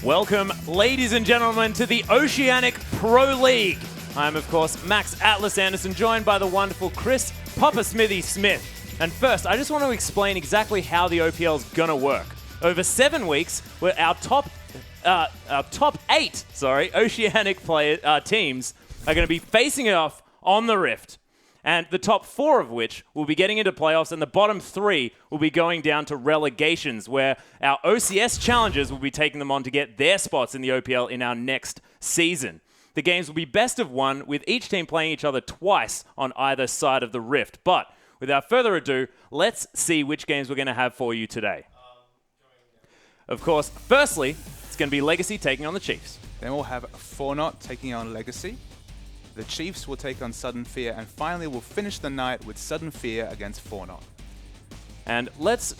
Welcome, ladies and gentlemen, to the Oceanic Pro League. I'm, of course, Max Atlas Anderson, joined by the wonderful Chris Papa Smithy Smith. And first, I just want to explain exactly how the OPL is going to work. Over 7 weeks, our top 8 Oceanic teams are going to be facing off on the Rift. And the top 4 of which will be getting into playoffs, and the bottom 3 will be going down to relegations, where our OCS challengers will be taking them on to get their spots in the OPL in our next season. The games will be best of 1, with each team playing each other twice on either side of the Rift. But without further ado, let's see which games we're going to have for you today. Of course, firstly, it's going to be Legacy taking on the Chiefs. Then we'll have Fornot taking on Legacy. The Chiefs will take on Sudden Fear, and finally we'll finish the night with Sudden Fear against Fornot. And let's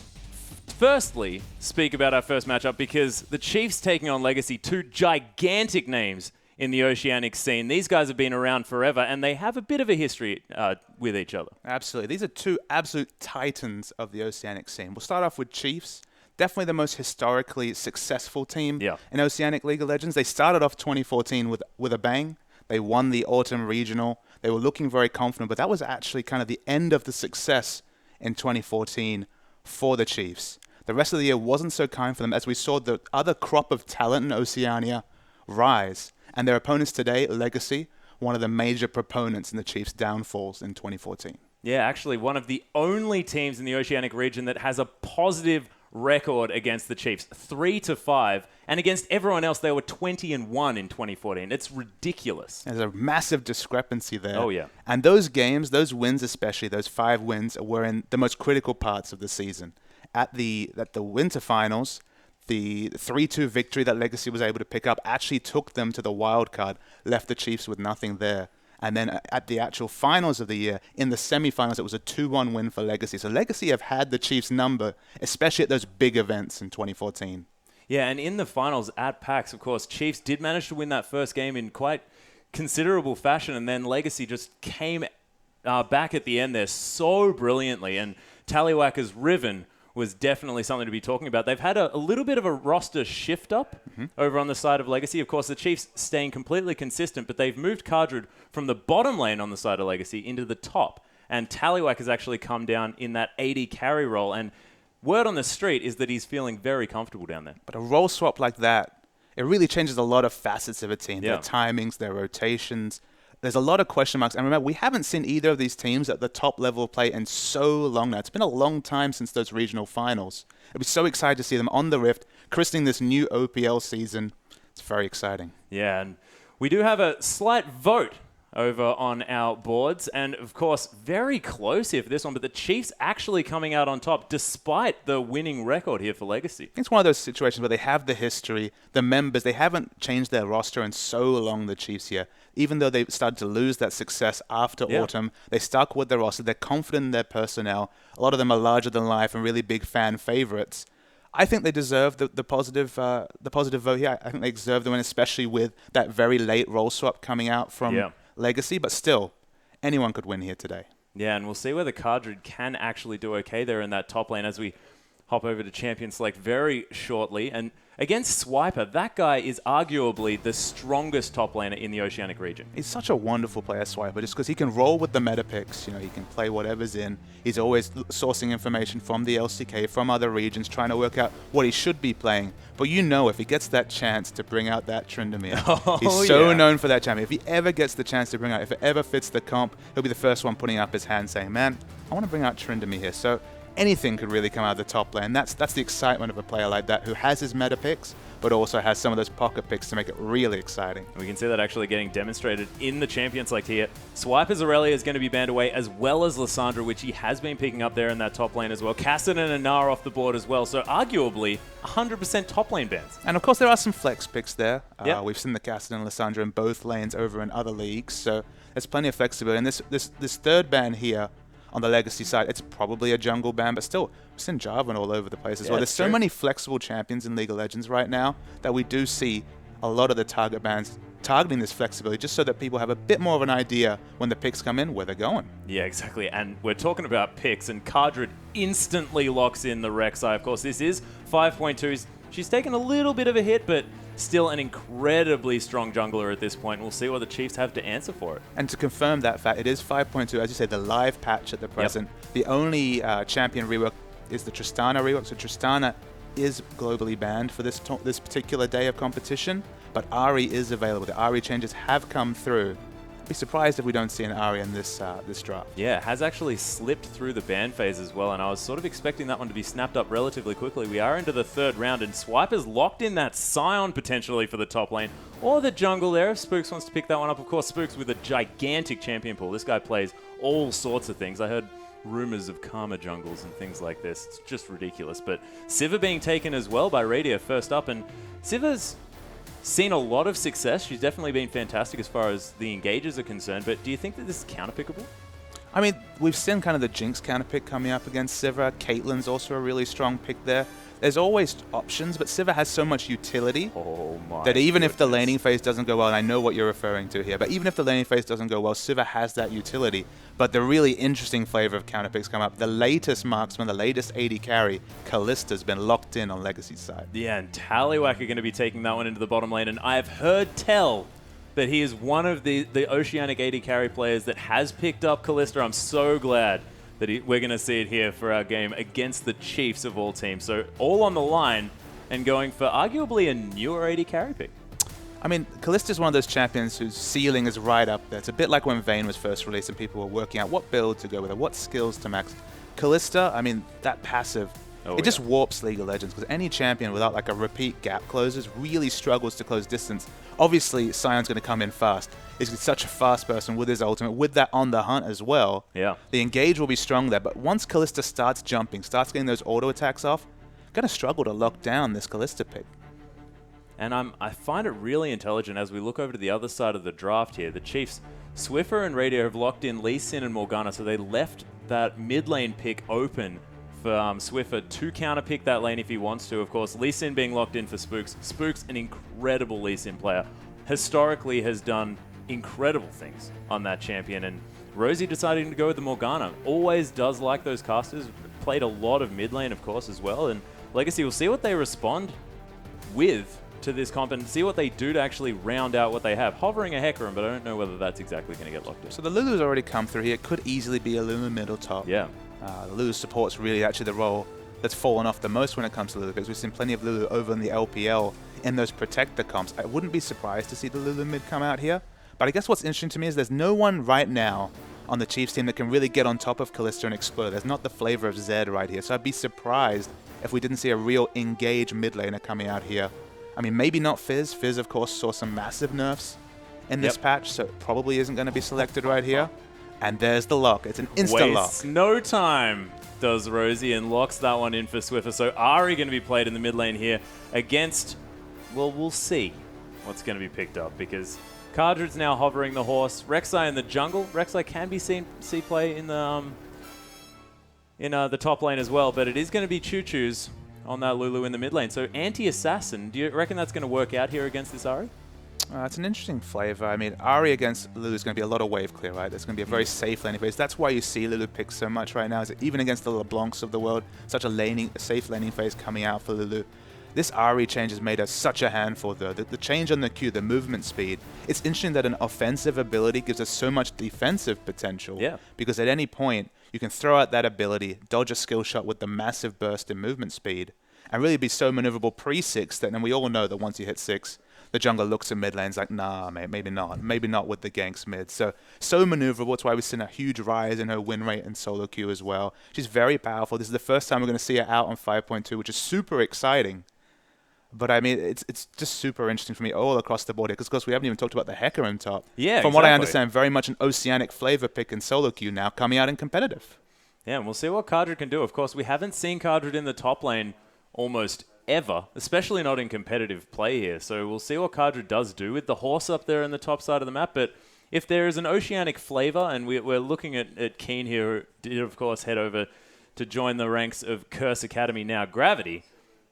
firstly speak about our first matchup, because the Chiefs taking on Legacy, 2 gigantic names in the Oceanic scene. These guys have been around forever, and they have a bit of a history with each other. Absolutely. These are 2 absolute titans of the Oceanic scene. We'll start off with Chiefs. Definitely the most historically successful team in Oceanic League of Legends. They started off 2014 with a bang. They won the Autumn Regional. They were looking very confident, but that was actually kind of the end of the success in 2014 for the Chiefs. The rest of the year wasn't so kind for them, as we saw the other crop of talent in Oceania rise. And their opponents today, Legacy, one of the major proponents in the Chiefs' downfalls in 2014. Yeah, actually one of the only teams in the Oceanic region that has a positive record against the Chiefs, 3-5, and against everyone else they were 20-1 in 2014. It's ridiculous. There's a massive discrepancy there. Oh yeah. And those games, those wins especially, those 5 wins, were in the most critical parts of the season. At the winter finals, the 3-2 victory that Legacy was able to pick up actually took them to the wild card, left the Chiefs with nothing there. And then at the actual finals of the year, in the semifinals, it was a 2-1 win for Legacy. So Legacy have had the Chiefs' number, especially at those big events in 2014. Yeah, and in the finals at PAX, of course, Chiefs did manage to win that first game in quite considerable fashion, and then Legacy just came back at the end there so brilliantly. And Tallywhacker's Riven was definitely something to be talking about. They've had a little bit of a roster shift up over on the side of Legacy. Of course, the Chiefs staying completely consistent, but they've moved Cardred from the bottom lane on the side of Legacy into the top. And Tallywhack has actually come down in that AD carry role. And word on the street is that he's feeling very comfortable down there. But a role swap like that, it really changes a lot of facets of a team. Their timings, their rotations. There's a lot of question marks. And remember, we haven't seen either of these teams at the top level of play in so long now. It's been a long time since those regional finals. I'd be so excited to see them on the Rift, christening this new OPL season. It's very exciting. Yeah, and we do have a slight vote over on our boards, and of course, very close here for this one, but the Chiefs actually coming out on top despite the winning record here for Legacy. It's one of those situations where they have the history, the members, they haven't changed their roster in so long, the Chiefs here. Even though they started to lose that success after Autumn, they stuck with their roster, they're confident in their personnel. A lot of them are larger than life and really big fan favorites. I think they deserve the positive vote here. I think they deserve the win, especially with that very late role swap coming out from Legacy, but still, anyone could win here today. Yeah, and we'll see whether Cardred can actually do okay there in that top lane as we hop over to Champion Select very shortly. And against Swiper, that guy is arguably the strongest top laner in the Oceanic region. He's such a wonderful player, Swiper, just because he can roll with the meta picks. You know, he can play whatever's in. He's always sourcing information from the LCK, from other regions, trying to work out what he should be playing. But you know, if he gets that chance to bring out that Tryndamere, he's so known for that champion. If he ever gets the chance to bring out, if it ever fits the comp, he'll be the first one putting up his hand saying, man, I want to bring out Tryndamere here. So anything could really come out of the top lane. That's the excitement of a player like that who has his meta picks, but also has some of those pocket picks to make it really exciting. We can see that actually getting demonstrated in the Champion Select here. Swiper's Aurelia is going to be banned away, as well as Lissandra, which he has been picking up there in that top lane as well. Cassidy and Anar off the board as well, so arguably 100% top lane bans. And of course there are some flex picks there. We've seen the Cassidy and Lissandra in both lanes over in other leagues, so there's plenty of flexibility. And this third ban here on the Legacy side, it's probably a jungle ban, but still, we've seen Jarvan all over the place as well. There's so many flexible champions in League of Legends right now that we do see a lot of the target bans targeting this flexibility just so that people have a bit more of an idea when the picks come in where they're going. Yeah, exactly. And we're talking about picks, and Cardred instantly locks in the Rek'Sai. Of course, this is 5.2. She's taken a little bit of a hit, but still an incredibly strong jungler at this point. We'll see what the Chiefs have to answer for it. And to confirm that fact, it is 5.2, as you said, the live patch at the present. The only champion rework is the Tristana rework. So Tristana is globally banned for this particular day of competition, but Ahri is available. The Ahri changes have come through. Be surprised if we don't see an Ahri in this draft. Yeah, has actually slipped through the ban phase as well, and I was sort of expecting that one to be snapped up relatively quickly. We are into the third round, and Swiper's locked in that Scion potentially for the top lane, or the jungle there if Spooks wants to pick that one up. Of course, Spooks with a gigantic champion pool. This guy plays all sorts of things. I heard rumors of Karma jungles and things like this. It's just ridiculous. But Sivir being taken as well by Radio first up, and Sivir's seen a lot of success. She's definitely been fantastic as far as the engages are concerned, but do you think that this is counterpickable? I mean, we've seen kind of the Jinx counterpick coming up against Sivir. Caitlyn's also a really strong pick there. There's always options, but Sivir has so much utility that even if the laning phase doesn't go well, and I know what you're referring to here, but even if the laning phase doesn't go well, Sivir has that utility. But the really interesting flavor of counterpicks come up. The latest marksman, the latest AD carry, Kallista's been locked in on Legacy's side. Yeah, and Tallywhack are going to be taking that one into the bottom lane, and I've heard tell that he is one of the Oceanic AD carry players that has picked up Kalista. I'm so glad that we're going to see it here for our game against the Chiefs of all teams. So all on the line and going for arguably a newer AD carry pick. I mean, Kallista's one of those champions whose ceiling is right up there. It's a bit like when Vayne was first released and people were working out what build to go with or what skills to max. Kalista, I mean, that passive, it just warps League of Legends because any champion without like a repeat gap closes really struggles to close distance. Obviously, Sion's going to come in fast. He's such a fast person with his ultimate, with that on the hunt as well. Yeah. The engage will be strong there, but once Kalista starts jumping, starts getting those auto attacks off, going to struggle to lock down this Kalista pick. And I find it really intelligent as we look over to the other side of the draft here. The Chiefs, Swiffer and Radio have locked in Lee Sin and Morgana, so they left that mid lane pick open for Swiffer to counter pick that lane if he wants to. Of course, Lee Sin being locked in for Spooks. Spooks, an incredible Lee Sin player, historically has done incredible things on that champion, and Rosie deciding to go with the Morgana. Always does like those casters. Played a lot of mid lane, of course, as well, and Legacy will see what they respond with to this comp and see what they do to actually round out what they have. Hovering a Hecarim, but I don't know whether that's exactly going to get locked in. So the Lulu's already come through here. It could easily be a Lulu middle top. Yeah. The Lulu support's really actually the role that's fallen off the most when it comes to Lulu, because we've seen plenty of Lulu over in the LPL in those protector comps. I wouldn't be surprised to see the Lulu mid come out here. But I guess what's interesting to me is there's no one right now on the Chiefs team that can really get on top of Kalista and explode. There's not the flavor of Zed right here. So I'd be surprised if we didn't see a real engaged mid laner coming out here. I mean, maybe not Fizz. Fizz, of course, saw some massive nerfs in this patch, so it probably isn't going to be selected right here. And there's the lock. It's an insta-lock. Wastes no time, does Rosie, and locks that one in for Swiffer. So Ahri going to be played in the mid lane here against, well, we'll see what's going to be picked up, because Cardred's now hovering the horse. Rek'Sai in the jungle. Rek'Sai can be seen play in the top lane as well, but it is going to be Choo-Choo's on that Lulu in the mid lane. So anti-assassin, do you reckon that's going to work out here against this Ahri? It's an interesting flavor. I mean, Ahri against Lulu is going to be a lot of wave clear, right? It's going to be a very safe laning phase. That's why you see Lulu pick so much right now, is that even against the LeBlancs of the world, such a safe laning phase coming out for Lulu. This Ahri change has made us such a handful, though. The change on the Q, the movement speed. It's interesting that an offensive ability gives us so much defensive potential. Yeah. Because at any point, you can throw out that ability, dodge a skill shot with the massive burst in movement speed, and really be so maneuverable pre-6 that, and we all know that once you hit 6, the jungler looks at mid lanes like, nah, mate, maybe not. Maybe not with the ganks mid. So maneuverable. It's why we've seen a huge rise in her win rate in solo queue as well. She's very powerful. This is the first time we're going to see her out on 5.2, which is super exciting. But I mean, it's just super interesting for me all across the board here, because of course we haven't even talked about the Hecarim top. Yeah, From what I understand, very much an Oceanic flavor pick in solo queue now, coming out in competitive. Yeah, and we'll see what Cardred can do. Of course, we haven't seen Cardred in the top lane almost ever, especially not in competitive play here. So we'll see what Cardred does do with the horse up there in the top side of the map. But if there is an Oceanic flavor, and we're looking at Keen here, who did of course head over to join the ranks of Curse Academy, now Gravity,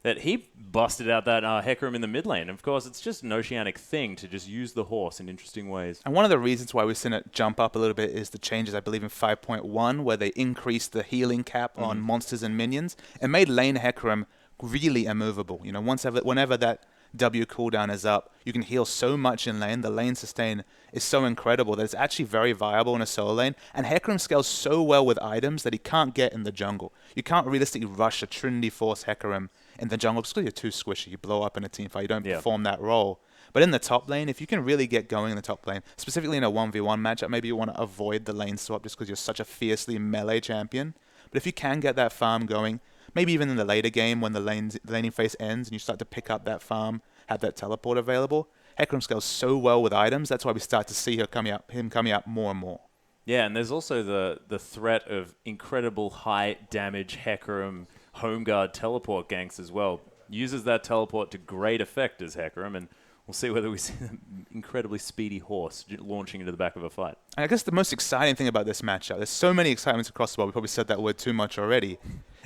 that he busted out that Hecarim in the mid lane. Of course, it's just an Oceanic thing to just use the horse in interesting ways. And one of the reasons why we've seen it jump up a little bit is the changes, I believe, in 5.1, where they increased the healing cap on monsters and minions and made lane Hecarim really immovable. You know, whenever that W cooldown is up. You can heal so much in lane. The lane sustain is so incredible that it's actually very viable in a solo lane. And Hecarim scales so well with items that he can't get in the jungle. You can't realistically rush a Trinity Force Hecarim in the jungle because you're too squishy. You blow up in a team fight. You don't perform that role. But in the top lane, if you can really get going in the top lane, specifically in a 1v1 matchup, maybe you want to avoid the lane swap just because you're such a fiercely melee champion. But if you can get that farm going, maybe even in the later game when the laning phase ends and you start to pick up that farm, have that teleport available, Hecarim scales so well with items. That's why we start to see him coming up more and more. Yeah, and there's also the threat of incredible high damage Hecarim home guard teleport ganks as well. Uses that teleport to great effect as Hecarim, and we'll see whether we see an incredibly speedy horse launching into the back of a fight. I guess the most exciting thing about this matchup, there's so many excitements across the board, we probably said that word too much already,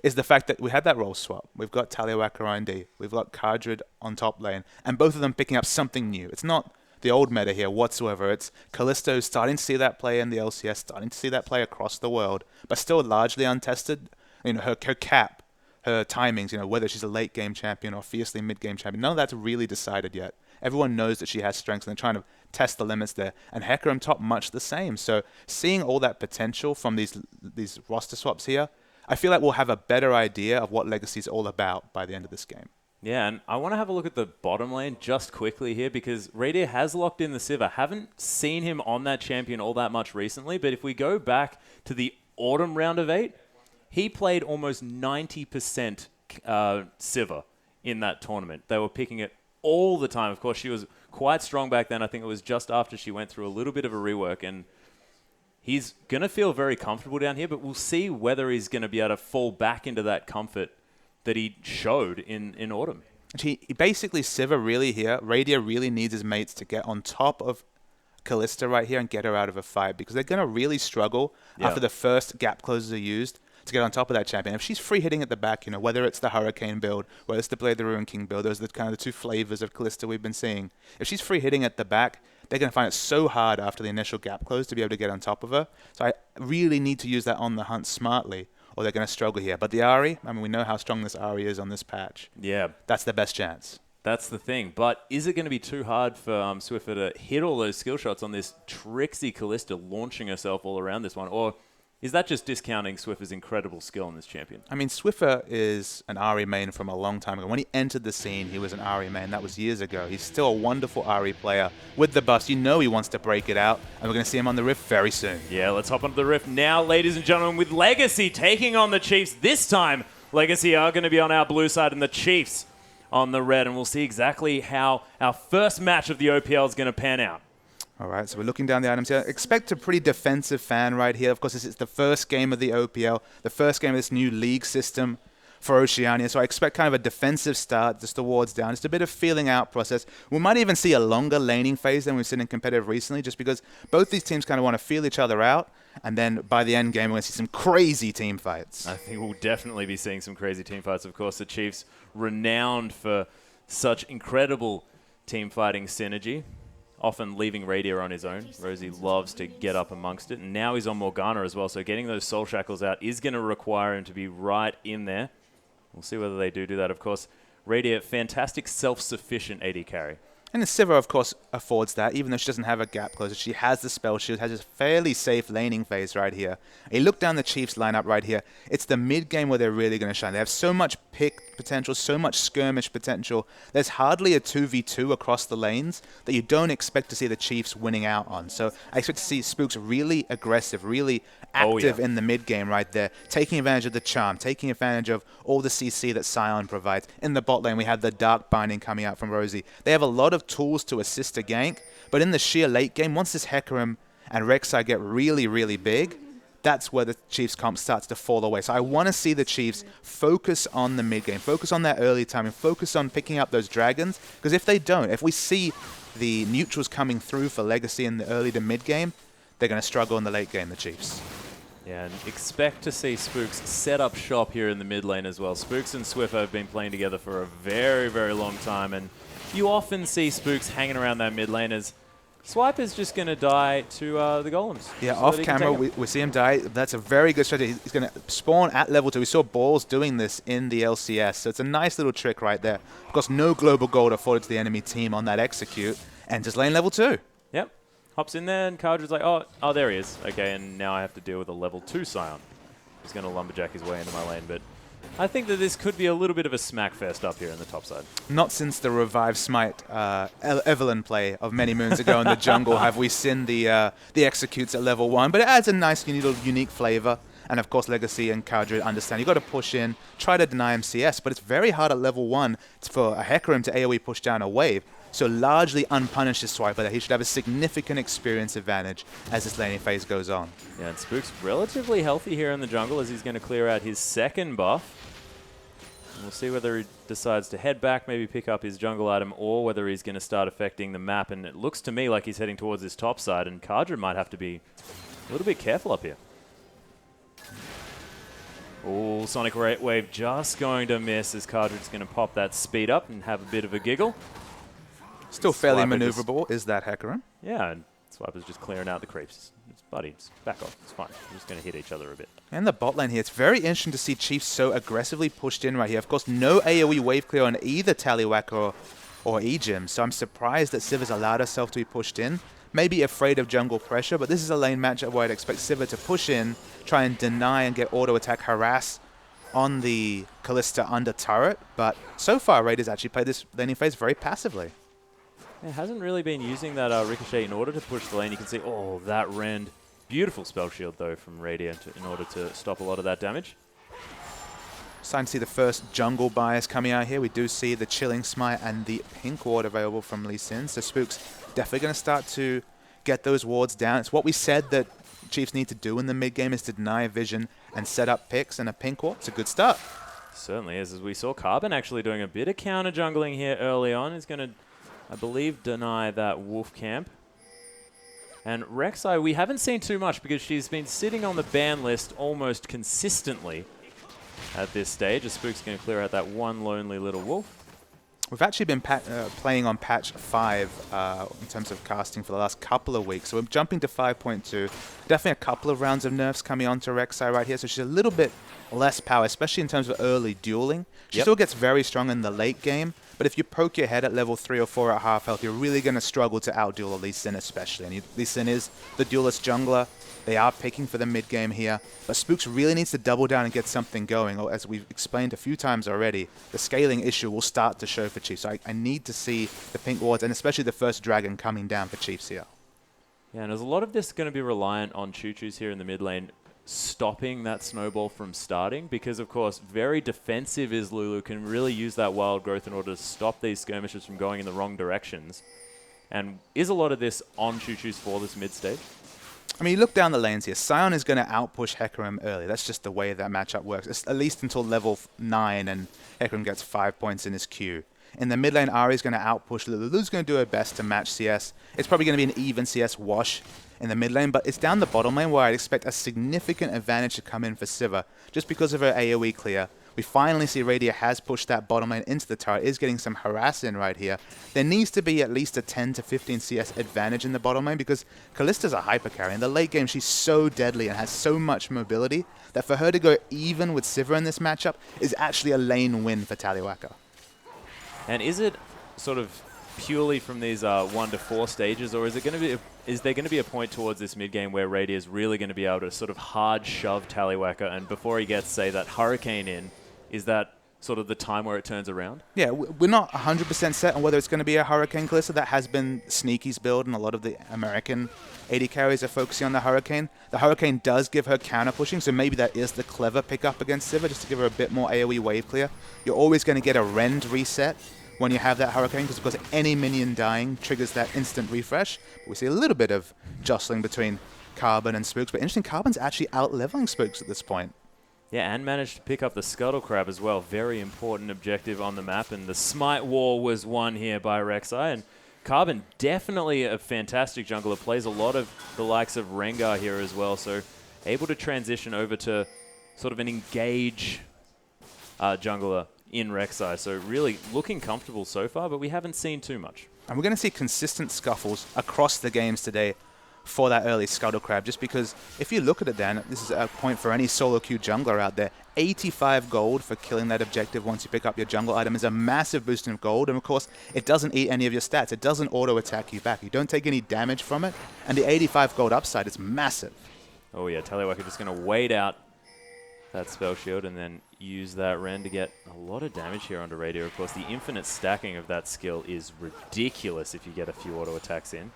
is the fact that we had that role swap. We've got Taliawak R1D, we've got Kardrid on top lane, and both of them picking up something new. It's not the old meta here whatsoever. It's Kallisto starting to see that play in the LCS, starting to see that play across the world, but still largely untested. You know, her cap, her timings, you know, whether she's a late game champion or fiercely mid game champion, none of that's really decided yet. Everyone knows that she has strengths and they're trying to test the limits there. And Hecarim top much the same. So seeing all that potential from these roster swaps here, I feel like we'll have a better idea of what Legacy is all about by the end of this game. Yeah, and I want to have a look at the bottom lane just quickly here because Radier has locked in the Sivir. Haven't seen him on that champion all that much recently, but if we go back to the autumn round of 8, he played almost 90% Sivir in that tournament. They were picking it all the time. Of course, she was quite strong back then. I think it was just after she went through a little bit of a rework, and he's going to feel very comfortable down here, but we'll see whether he's going to be able to fall back into that comfort that he showed in autumn. He basically, Sivir really here, Radier really needs his mates to get on top of Kalista right here and get her out of a fight because they're going to really struggle after the first gap closes are used to get on top of that champion. If she's free hitting at the back, you know, whether it's the Hurricane build, whether it's the Blade the Ruin King build, those are the kind of the two flavors of Kalista we've been seeing. If she's free hitting at the back, they're going to find it so hard after the initial gap close to be able to get on top of her. So I really need to use that on the hunt smartly or they're going to struggle here. But the Ahri, I mean, we know how strong this Ahri is on this patch. Yeah. That's their best chance. That's the thing. But is it going to be too hard for Swiffer to hit all those skill shots on this tricksy Kalista launching herself all around this one? Or is that just discounting Swiffer's incredible skill on this champion? I mean, Swiffer is an Ahri main from a long time ago. When he entered the scene, he was an Ahri main. That was years ago. He's still a wonderful Ahri player. With the bust, you know he wants to break it out, and we're going to see him on the Rift very soon. Yeah, let's hop onto the Rift now, ladies and gentlemen, with Legacy taking on the Chiefs. This time, Legacy are going to be on our blue side and the Chiefs on the red, and we'll see exactly how our first match of the OPL is going to pan out. All right, so we're looking down the items here. Expect a pretty defensive fan right here. Of course, this is the first game of the OPL, the first game of this new league system for Oceania. So I expect kind of a defensive start, just the wards down. Just a bit of feeling out process. We might even see a longer laning phase than we've seen in competitive recently, just because both these teams kind of want to feel each other out. And then by the end game, we're going to see some crazy team fights. I think we'll definitely be seeing some crazy team fights. Of course, the Chiefs renowned for such incredible team fighting synergy. Often leaving Radier on his own. Rosie loves to get up amongst it. And now he's on Morgana as well, so getting those Soul Shackles out is going to require him to be right in there. We'll see whether they do that. Of course, Radier, fantastic self-sufficient AD carry. And Sivir, of course, affords that, even though she doesn't have a gap closer. She has the spell shield, has a fairly safe laning phase right here. And you look down the Chiefs lineup right here, it's the mid game where they're really going to shine. They have so much pick potential, so much skirmish potential. There's hardly a 2v2 across the lanes that you don't expect to see the Chiefs winning out on. So I expect to see Spooks really aggressive, really active in the mid game right there, taking advantage of the charm, taking advantage of all the CC that Sion provides. In the bot lane, we have the Dark Binding coming out from Rosie. They have a lot of tools to assist a gank, but in the sheer late game, once this Hecarim and Rek'Sai get really, really big, that's where the Chiefs comp starts to fall away. So I want to see the Chiefs focus on the mid game, focus on that early time, and focus on picking up those dragons, because if they don't, if we see the neutrals coming through for Legacy in the early to mid game, they're going to struggle in the late game, the Chiefs. Yeah, and expect to see Spooks set up shop here in the mid lane as well. Spooks and Swiffer have been playing together for a very, very long time, and you often see Spooks hanging around that mid lane as Swipe is just going to die to the golems. Yeah, so off camera, we see him die. That's a very good strategy. He's going to spawn at level 2. We saw Balls doing this in the LCS, so it's a nice little trick right there. Of course, no global gold afforded to the enemy team on that execute, and just lane level 2. Yep. Hops in there, and Cardred's like, oh, there he is. Okay, and now I have to deal with a level 2 Scion. He's going to lumberjack his way into my lane, but I think that this could be a little bit of a smack fest up here in the top side. Not since the Revive Smite Evelyn play of many moons ago in the jungle have we seen the executes at level 1, but it adds a nice little unique flavor. And of course, Legacy and Cardred understand. You've got to push in, try to deny him CS, but it's very hard at level 1 for a Hecarim to AoE push down a wave. So largely unpunished is Swiper that he should have a significant experience advantage as this laning phase goes on. Yeah, and Spook's relatively healthy here in the jungle as he's going to clear out his second buff. And we'll see whether he decides to head back, maybe pick up his jungle item, or whether he's going to start affecting the map. And it looks to me like he's heading towards his top side, and Cardred might have to be a little bit careful up here. Oh, Sonic Wave just going to miss as Cardred's going to pop that speed up and have a bit of a giggle. Still fairly maneuverable is that Hecarim. Yeah, and Swiper's just clearing out the creeps. Buddy, just back off. It's fine. We're just going to hit each other a bit. And the bot lane here, it's very interesting to see Chiefs so aggressively pushed in right here. Of course, no AoE wave clear on either Tallywacker or Ejim, so I'm surprised that Sivir's allowed herself to be pushed in. Maybe afraid of jungle pressure, but this is a lane matchup where I'd expect Sivir to push in, try and deny and get auto attack, harass on the Kalista under turret. But so far, Raiders actually played this laning phase very passively. It hasn't really been using that Ricochet in order to push the lane. You can see, oh, that Rend. Beautiful spell shield, though, from Radiant in order to stop a lot of that damage. Starting to see the first jungle bias coming out here. We do see the Chilling Smite and the Pink Ward available from Lee Sin. So Spook's definitely going to start to get those wards down. It's what we said that Chiefs need to do in the mid game is to deny vision and set up picks, and a Pink Ward. It's a good start. Certainly is. As we saw Carbon actually doing a bit of counter jungling here early on. He's going to, I believe, deny that Wolf Camp. And Rek'Sai, we haven't seen too much because she's been sitting on the ban list almost consistently at this stage. As Spook's going to clear out that one lonely little wolf. We've actually been playing on patch 5 in terms of casting for the last couple of weeks. So we're jumping to 5.2. Definitely a couple of rounds of nerfs coming onto Rek'Sai right here. So she's a little bit less power, especially in terms of early dueling. She still gets very strong in the late game. But if you poke your head at level 3 or 4 at half health, you're really going to struggle to outduel Lee Sin especially. And Lee Sin is the duelist jungler. They are picking for the mid game here. But Spooks really needs to double down and get something going. Or as we've explained a few times already, the scaling issue will start to show for Chiefs. So I need to see the pink wards, and especially the first dragon coming down for Chiefs here. Yeah, and there's a lot of this going to be reliant on Choo-Choos here in the mid lane stopping that snowball from starting, because of course very defensive is Lulu, can really use that wild growth in order to stop these skirmishes from going in the wrong directions. And is a lot of this on Choo-Choos for this mid stage? I mean, you look down the lanes here. Sion is going to outpush Hecarim early. That's just the way that matchup works. It's at least until level 9 and Hecarim gets 5 points in his queue. In the mid lane, Ahri is going to outpush Lulu. Lulu's going to do her best to match CS. It's probably going to be an even CS wash in the mid lane, but it's down the bottom lane where I'd expect a significant advantage to come in for Sivir, just because of her AoE clear. We finally see Radia has pushed that bottom lane into the turret, is getting some harass in right here. There needs to be at least a 10 to 15 CS advantage in the bottom lane, because Kalista's a hyper carry. In the late game, she's so deadly and has so much mobility that for her to go even with Sivir in this matchup is actually a lane win for Tallywacker. And is it sort of purely from these 1 to 4 stages, or is it going to be? Is there going to be a point towards this mid game where Radia is really going to be able to sort of hard shove Tallywacker, and before he gets, say, that Hurricane in, is that sort of the time where it turns around? Yeah, we're not 100% set on whether it's going to be a Hurricane Kalista. That has been Sneaky's build, and a lot of the American AD carries are focusing on the Hurricane. The Hurricane does give her counter pushing, so maybe that is the clever pickup against Sivir, just to give her a bit more AoE wave clear. You're always going to get a Rend reset when you have that Hurricane, because of course any minion dying triggers that instant refresh. But we see a little bit of jostling between Carbon and Spooks, but interesting, Carbon's actually out-leveling Spooks at this point. Yeah, and managed to pick up the Scuttle Crab as well. Very important objective on the map, and the Smite War was won here by Rek'Sai. And Carbon, definitely a fantastic jungler, plays a lot of the likes of Rengar here as well, so able to transition over to sort of an engage jungler in Rek'Sai. So really looking comfortable so far, but we haven't seen too much. And we're going to see consistent scuffles across the games today for that early Scuttle Crab, just because if you look at it, Dan, this is a point for any solo queue jungler out there. 85 gold for killing that objective once you pick up your jungle item is a massive boost of gold, and of course, it doesn't eat any of your stats. It doesn't auto-attack you back. You don't take any damage from it, and the 85 gold upside is massive. Oh yeah, Tallywacker just going to wait out that spell shield and then use that Ren to get a lot of damage here onto Radio. Of course, the infinite stacking of that skill is ridiculous if you get a few auto-attacks in.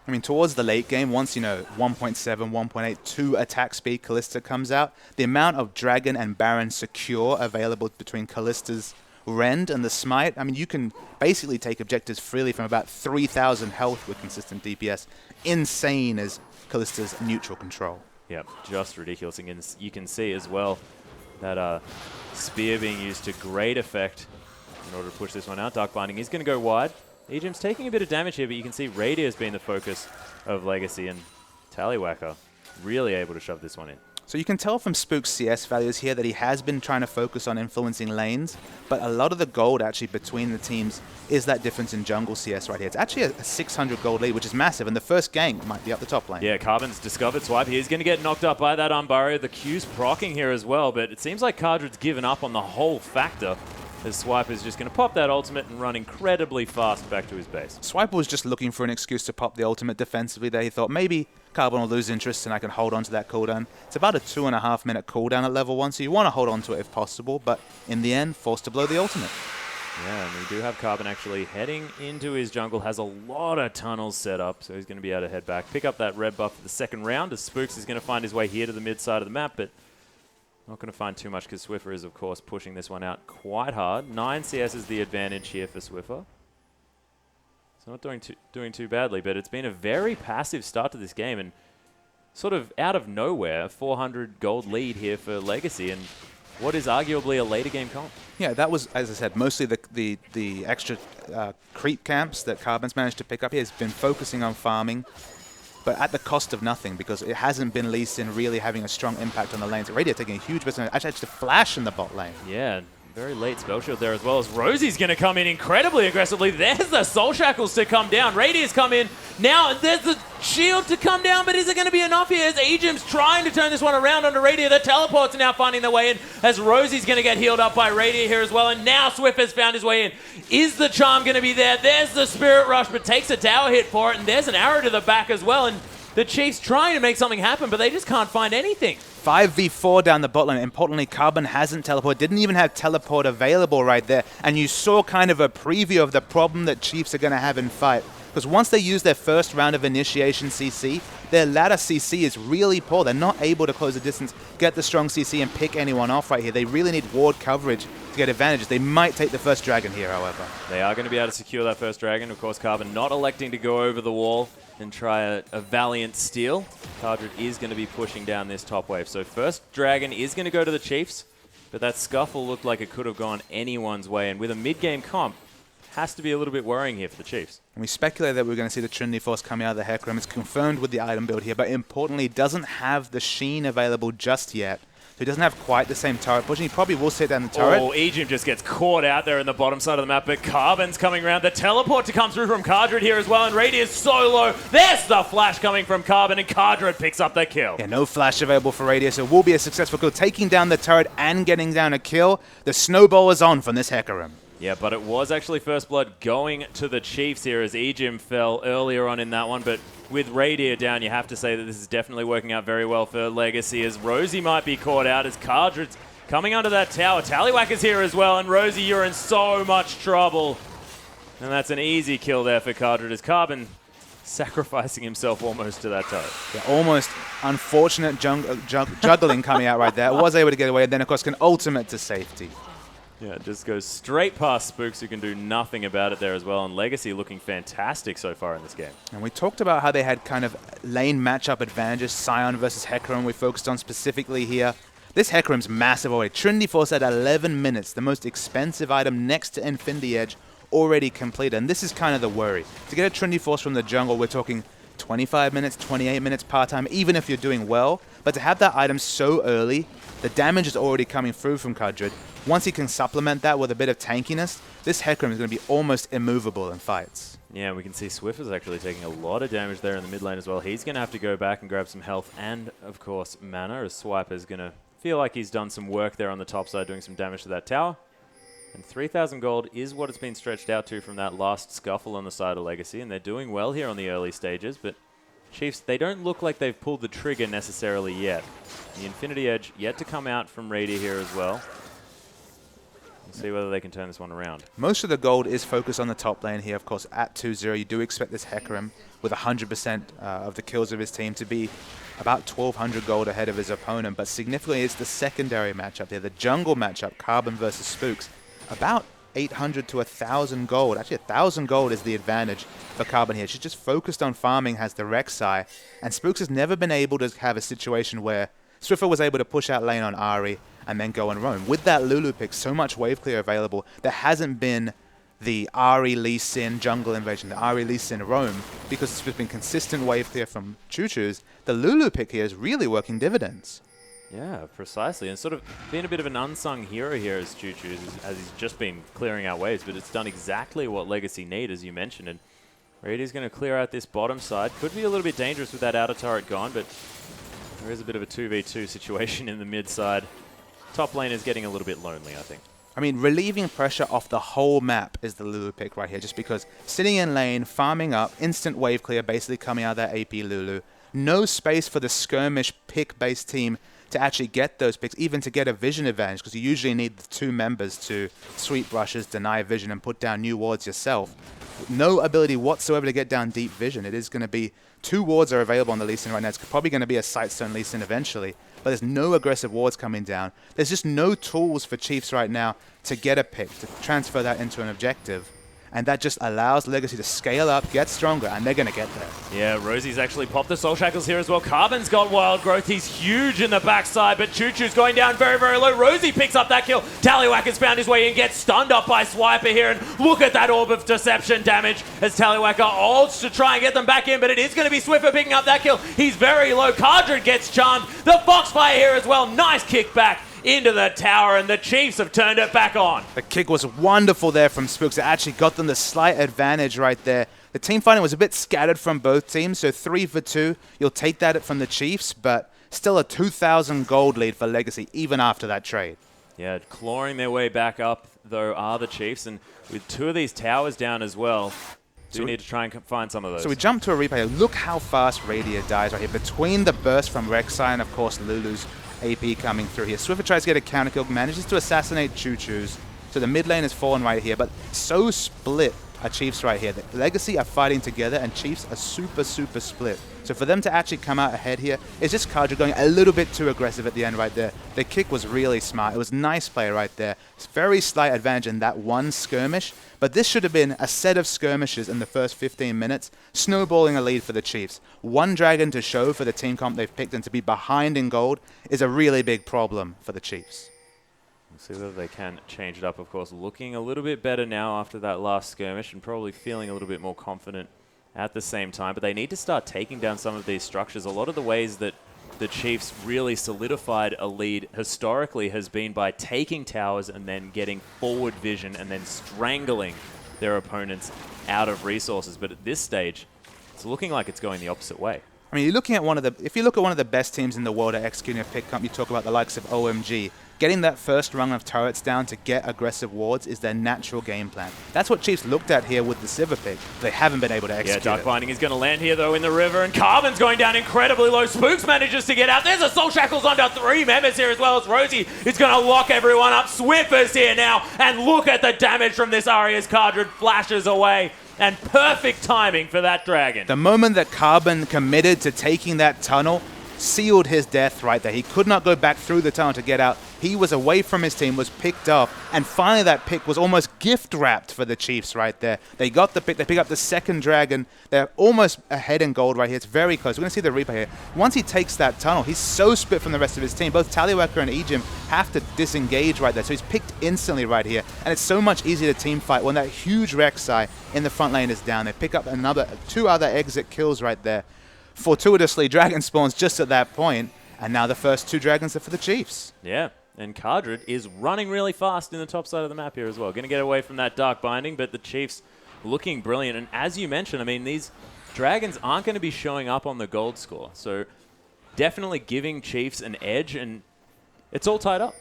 I mean, towards the late game, once, 1.7, 1.8, 2 attack speed Kalista comes out, the amount of Dragon and Baron secure available between Kalista's Rend and the Smite, I mean, you can basically take objectives freely from about 3,000 health with consistent DPS. Insane as Kalista's neutral control. Yep, just ridiculous. And you can see as well that Spear being used to great effect in order to push this one out. Dark Binding is going to go wide. Ejim's taking a bit of damage here, but you can see Radier's been the focus of Legacy, and Tallywacker really able to shove this one in. So you can tell from Spook's CS values here that he has been trying to focus on influencing lanes, but a lot of the gold actually between the teams is that difference in jungle CS right here. It's actually a 600 gold lead, which is massive, and the first gank might be up the top lane. Yeah, Carbon's discovered Swipe. He's going to get knocked up by that Unbarrier. The Q's proccing here as well, but it seems like Cardred's given up on the whole factor, as Swipe is just going to pop that ultimate and run incredibly fast back to his base. Swipe was just looking for an excuse to pop the ultimate defensively there. He thought maybe Carbon will lose interest and I can hold on to that cooldown. It's about a 2.5 minute cooldown at level 1, so you want to hold on to it if possible, but in the end, forced to blow the ultimate. Yeah, and we do have Carbon actually heading into his jungle, has a lot of tunnels set up, so he's going to be able to head back, pick up that red buff for the second round, as Spooks is going to find his way here to the mid side of the map, but not going to find too much because Swiffer is, of course, pushing this one out quite hard. 9 CS is the advantage here for Swiffer. It's not doing too badly, but it's been a very passive start to this game, and sort of out of nowhere, 400 gold lead here for Legacy, and what is arguably a later game comp. Yeah, that was, as I said, mostly the extra creep camps that Carbon's managed to pick up. He has been focusing on farming, but at the cost of nothing, because it hasn't been Lee Sin really having a strong impact on the lanes. Radio taking a huge business. Actually, to flash in the bot lane. Yeah, very late spell shield there as well, as Rosie's going to come in incredibly aggressively. There's the Soul Shackles to come down. Radius come in. Now there's the shield to come down, but is it going to be enough here? As Ejim's trying to turn this one around onto Radier. The teleports are now finding their way in, as Rosie's going to get healed up by Radier here as well, and now Swift has found his way in. Is the charm going to be there? There's the Spirit Rush, but takes a tower hit for it, and there's an arrow to the back as well, and the Chiefs trying to make something happen, but they just can't find anything. 5v4 down the bot lane. Importantly, Carbon hasn't teleported, didn't even have teleport available right there. And you saw kind of a preview of the problem that Chiefs are going to have in fight. Because once they use their first round of initiation CC, their ladder CC is really poor. They're not able to close the distance, get the strong CC, and pick anyone off right here. They really need ward coverage to get advantages. They might take the first dragon here, however. They are going to be able to secure that first dragon. Of course, Carbon not electing to go over the wall and try a valiant steal. Cardred is going to be pushing down this top wave. So first dragon is going to go to the Chiefs, but that scuffle looked like it could have gone anyone's way. And with a mid-game comp, has to be a little bit worrying here for the Chiefs. And we speculated that we were going to see the Trinity Force coming out of the Heck Room. It's confirmed with the item build here, but importantly, doesn't have the Sheen available just yet. So he doesn't have quite the same turret pushing. He probably will sit down the turret. Oh, Ejim just gets caught out there in the bottom side of the map, but Carbon's coming around. The teleport to come through from Cardred here as well, and Radius so low. There's the flash coming from Carbon, and Cardred picks up the kill. Yeah, no flash available for Radius. It will be a successful kill, taking down the turret and getting down a kill. The snowball is on from this Hecarim. Yeah, but it was actually First Blood going to the Chiefs here, as Ejim fell earlier on in that one, but with Radier down, you have to say that this is definitely working out very well for Legacy, as Rosie might be caught out, as Cardred's coming under that tower. Tallywhacker's here as well, and Rosie, you're in so much trouble. And that's an easy kill there for Cardred, as Carbon sacrificing himself almost to that turret. Yeah, almost unfortunate juggling coming out right there. Was able to get away, and then of course can ultimate to safety. Yeah, it just goes straight past Spooks, who can do nothing about it there as well. And Legacy looking fantastic so far in this game. And we talked about how they had kind of lane matchup advantages, Scion versus Hecarim, we focused on specifically here. This Hecarim's massive already. Trinity Force at 11 minutes, the most expensive item next to Infinity Edge, already completed. And this is kind of the worry. To get a Trinity Force from the jungle, we're talking 25 minutes, 28 minutes part time, even if you're doing well. But to have that item so early The damage is already coming through from Kudrid. Once he can supplement that with a bit of tankiness, this Hecarim is going to be almost immovable in fights. Yeah, we can see Swift is actually taking a lot of damage there in the mid lane as well. He's going to have to go back and grab some health and, of course, mana, as Swiper is going to feel like he's done some work there on the top side, doing some damage to that tower. And 3,000 gold is what it's been stretched out to from that last scuffle on the side of Legacy, and they're doing well here on the early stages, but Chiefs, they don't look like they've pulled the trigger necessarily yet. The Infinity Edge yet to come out from Radiant here as well. We'll see whether they can turn this one around. Most of the gold is focused on the top lane here. Of course, at 2-0, you do expect this Hecarim with 100% of the kills of his team to be about 1,200 gold ahead of his opponent. But significantly, it's the secondary matchup there, the jungle matchup, Carbon versus Spooks. About 800 to 1,000 gold. Actually, 1,000 gold is the advantage for Carbon here. She's just focused on farming, has the Rek'Sai, and Spooks has never been able to have a situation where Swiffer was able to push out lane on Ahri and then go and roam. With that Lulu pick, so much wave clear available, there hasn't been the Ahri Lee Sin jungle invasion, the Ahri Lee Sin roam, because it's just been consistent wave clear from Choo-Choo's. The Lulu pick here is really working dividends. Yeah, precisely. And sort of being a bit of an unsung hero here as Choo-Choo's, as he's just been clearing out waves, but it's done exactly what Legacy need, as you mentioned. And Radiant's going to clear out this bottom side. Could be a little bit dangerous with that outer turret gone, but there is a bit of a 2v2 situation in the mid side. Top lane is getting a little bit lonely, I think. I mean, relieving pressure off the whole map is the Lulu pick right here, just because sitting in lane, farming up, instant wave clear, basically coming out of that AP Lulu. No space for the skirmish pick-based team to actually get those picks, even to get a vision advantage, because you usually need the two members to sweep brushes, deny vision, and put down new wards yourself. No ability whatsoever to get down deep vision. It is going to be 2 wards are available on the Lee Sin right now. It's probably going to be a Sightstone Lee Sin eventually, but there's no aggressive wards coming down. There's just no tools for Chiefs right now to get a pick, to transfer that into an objective. And that just allows Legacy to scale up, get stronger, and they're going to get there. Yeah, Rosie's actually popped the Soul Shackles here as well. Carbon's got Wild Growth. He's huge in the backside, but Choo-Choo's going down very, very low. Rosie picks up that kill. Tallywhack has found his way in, gets stunned up by Swiper here, and look at that Orb of Deception damage as Tallywhack ults to try and get them back in, but it is going to be Swiffer picking up that kill. He's very low. Cardred gets charmed. The Foxfire here as well. Nice kick back into the tower, and the Chiefs have turned it back on. The kick was wonderful there from Spooks. It actually got them the slight advantage right there. The team fighting was a bit scattered from both teams, so 3 for 2. You'll take that from the Chiefs, but still a 2,000 gold lead for Legacy, even after that trade. Yeah, clawing their way back up, though, are the Chiefs, and with 2 of these towers down as well, do need to try and find some of those. So we jump to a replay. Look how fast Radiant dies right here. Between the burst from Rek'Sai and, of course, Lulu's AP coming through here. Swiffer tries to get a counter kill, manages to assassinate Choo-Choo's. So the mid lane has fallen right here, but so split are Chiefs right here. The Legacy are fighting together, and Chiefs are super, super split. So for them to actually come out ahead here, it's just Kadra going a little bit too aggressive at the end right there. The kick was really smart. It was nice play right there. It's very slight advantage in that one skirmish, but this should have been a set of skirmishes in the first 15 minutes, snowballing a lead for the Chiefs. One dragon to show for the team comp they've picked, and to be behind in gold is a really big problem for the Chiefs. We'll see whether they can change it up, of course. Looking a little bit better now after that last skirmish, and probably feeling a little bit more confident at the same time. But they need to start taking down some of these structures. A lot of the ways that the Chiefs really solidified a lead historically has been by taking towers and then getting forward vision and then strangling their opponents out of resources. But at this stage, it's looking like it's going the opposite way. I mean, you're looking at if you look at one of the best teams in the world at executing a pick comp, you talk about the likes of OMG. Getting that first rung of turrets down to get aggressive wards is their natural game plan. That's what Chiefs looked at here with the Sivir pick. They haven't been able to execute. Yeah, Dark Binding is going to land here, though, in the river, and Carbon's going down incredibly low. Spooks manages to get out. There's a Soul Shackles under 3 members here, as well as Rosie is going to lock everyone up. Swiffer's here now, and look at the damage from this Ahri as Cardred flashes away. And perfect timing for that dragon. The moment that Carbon committed to taking that tunnel sealed his death right there. He could not go back through the tunnel to get out. He was away from his team, was picked up, and finally that pick was almost gift-wrapped for the Chiefs right there. They got the pick. They pick up the second dragon. They're almost ahead in gold right here. It's very close. We're going to see the replay here. Once he takes that tunnel, he's so split from the rest of his team. Both Tallywhacker and Ejim have to disengage right there. So he's picked instantly right here. And it's so much easier to team fight when that huge Rek'Sai in the front lane is down. They pick up 2 other exit kills right there. Fortuitously, dragon spawns just at that point. And now the first 2 dragons are for the Chiefs. Yeah, and Cardred is running really fast in the top side of the map here as well. Going to get away from that Dark Binding, but the Chiefs looking brilliant. And as you mentioned, I mean, these dragons aren't going to be showing up on the gold score. So definitely giving Chiefs an edge, and it's all tied up.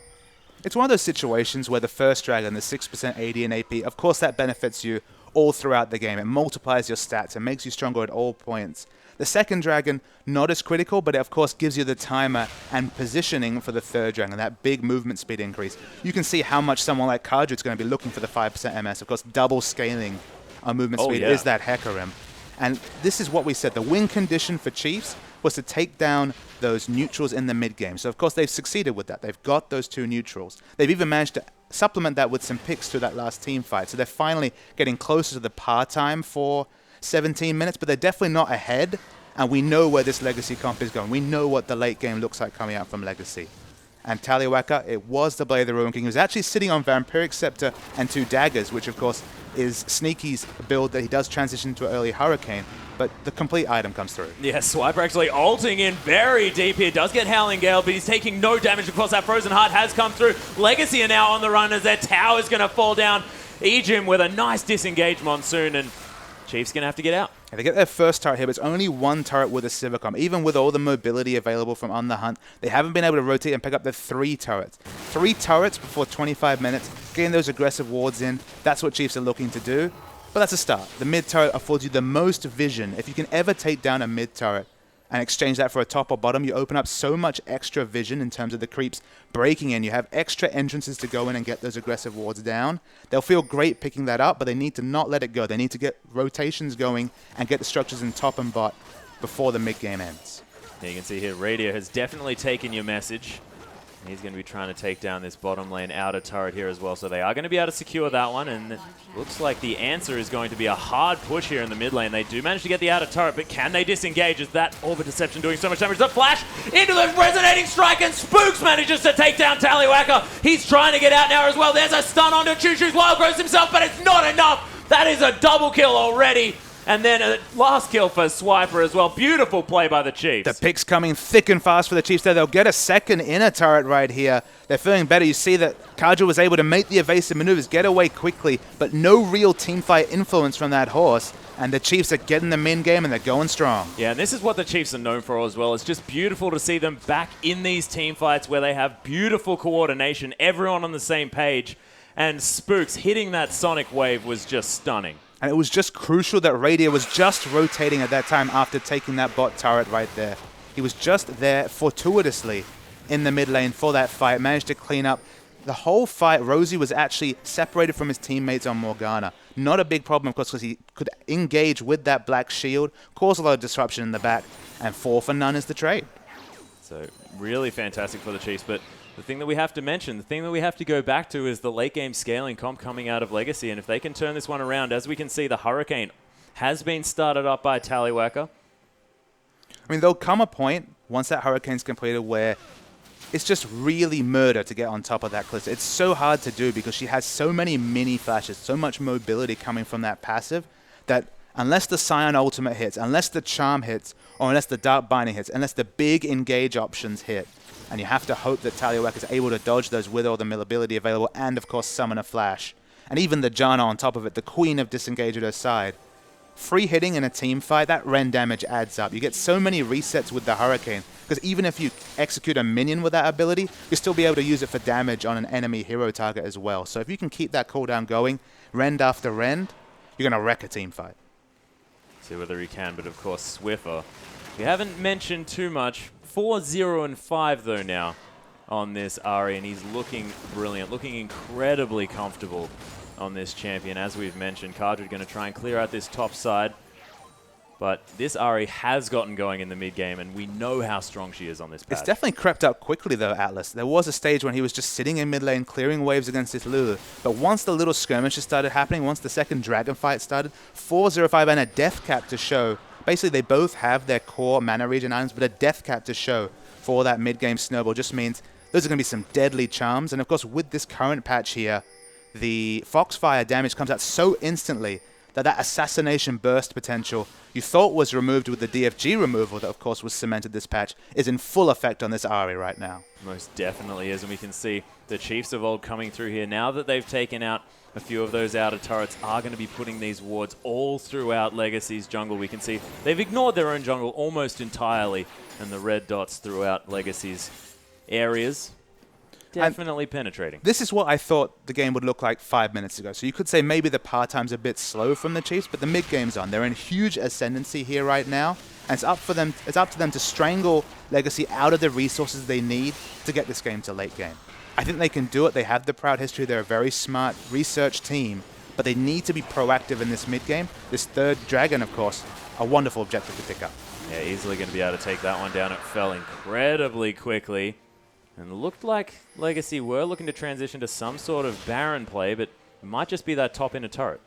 It's one of those situations where the first dragon, the 6% AD and AP, of course that benefits you all throughout the game. It multiplies your stats. It makes you stronger at all points. The second dragon, not as critical, but it of course gives you the timer and positioning for the third dragon, that big movement speed increase. You can see how much someone like Cardred's going to be looking for the 5% MS. Of course, double scaling on movement speed is that Hecarim. And this is what we said. The win condition for Chiefs was to take down those neutrals in the mid game. So of course they've succeeded with that. They've got those 2 neutrals. They've even managed to supplement that with some picks to that last team fight. So they're finally getting closer to the par time for 17 minutes, but they're definitely not ahead. And we know where this Legacy comp is going. We know what the late game looks like coming out from Legacy. And Taliwaka, it was the Blade of the Ruin King. He was actually sitting on Vampiric Scepter and 2 daggers, which of course is Sneaky's build that he does transition to an early Hurricane, but the complete item comes through. Yeah, Swiper actually ulting in very deep here. Does get Howling Gale, but he's taking no damage. Of course, that Frozen Heart has come through. Legacy are now on the run as their tower is going to fall down. Ejim with a nice disengage Monsoon, and Chiefs going to have to get out. Yeah, they get their first turret here, but it's only 1 turret with a Civicom. Even with all the mobility available from On the Hunt, they haven't been able to rotate and pick up the 3 turrets. 3 turrets before 25 minutes, getting those aggressive wards in. That's what Chiefs are looking to do. But that's a start. The mid turret affords you the most vision. If you can ever take down a mid turret and exchange that for a top or bottom, you open up so much extra vision in terms of the creeps breaking in. You have extra entrances to go in and get those aggressive wards down. They'll feel great picking that up, but they need to not let it go. They need to get rotations going and get the structures in top and bot before the mid-game ends. Yeah, you can see here, Radio has definitely taken your message. He's going to be trying to take down this bottom lane outer turret here as well. So they are going to be able to secure that one. And it looks like the answer is going to be a hard push here in the mid lane. They do manage to get the outer turret, but can they disengage? Is that Orbit Deception doing so much damage? The flash into the Resonating Strike, and Spooks manages to take down Taliwaka. He's trying to get out now as well. There's a stun onto Choo Choo's Wild Growth himself, but it's not enough. That is a double kill already. And then a last kill for Swiper as well. Beautiful play by the Chiefs. The picks coming thick and fast for the Chiefs there. They'll get a second inner turret right here. They're feeling better. You see that Kaju was able to make the evasive maneuvers, get away quickly, but no real teamfight influence from that horse. And the Chiefs are getting the min game, and they're going strong. Yeah, and this is what the Chiefs are known for as well. It's just beautiful to see them back in these team fights where they have beautiful coordination, everyone on the same page. And Spooks hitting that Sonic Wave was just stunning. And it was just crucial that Radio was just rotating at that time after taking that bot turret right there. He was just there fortuitously in the mid lane for that fight, managed to clean up. The whole fight, Rosie was actually separated from his teammates on Morgana. Not a big problem, of course, because he could engage with that black shield, cause a lot of disruption in the back, and 4 for none is the trade. So really fantastic for the Chiefs, but the thing that we have to mention, the thing that we have to go back to is the late game scaling comp coming out of Legacy. And if they can turn this one around, as we can see, the Hurricane has been started up by Taliwaka. I mean, there'll come a point, once that Hurricane's completed, where it's just really murder to get on top of that Calista. It's so hard to do because she has so many mini flashes, so much mobility coming from that passive, that unless the Scion ultimate hits, unless the Charm hits, or unless the Dark Binding hits, unless the big engage options hit, and you have to hope that Taliwaka is able to dodge those with all the mobility available and, of course, summon a flash. And even the Janna on top of it, the queen of disengage at her side. Free hitting in a team fight, that Ren damage adds up. You get so many resets with the Hurricane, because even if you execute a minion with that ability, you'll still be able to use it for damage on an enemy hero target as well. So if you can keep that cooldown going, Rend after Rend, you're going to wreck a team fight. See whether he can, but of course, Swiffer. We haven't mentioned too much. 4-0-5 though now on this Ahri, and he's looking brilliant, looking incredibly comfortable on this champion. As we've mentioned, Cardred going to try and clear out this top side, but this Ahri has gotten going in the mid game, and we know how strong she is on this patch. It's definitely crept up quickly though, Atlas. There was a stage when he was just sitting in mid lane, clearing waves against this Lulu, but once the little skirmishes started happening, once the second dragon fight started, 4-0-5 and a death cap to show. Basically, they both have their core mana regen items, but a death cap to show for that mid-game snowball just means those are going to be some deadly charms. And of course, with this current patch here, the Foxfire damage comes out so instantly that assassination burst potential you thought was removed with the DFG removal that, of course, was cemented this patch is in full effect on this Ahri right now. Most definitely is, and we can see the Chiefs of old coming through here. Now that they've taken out a few of those outer turrets, are going to be putting these wards all throughout Legacy's jungle. We can see they've ignored their own jungle almost entirely, and the red dots throughout Legacy's areas. Definitely penetrating. This is what I thought the game would look like 5 minutes ago. So you could say maybe the par time's a bit slow from the Chiefs, but the mid game's on. They're in huge ascendancy here right now, and it's up to them to strangle Legacy out of the resources they need to get this game to late game. I think they can do it. They have the proud history. They're a very smart research team, but they need to be proactive in this mid game. This third dragon, of course, a wonderful objective to pick up. Yeah, easily going to be able to take that one down. It fell incredibly quickly. And it looked like Legacy were looking to transition to some sort of Baron play, but it might just be that top inner turret.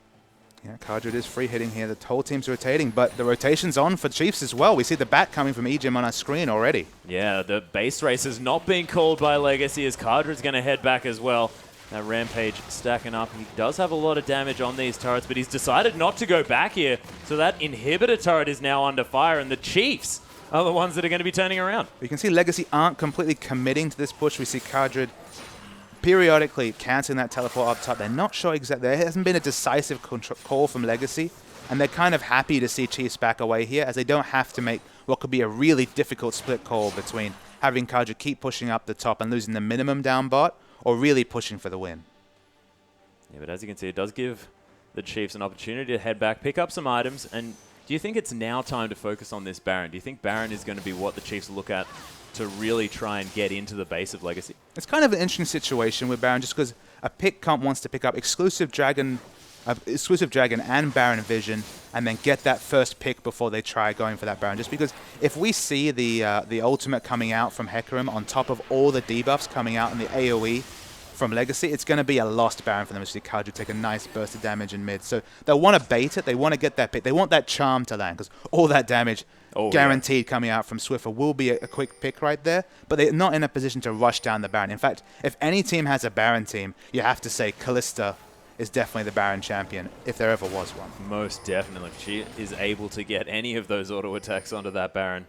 Yeah, Cardred is free hitting here. The whole team's rotating, but the rotation's on for Chiefs as well. We see the bat coming from Ejim on our screen already. Yeah, the base race is not being called by Legacy as Cardred's going to head back as well. That Rampage stacking up. He does have a lot of damage on these turrets, but he's decided not to go back here. So that inhibitor turret is now under fire, and the Chiefs are the ones that are going to be turning around. We can see Legacy aren't completely committing to this push. We see Cardred periodically canceling that teleport up top. They're not sure exactly. There hasn't been a decisive call from Legacy, and they're kind of happy to see Chiefs back away here as they don't have to make what could be a really difficult split call between having Cardred keep pushing up the top and losing the minimum down bot or really pushing for the win. Yeah, but as you can see, it does give the Chiefs an opportunity to head back, pick up some items, and do you think it's now time to focus on this Baron? Do you think Baron is going to be what the Chiefs look at to really try and get into the base of Legacy? It's kind of an interesting situation with Baron just because a pick comp wants to pick up exclusive Dragon and Baron Vision and then get that first pick before they try going for that Baron. Just because if we see the ultimate coming out from Hecarim on top of all the debuffs coming out in the AoE from Legacy, it's going to be a lost Baron for them to see Cardred take a nice burst of damage in mid. So they'll want to bait it. They want to get that pick. They want that charm to land because all that damage guaranteed coming out from Swiffer will be a quick pick right there, but they're not in a position to rush down the Baron. In fact, if any team has a Baron team, you have to say Callista is definitely the Baron champion, if there ever was one. Most definitely. She is able to get any of those auto attacks onto that Baron.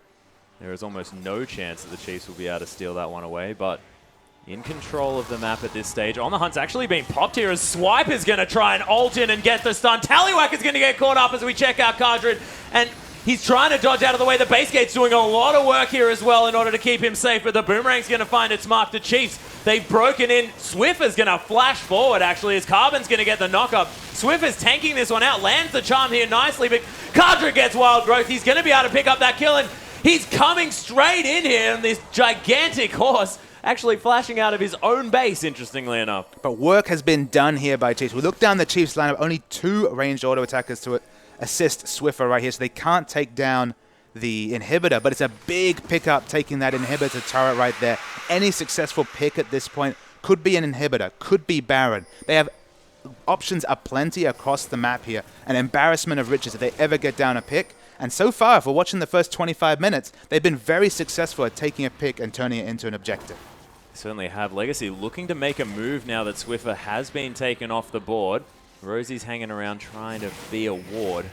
There is almost no chance that the Chiefs will be able to steal that one away, but in control of the map at this stage. On the Hunt's actually being popped here as Swipe is going to try and ult in and get the stun. Tallywhack is going to get caught up as we check out Cardred, and he's trying to dodge out of the way. The base gate's doing a lot of work here as well in order to keep him safe, but the Boomerang's going to find its mark. The Chiefs, they've broken in. Swiffer's going to flash forward, actually, as Carbon's going to get the knock-up. Swiffer's tanking this one out, lands the charm here nicely, but Cardred gets Wild Growth. He's going to be able to pick up that kill, and he's coming straight in here on this gigantic horse, actually flashing out of his own base, interestingly enough. But work has been done here by Chiefs. We look down the Chiefs lineup, only 2 ranged auto attackers to assist Swiffer right here, so they can't take down the inhibitor, but it's a big pickup taking that inhibitor turret right there. Any successful pick at this point could be an inhibitor, could be Baron. They have options aplenty across the map here. An embarrassment of riches if they ever get down a pick. And so far, if we're watching the first 25 minutes, they've been very successful at taking a pick and turning it into an objective. Certainly have. Legacy looking to make a move now that Swiffer has been taken off the board. Rosie's hanging around trying to be a ward,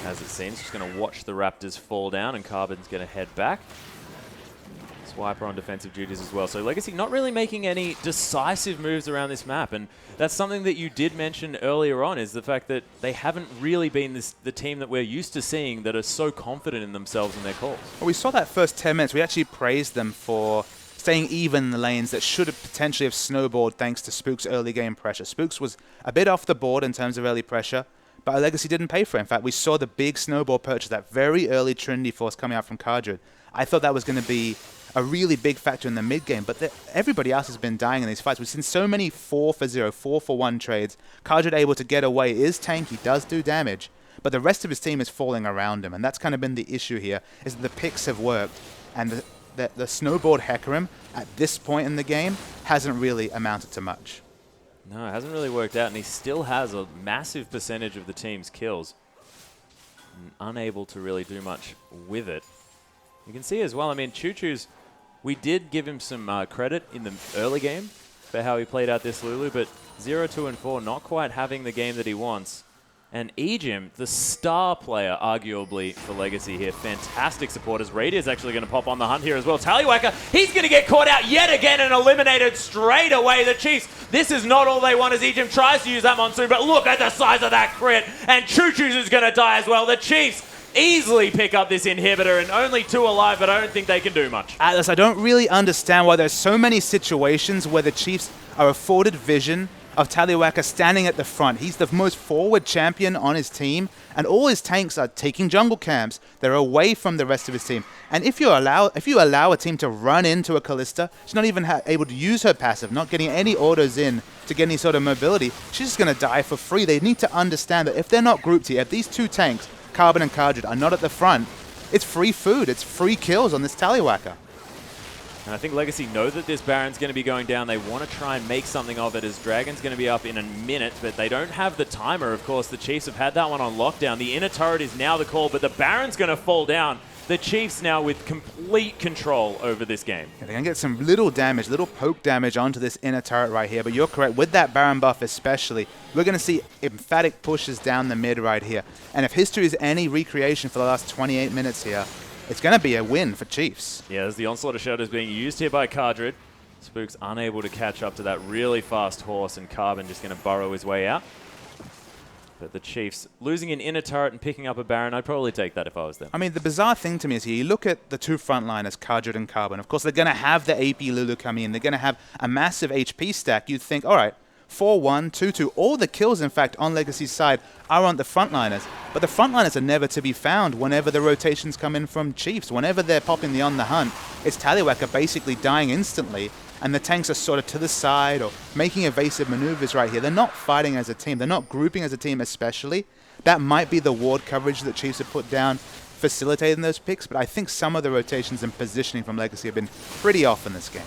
as it seems. Just going to watch the Raptors fall down, and Carbon's going to head back. Swiper on defensive duties as well. So Legacy not really making any decisive moves around this map, and that's something that you did mention earlier on, is the fact that they haven't really been the team that we're used to seeing that are so confident in themselves and their calls. Well, we saw that first 10 minutes. We actually praised them for staying even in the lanes that should have potentially have snowballed thanks to Spook's early game pressure. Spooks was a bit off the board in terms of early pressure, but Legacy didn't pay for it. In fact, we saw the big snowball purchase, that very early Trinity Force coming out from Cardred. I thought that was going to be a really big factor in the mid game, but everybody else has been dying in these fights. We've seen so many 4-for-0, 4-for-1 trades. Cardred able to get away, is tanky, does do damage, but the rest of his team is falling around him, and that's kind of been the issue here, is that the picks have worked, and the snowboard Hecarim at this point in the game hasn't really amounted to much. No, it hasn't really worked out, and he still has a massive percentage of the team's kills. And unable to really do much with it. You can see as well, I mean, Choo Choo's, we did give him some credit in the early game for how he played out this Lulu, but 0, 2, and 4 not quite having the game that he wants. And Ejim, the star player, arguably, for Legacy here. Fantastic supporters. Radier's actually going to pop on the hunt here as well. Tallywacker, he's going to get caught out yet again and eliminated straight away. The Chiefs, this is not all they want as Ejim tries to use that Monsoon, but look at the size of that crit. And Choo Choo's is going to die as well. The Chiefs easily pick up this inhibitor, and only 2 alive, but I don't think they can do much. Atlas, I don't really understand why there's so many situations where the Chiefs are afforded vision of Tallywacker standing at the front. He's the most forward champion on his team, and all his tanks are taking jungle camps. They're away from the rest of his team. And if you allow a team to run into a Kalista, she's not even able to use her passive, not getting any autos in to get any sort of mobility, she's just going to die for free. They need to understand that if they're not grouped here, if these 2 tanks, Carbon and Kardred, are not at the front, it's free food, it's free kills on this Tallywacker. And I think Legacy know that this Baron's going to be going down. They want to try and make something of it as Dragon's going to be up in a minute, but they don't have the timer. Of course, the Chiefs have had that one on lockdown. The inner turret is now the call, but the Baron's going to fall down. The Chiefs now with complete control over this game. Yeah, they're going to get some little damage, little poke damage onto this inner turret right here, but you're correct. With that Baron buff especially, we're going to see emphatic pushes down the mid right here. And if history is any recreation for the last 28 minutes here, it's going to be a win for Chiefs. Yeah, as the Onslaught of Shadows being used here by Kardred. Spook's unable to catch up to that really fast horse, and Carbon just going to burrow his way out. But the Chiefs losing an inner turret and picking up a Baron, I'd probably take that if I was them. I mean, the bizarre thing to me is here, you look at the 2 frontliners, Kardred and Carbon. Of course, they're going to have the AP Lulu coming in. They're going to have a massive HP stack. You'd think, all right, 4-1, 2-2. All the kills, in fact, on Legacy's side are on the frontliners. But the frontliners are never to be found whenever the rotations come in from Chiefs. Whenever they're popping the on the hunt, it's Tallywacker basically dying instantly, and the tanks are sort of to the side or making evasive maneuvers right here. They're not fighting as a team. They're not grouping as a team especially. That might be the ward coverage that Chiefs have put down, facilitating those picks, but I think some of the rotations and positioning from Legacy have been pretty off in this game.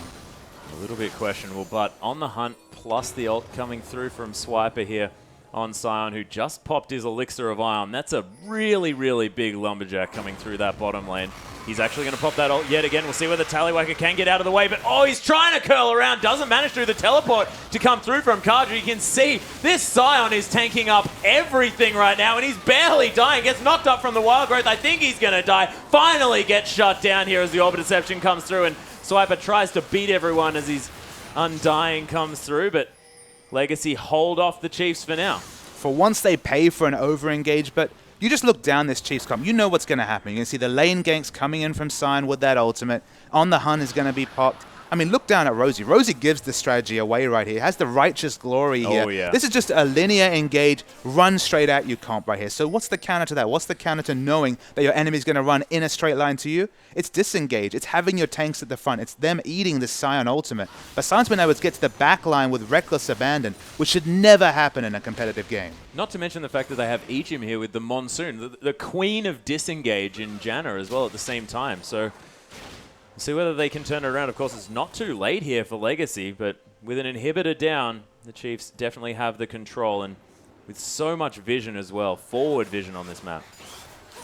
A little bit questionable, but on the hunt, plus the ult coming through from Swiper here on Sion, who just popped his Elixir of Ion. That's a really, really big Lumberjack coming through that bottom lane. He's actually going to pop that ult yet again. We'll see whether Tallywacker can get out of the way, but oh, he's trying to curl around. Doesn't manage through the teleport to come through from Kardred. You can see this Sion is tanking up everything right now, and he's barely dying. Gets knocked up from the Wild Growth. I think he's going to die. Finally gets shut down here as the Orb of Deception comes through, and Swiper tries to beat everyone as his Undying comes through, but Legacy hold off the Chiefs for now. For once they pay for an over-engage, but you just look down this Chiefs comp, you know what's going to happen. You can see the lane ganks coming in from Sion with that ultimate. On the hunt is going to be popped. I mean, look down at Rosie. Rosie gives the strategy away right here. Has the Righteous Glory here. Oh, yeah. This is just a linear engage, run straight at you comp right here. So what's the counter to that? What's the counter to knowing that your enemy's going to run in a straight line to you? It's disengage. It's having your tanks at the front. It's them eating the Sion ultimate. But Sion's been able to get to the back line with reckless abandon, which should never happen in a competitive game. Not to mention the fact that they have Ejim here with the Monsoon, the queen of disengage in Janna as well at the same time. So we'll see whether they can turn it around. Of course, it's not too late here for Legacy, but with an inhibitor down, the Chiefs definitely have the control, and with so much vision as well, forward vision on this map.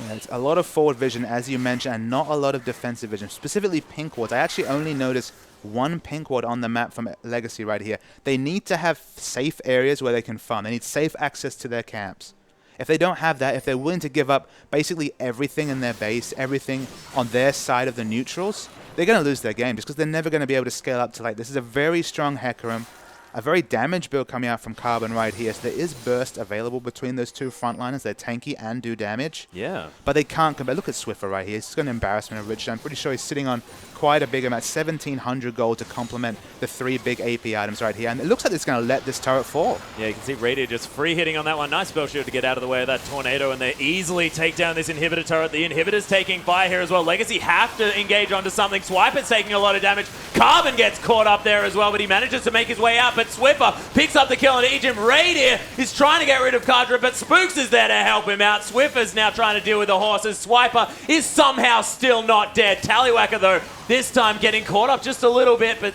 Yeah, it's a lot of forward vision, as you mentioned, and not a lot of defensive vision, specifically pink wards. I actually only noticed 1 pink ward on the map from Legacy right here. They need to have safe areas where they can farm. They need safe access to their camps. If they don't have that, if they're willing to give up basically everything in their base, everything on their side of the neutrals, they're going to lose their game just because they're never going to be able to scale up to like this. Is a very strong Hecarim, a very damaged build coming out from Carbon right here. So there is burst available between those 2 frontliners. They're tanky and do damage. Yeah. But they can't compare. Look at Swiffer right here. He's got an embarrassment of riches. I'm pretty sure he's sitting on quite a big amount, 1,700 gold to complement the 3 big AP items right here. And it looks like it's going to let this turret fall. Yeah, you can see Radiant just free hitting on that one. Nice spell shield to get out of the way of that tornado, and they easily take down this inhibitor turret. The inhibitor's taking fire here as well. Legacy have to engage onto something. Swiper's taking a lot of damage. Carbon gets caught up there as well, but he manages to make his way out. But Swiffer picks up the kill on Ejim. Radiant is trying to get rid of Kardred, but Spooks is there to help him out. Swiffer's now trying to deal with the horses. Swiper is somehow still not dead. Tallywacker, though, this time getting caught up just a little bit, but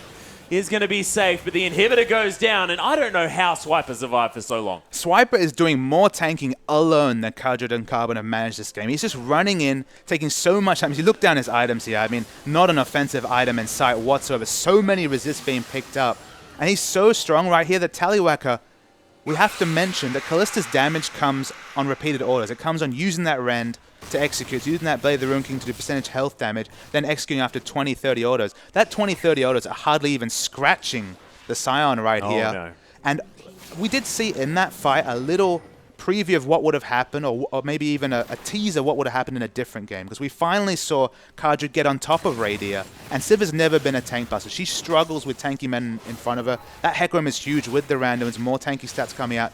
is going to be safe. But the inhibitor goes down, and I don't know how Swiper survived for so long. Swiper is doing more tanking alone than Kardred and Carbon have managed this game. He's just running in, taking so much time. If you look down his items here, I mean, not an offensive item in sight whatsoever. So many resists being picked up. And he's so strong right here that Tallywacker we have to mention that Kallista's damage comes on repeated orders. It comes on using that rend to execute, using that Blade of the Ruin King to do percentage health damage, then executing after 20, 30 orders. That 20, 30 orders are hardly even scratching the Scion right here. No. And we did see in that fight a little preview of what would have happened, or maybe even a teaser of what would have happened in a different game, because we finally saw Kadra get on top of Radia, and Siv's never been a tank buster. She struggles with tanky men in front of her. That Hecarim is huge with the randoms, more tanky stats coming out.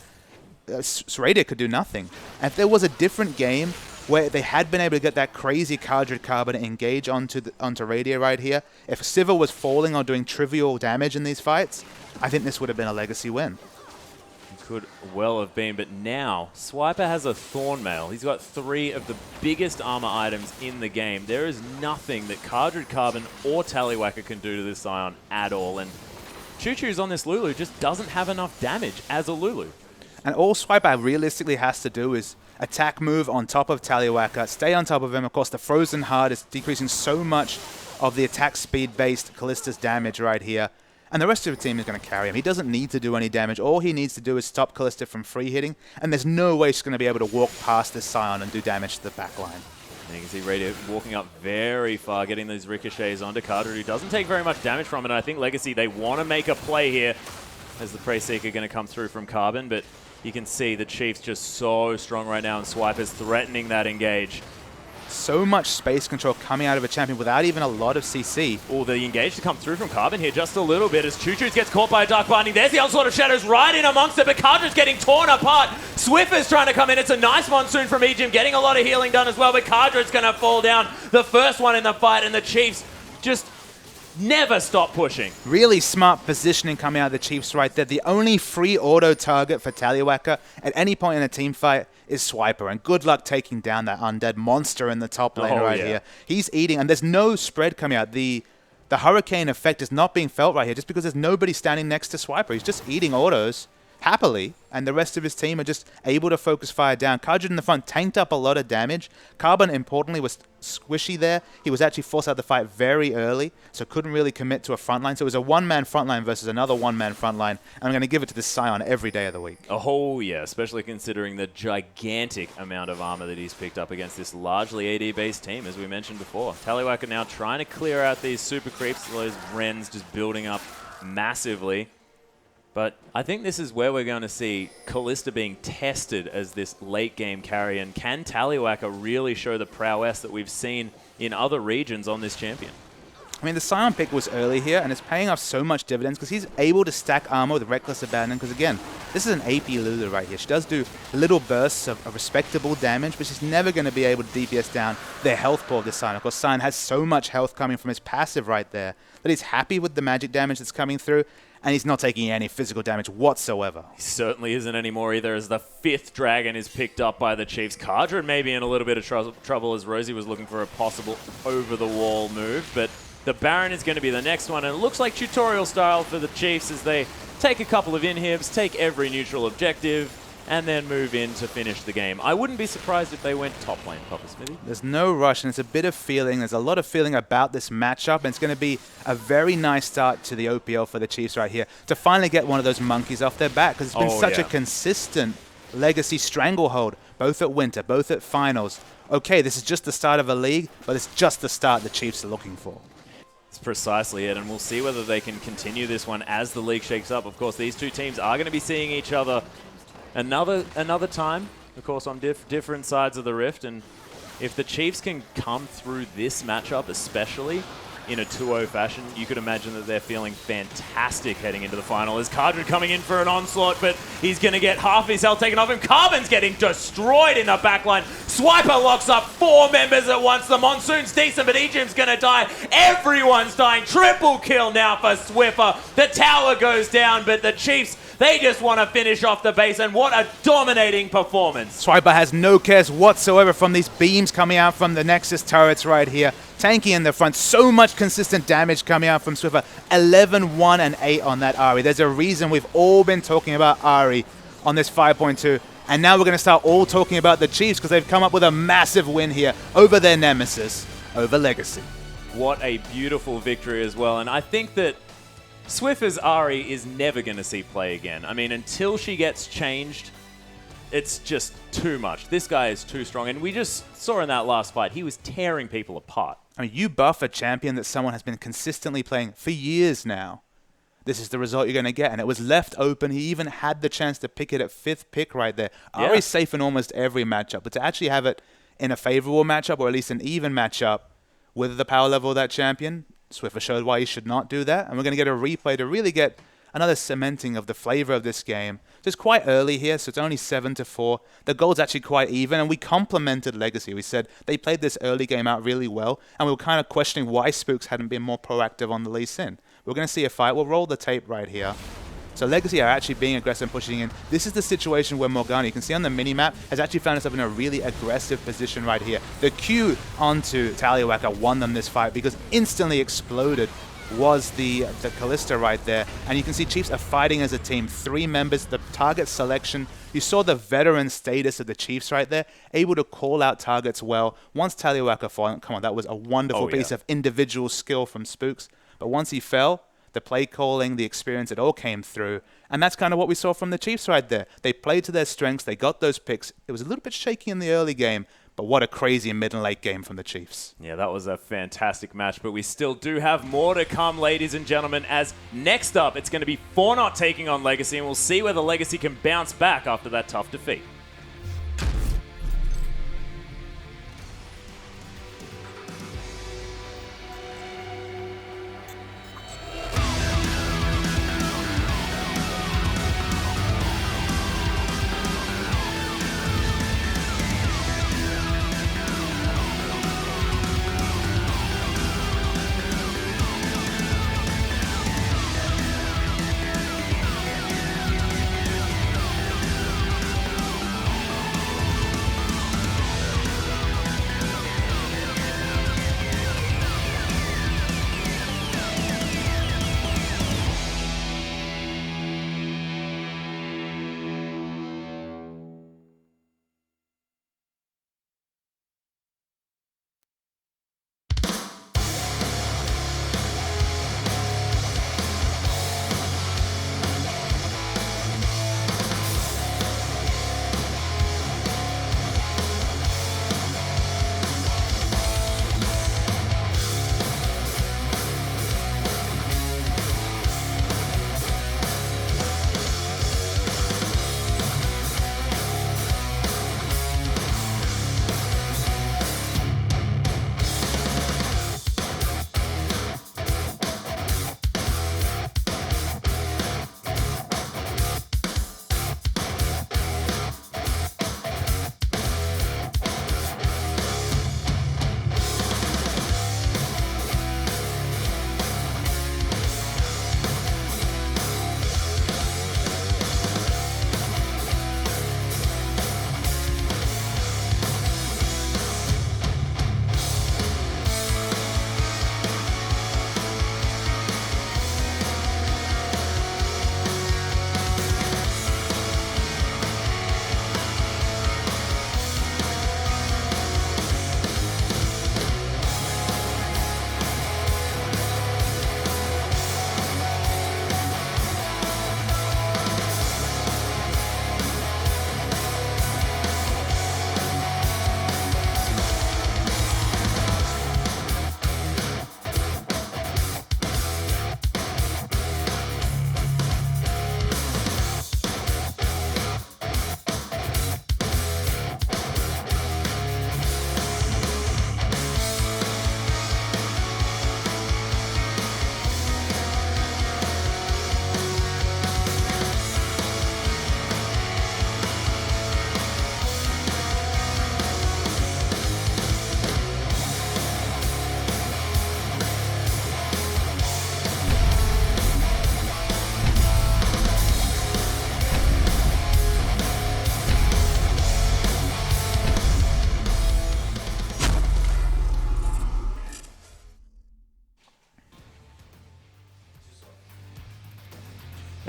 Radia could do nothing. And if there was a different game where they had been able to get that crazy Kadra carbon engage onto Radia right here, if Siva was falling or doing trivial damage in these fights, I think this would have been a legacy win. Could well have been, but now Swiper has a Thornmail. He's got 3 of the biggest armor items in the game. There is nothing that Cardred Carbon or Tallywacker can do to this Scion at all, and Choo Choo's on this Lulu just doesn't have enough damage as a Lulu. And all Swiper realistically has to do is attack move on top of Tallywacker, stay on top of him. Of course, the Frozen Heart is decreasing so much of the attack speed-based Kallista's damage right here. And the rest of the team is going to carry him. He doesn't need to do any damage. All he needs to do is stop Kallista from free hitting, and there's no way she's going to be able to walk past this Scion and do damage to the backline. And you can see Radia walking up very far, getting those ricochets onto Carter, who doesn't take very much damage from it. And I think Legacy, they want to make a play here as the Prey Seeker going to come through from Carbon, but you can see the Chiefs just so strong right now, and Swiper's threatening that engage. So much space control coming out of a champion without even a lot of CC. Oh, the engage to come through from Carbon here just a little bit as Choo Choo's gets caught by a Dark Binding. There's the Onslaught of Shadows right in amongst it, but Cardra's getting torn apart. Swiffer's trying to come in. It's a nice Monsoon from Ejim, getting a lot of healing done as well, but Cardra's going to fall down. The first one in the fight, and the Chiefs just never stop pushing. Really smart positioning coming out of the Chiefs right there. The only free auto target for Tallywacker at any point in a team fight is Swiper, and good luck taking down that undead monster in the top lane here. He's eating, and there's no spread coming out. The hurricane effect is not being felt right here just because there's nobody standing next to Swiper. He's just eating autos happily, and the rest of his team are just able to focus fire down. Kadra in the front tanked up a lot of damage. Carbon, importantly, was squishy there. He was actually forced out of the fight very early, so couldn't really commit to a front line. So it was a one-man front line versus another one-man front line, and I'm going to give it to this Scion every day of the week. Oh, yeah, especially considering the gigantic amount of armor that he's picked up against this largely AD-based team, as we mentioned before. Tallywacker now trying to clear out these super creeps, those Rens just building up massively. But I think this is where we're going to see Kallista being tested as this late-game carry, and can Tallywacker really show the prowess that we've seen in other regions on this champion? I mean, the Scion pick was early here, and it's paying off so much dividends because he's able to stack armor with Reckless Abandon, because again, this is an AP Lulu right here. She does do little bursts of respectable damage, but she's never going to be able to DPS down their health pool of this Scion. Of course, Scion has so much health coming from his passive right there that he's happy with the magic damage that's coming through, and he's not taking any physical damage whatsoever. He certainly isn't anymore either, as the 5th dragon is picked up by the Chiefs. Cardred may be in a little bit of trouble as Rosie was looking for a possible over-the-wall move, but the Baron is going to be the next one, and it looks like tutorial style for the Chiefs as they take a couple of inhibs, take every neutral objective, and then move in to finish the game. I wouldn't be surprised if they went top lane, Papa Smithy. There's no rush, and it's a bit of feeling. There's a lot of feeling about this matchup, and it's going to be a very nice start to the OPL for the Chiefs right here to finally get one of those monkeys off their back, because it's been such a consistent legacy stranglehold, both at Winter, both at Finals. Okay, this is just the start of a league, but it's just the start the Chiefs are looking for. That's precisely it, and we'll see whether they can continue this one as the league shakes up. Of course, these two teams are going to be seeing each other another time, of course, on different sides of the rift, and if the Chiefs can come through this matchup, especially in a 2-0 fashion, you could imagine that they're feeling fantastic heading into the final. As Cardred coming in for an onslaught, but he's going to get half his health taken off him. Carbon's getting destroyed in the backline. Swiper locks up 4 members at once. The Monsoon's decent, but Ejim's going to die. Everyone's dying. Triple kill now for Swiffer. The tower goes down, but the Chiefs, they just want to finish off the base, and what a dominating performance. Swiper has no cares whatsoever from these beams coming out from the Nexus turrets right here. Tanky in the front, so much consistent damage coming out from Swiffer. 11, 1, and 8 on that Ahri. There's a reason we've all been talking about Ahri on this 5.2, and now we're going to start all talking about the Chiefs because they've come up with a massive win here over their nemesis, over Legacy. What a beautiful victory as well, and I think that Swiffer's Ari is never going to see play again. I mean, until she gets changed, it's just too much. This guy is too strong. And we just saw in that last fight, he was tearing people apart. I mean, you buff a champion that someone has been consistently playing for years now. This is the result you're going to get. And it was left open. He even had the chance to pick it at 5th pick right there. Yeah. Ari's safe in almost every matchup. But to actually have it in a favorable matchup, or at least an even matchup with the power level of that champion, Swiffer showed why he should not do that. And we're going to get a replay to really get another cementing of the flavor of this game. So it's quite early here, so it's only 7-4. The goal's actually quite even, and we complimented Legacy. We said they played this early game out really well, and we were kind of questioning why Spooks hadn't been more proactive on the Lee Sin. We're going to see a fight. We'll roll the tape right here. So Legacy are actually being aggressive and pushing in. This is the situation where Morgana, you can see on the minimap, has actually found herself in a really aggressive position right here. The Q onto Taliawaka won them this fight because instantly exploded was the Kalista right there. And you can see Chiefs are fighting as a team. 3 members, the target selection. You saw the veteran status of the Chiefs right there, able to call out targets well. Once Taliawaka fell, come on, that was a wonderful piece of individual skill from Spooks. But once he fell, the play calling, the experience, it all came through. And that's kind of what we saw from the Chiefs right there. They played to their strengths. They got those picks. It was a little bit shaky in the early game, but what a crazy mid and late game from the Chiefs. Yeah, that was a fantastic match, but we still do have more to come, ladies and gentlemen, as next up, it's going to be Fornot taking on Legacy, and we'll see whether Legacy can bounce back after that tough defeat.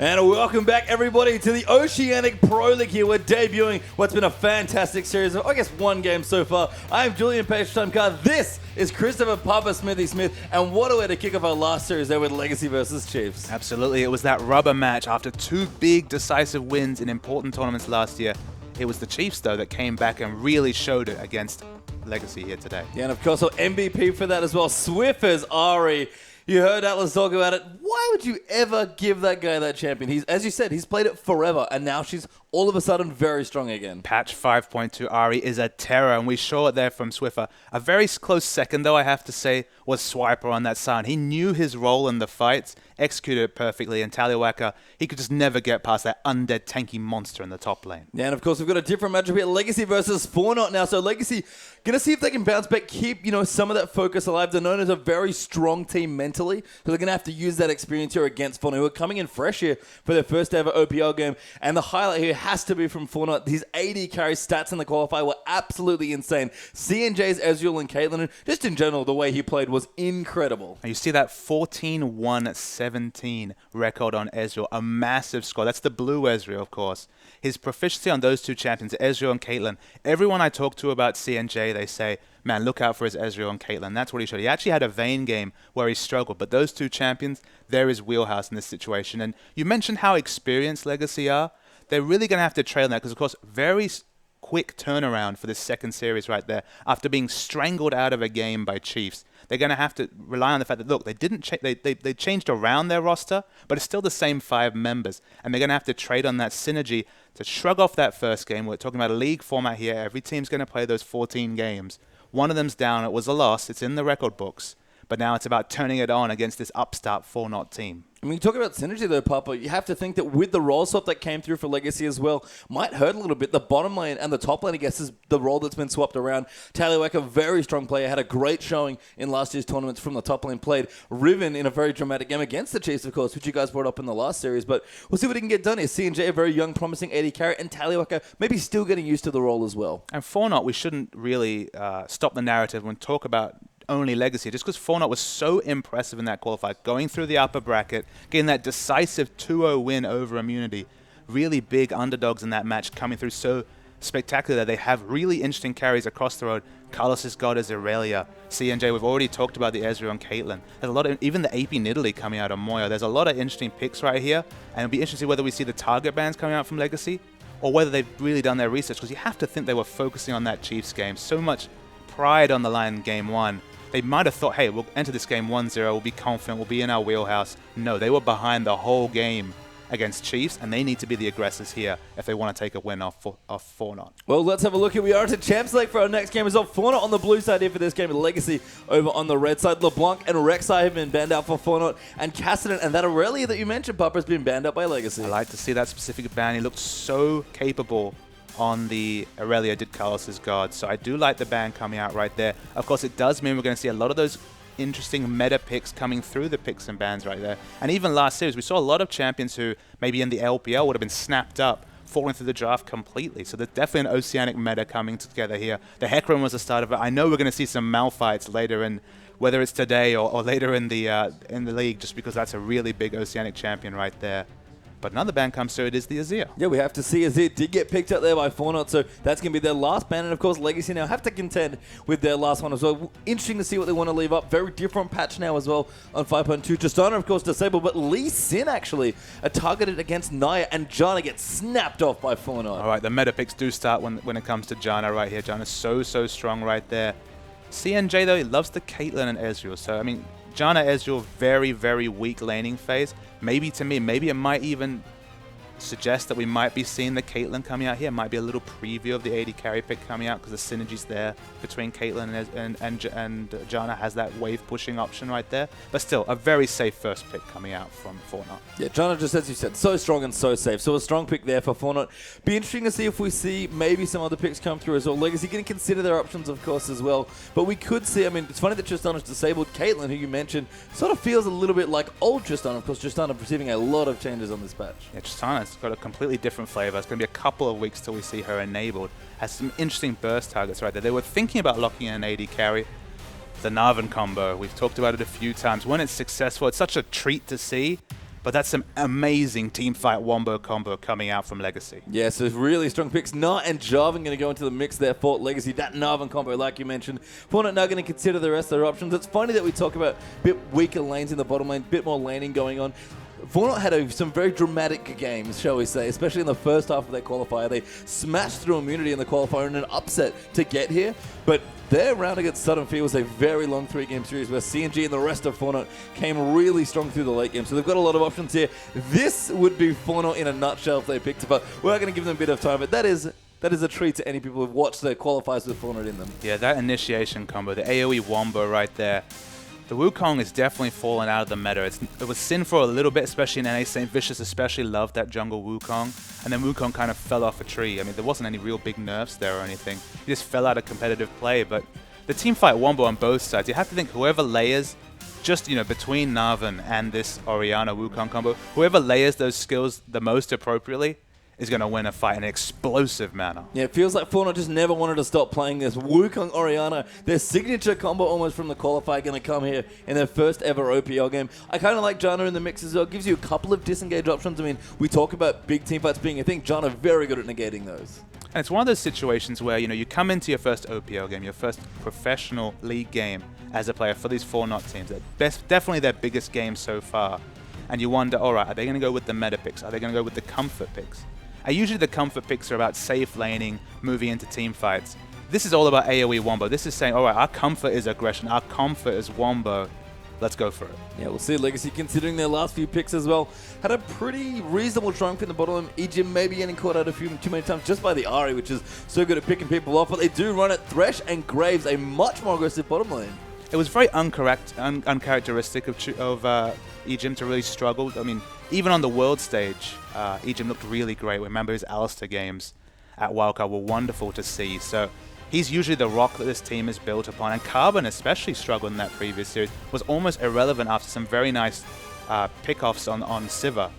And welcome back, everybody, to the Oceanic Pro League here. We're debuting what's been a fantastic series of, I guess, one game so far. I am Julian Page-Timecard. This is Christopher Papa Smithy Smith. And what a way to kick off our last series there with Legacy versus Chiefs. Absolutely. It was that rubber match after two big decisive wins in important tournaments last year. It was the Chiefs, though, that came back and really showed it against Legacy here today. Yeah, and of course, our MVP for that as well, Swiffers Ari. You heard Atlas talk about it. Why would you ever give that guy that champion? He's, as you said, he's played it forever, and now she's all of a sudden very strong again. Patch 5.2 Ari is a terror, and we saw it there from Swiffer. A very close second, though, I have to say, was Swiper on that side. He knew his role in the fights, executed it perfectly, and Taliwaka, he could just never get past that undead tanky monster in the top lane. Yeah, and of course, we've got a different matchup here, Legacy versus Fornot now. So Legacy going to see if they can bounce back, keep, some of that focus alive. They're known as a very strong team mentally, so they're going to have to use that experience here against Fornot, who are coming in fresh here for their first ever OPL game. And the highlight here has to be from Fornot. His AD carry stats in the qualifier were absolutely insane. CNJ's Ezreal and Caitlyn, and just in general, the way he played was incredible. And you see that 14-1-17 record on Ezreal, a massive score. That's the blue Ezreal, of course. His proficiency on those two champions, Ezreal and Caitlyn, everyone I talk to about CNJ, they say, man, look out for his Ezreal and Caitlyn. That's what he showed. He actually had a Vayne game where he struggled, but those two champions, they're his wheelhouse in this situation. And you mentioned how experienced Legacy are. They're really going to have to trail that because, of course, very quick turnaround for this second series right there. After being strangled out of a game by Chiefs, they're going to have to rely on the fact that, look, they didn't they changed around their roster, but it's still the same 5 members. And they're going to have to trade on that synergy to shrug off that first game. We're talking about a league format here. Every team's going to play those 14 games. One of them's down. It was a loss. It's in the record books. But now it's about turning it on against this upstart Fornot team. I mean, you talk about synergy though, Papa. You have to think that with the role swap that came through for Legacy as well, might hurt a little bit. The bottom lane and the top lane, I guess, is the role that's been swapped around. Taliwaka, a very strong player, had a great showing in last year's tournaments from the top lane. Played Riven in a very dramatic game against the Chiefs, of course, which you guys brought up in the last series. But we'll see what he can get done here. CNJ, a very young, promising AD carry, and Taliwaka maybe still getting used to the role as well. And Fornot, we shouldn't really stop the narrative when talk about only Legacy, just because Fornot was so impressive in that qualifier, going through the upper bracket, getting that decisive 2-0 win over Immunity. Really big underdogs in that match, coming through so spectacular. They have really interesting carries across the road. Carlos has got his Aurelia. CNJ, we've already talked about the Ezreal and Caitlyn. There's a lot of, even the AP Nidalee coming out of Moya. There's a lot of interesting picks right here, and it'll be interesting to see whether we see the target bans coming out from Legacy, or whether they've really done their research, because you have to think they were focusing on that Chiefs game. So much pride on the line in game 1. They might have thought, hey, we'll enter this game 1-0, we'll be confident, we'll be in our wheelhouse. No, they were behind the whole game against Chiefs, and they need to be the aggressors here if they want to take a win off Fornot. Well, let's have a look here. We are at Champs League for our next game as well. Fornot on the blue side here for this game, with Legacy over on the red side. LeBlanc and Rek'Sai have been banned out for Fornot, and Cassidy and that Aurelia that you mentioned, Papa, has been banned out by Legacy. I like to see that specific ban. He looked so capable on the Aurelia, did Carlos's guard. So I do like the ban coming out right there. Of course, it does mean we're going to see a lot of those interesting meta picks coming through the picks and bans right there. And even last series, we saw a lot of champions who maybe in the LPL would have been snapped up, falling through the draft completely. So there's definitely an Oceanic meta coming together here. The Hecarim was the start of it. I know we're going to see some Malphites later in, whether it's today or later in the league, just because that's a really big Oceanic champion right there. But another ban comes through, it is the Azir. Yeah, we have to see Azir did get picked up there by Fornot, so that's going to be their last ban. And of course, Legacy now have to contend with their last one as well. Interesting to see what they want to leave up. Very different patch now as well on 5.2. Tristana, of course, disabled, but Lee Sin actually targeted against Naya, and Janna gets snapped off by Fornot. All right, the meta picks do start when it comes to Janna right here. Janna's so strong right there. CNJ, though, he loves the Caitlyn and Ezreal. So, I mean, Janna, Ezreal, very weak laning phase. Maybe to me, maybe it might even suggest that we might be seeing the Caitlyn coming out here. Might be a little preview of the AD carry pick coming out, because the synergy's there between Caitlyn and Janna has that wave pushing option right there. But still, a very safe first pick coming out from Fornot. Yeah, Janna, just as you said, so strong and so safe. So a strong pick there for Fornot. Be interesting to see if we see maybe some other picks come through as well. Legacy going to consider their options, of course, as well. But we could see, I mean, it's funny that Tristana's disabled. Caitlyn, who you mentioned, sort of feels a little bit like old Tristana. Of course, Tristana receiving a lot of changes on this patch. Yeah, Tristana's got a completely different flavor. It's going to be a couple of weeks till we see her enabled. Has some interesting burst targets right there. They were thinking about locking in an AD carry. The Narvan combo, we've talked about it a few times. When it's successful, it's such a treat to see. But that's some amazing teamfight wombo combo coming out from Legacy. Yeah, so really strong picks. Nah and Jarvan going to go into the mix there for Legacy. That Narvan combo, like you mentioned. Fornot now going to consider the rest of their options. It's funny that we talk about a bit weaker lanes in the bottom lane, bit more laning going on. Fornot had some very dramatic games, shall we say, especially in the first half of their qualifier. They smashed through Immunity in the qualifier in an upset to get here, but their round against Sudden Fear was a very long 3-game series where CNG and the rest of Fornot came really strong through the late game. So they've got a lot of options here. This would be Fornot in a nutshell if they picked it, but we're going to give them a bit of time. But that is a treat to any people who've watched the qualifiers with Fornot in them. Yeah, that initiation combo, the AoE wombo right there. The Wukong is definitely fallen out of the meta. It was sin for a little bit, especially in NA. St. Vicious especially loved that jungle Wukong. And then Wukong kind of fell off a tree. I mean, there wasn't any real big nerfs there or anything. He just fell out of competitive play. But the teamfight wombo on both sides, you have to think whoever layers, just, between Narvan and this Orianna Wukong combo, whoever layers those skills the most appropriately is going to win a fight in an explosive manner. Yeah, it feels like Fornot just never wanted to stop playing this. Wukong Orianna, their signature combo almost from the qualifier, going to come here in their first ever OPL game. I kind of like Janna in the mix as well. It gives you a couple of disengage options. I mean, we talk about big team fights being a thing. Janna very good at negating those. And it's one of those situations where, you come into your first OPL game, your first professional league game as a player for these Fornot teams. Definitely their biggest game so far. And you wonder, all right, are they going to go with the meta picks? Are they going to go with the comfort picks? Usually the comfort picks are about safe laning, moving into team fights. This is all about AoE wombo. This is saying, all right, our comfort is aggression, our comfort is wombo. Let's go for it. Yeah, we'll see. Legacy, considering their last few picks as well, had a pretty reasonable triumph in the bottom lane. EGM maybe getting caught out too many times just by the Ahri, which is so good at picking people off. But they do run at Thresh and Graves, a much more aggressive bottom lane. It was very uncharacteristic of EGM to really struggle. I mean, even on the world stage, EGM looked really great. Remember his Alistair games at Wildcard were wonderful to see. So he's usually the rock that this team is built upon. And Carbon especially struggled in that previous series. Was almost irrelevant after some very nice pickoffs on Siva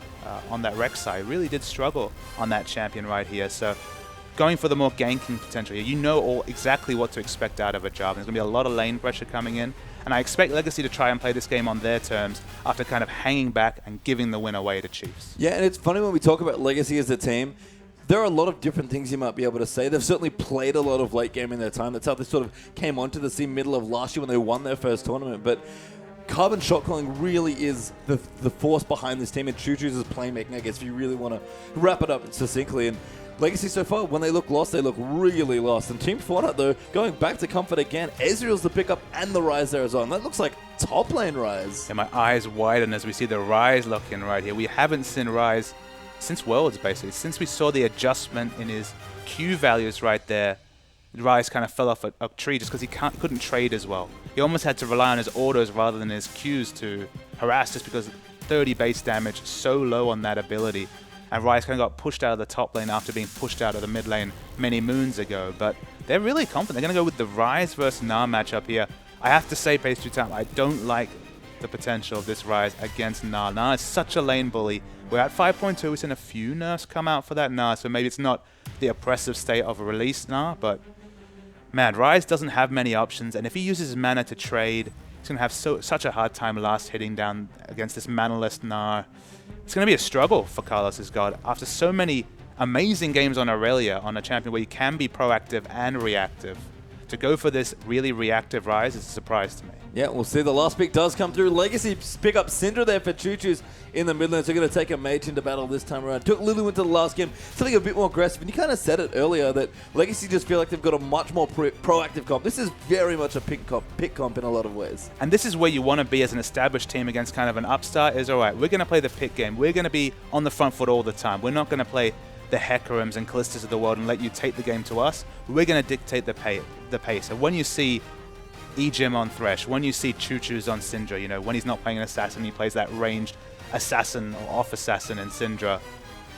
on that Rek'Sai. Really did struggle on that champion right here. So going for the more ganking potential here. You know exactly what to expect out of a Jarvan. There's going to be a lot of lane pressure coming in. And I expect Legacy to try and play this game on their terms after kind of hanging back and giving the win away to Chiefs. Yeah, and it's funny when we talk about Legacy as a team, there are a lot of different things you might be able to say. They've certainly played a lot of late game in their time. That's how they sort of came onto the scene middle of last year when they won their first tournament. But Carbon shot calling really is the force behind this team, and Choo-Choo's playmaking, I guess, if you really want to wrap it up succinctly. And Legacy so far, when they look lost, they look really lost. And Team Fortnite, though, going back to comfort again, Ezreal's the pickup and the Rise there as well. And that looks like top lane Rise. And my eyes widen as we see the Rise lock-in right here. We haven't seen Rise since Worlds, basically. Since we saw the adjustment in his Q values right there, Rise kind of fell off a tree just because he couldn't trade as well. He almost had to rely on his autos rather than his Qs to harass, just because 30 base damage, so low on that ability. And Rise kind of got pushed out of the top lane after being pushed out of the mid lane many moons ago. But they're really confident. They're going to go with the Rise versus Gnar matchup here. I have to say, Pace Through Time, I don't like the potential of this Rise against Gnar. Gnar is such a lane bully. We're at 5.2. We've seen a few nerfs come out for that Gnar, so maybe it's not the oppressive state of a release Gnar, but man, Rise doesn't have many options, and if he uses his mana to trade, he's going to have such a hard time last hitting down against this manaless Gnar. It's going to be a struggle for Carlos' God. After so many amazing games on Aurelia, on a champion where you can be proactive and reactive, to go for this really reactive Rise is a surprise to me. Yeah, we'll see. The last pick does come through. Legacy pick up Syndra there for Choo-Choo's in the Midlands. They're going to take a mage into battle this time around. Took Lulu into the last game, something a bit more aggressive. And you kind of said it earlier that Legacy just feel like they've got a much more proactive comp. This is very much a pick comp in a lot of ways. And this is where you want to be as an established team against kind of an upstart is, all right, we're going to play the pick game. We're going to be on the front foot all the time. We're not going to play the Hekarims and Callistas of the world and let you take the game to us. We're going to dictate the pace. So when you see EGM on Thresh, when you see Choo-Choo's on Syndra, when he's not playing an assassin, he plays that ranged assassin or off assassin in Syndra,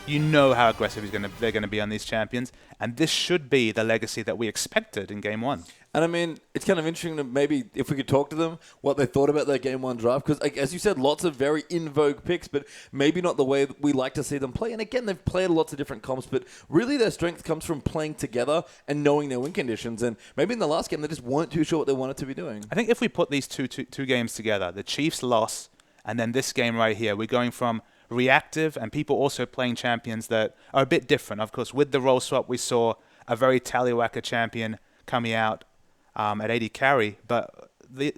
you know how aggressive they're going to be on these champions. And this should be the Legacy that we expected in Game 1. And I mean, it's kind of interesting to maybe, if we could talk to them, what they thought about their Game 1 draft. Because, as you said, lots of very in-vogue picks, but maybe not the way we like to see them play. And again, they've played lots of different comps, but really their strength comes from playing together and knowing their win conditions. And maybe in the last game, they just weren't too sure what they wanted to be doing. I think if we put these two games together, the Chiefs loss, and then this game right here, we're going from reactive, and people also playing champions that are a bit different. Of course, with the role swap, we saw a very Tallywhacker champion coming out at 80 carry, but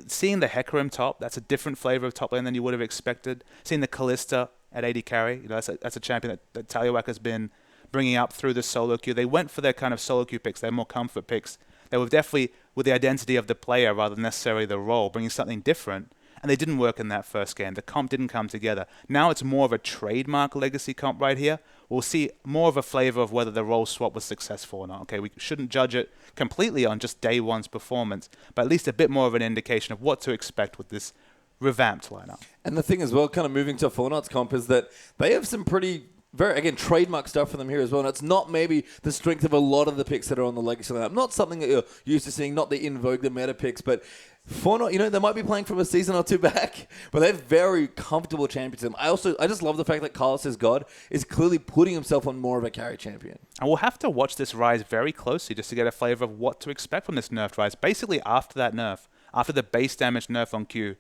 seeing the Hecarim top, that's a different flavor of top lane than you would have expected. Seeing the Callista at 80 carry, that's a champion that Tallywhacker's been bringing up through the solo queue. They went for their kind of solo queue picks, their more comfort picks. They were definitely with the identity of the player rather than necessarily the role, bringing something different. And they didn't work in that first game. The comp didn't come together. Now it's more of a trademark legacy comp right here. We'll see more of a flavor of whether the role swap was successful or not. Okay, we shouldn't judge it completely on just day one's performance, but at least a bit more of an indication of what to expect with this revamped lineup. And the thing as well, kind of moving to Fornot's comp, is that they have some pretty again, trademark stuff for them here as well. And it's not maybe the strength of a lot of the picks that are on the legacy lineup. Not something that you're used to seeing, not the in vogue, the meta picks, but Fornot, they might be playing from a season or two back, but they're very comfortable champions. I just love the fact that Carlos' God is clearly putting himself on more of a carry champion. And we'll have to watch this Rise very closely just to get a flavor of what to expect from this nerfed Rise. Basically, after that nerf, after the base damage nerf on Q,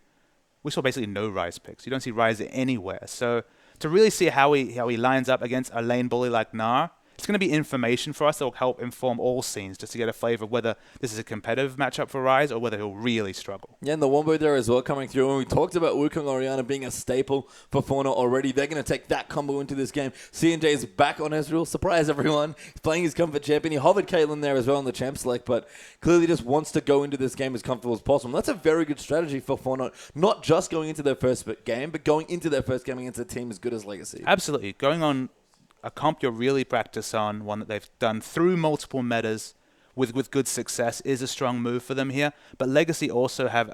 we saw basically no Rise picks. You don't see Rise anywhere. So to really see how he lines up against a lane bully like Gnar, it's going to be information for us that will help inform all scenes just to get a flavor of whether this is a competitive matchup for Rise or whether he'll really struggle. Yeah, and the Wombo there as well coming through. And we talked about Wukong Orianna being a staple for Fornot already. They're going to take that combo into this game. CNJ is back on Ezreal. Surprise, everyone. He's playing his comfort champion. He hovered Caitlyn there as well in the champ select, but clearly just wants to go into this game as comfortable as possible. And that's a very good strategy for Fornot, not just going into their first game, but going into their first game against a team as good as Legacy. Absolutely. Going on a comp you're really practice on, one that they've done through multiple metas with good success, is a strong move for them here. But Legacy also have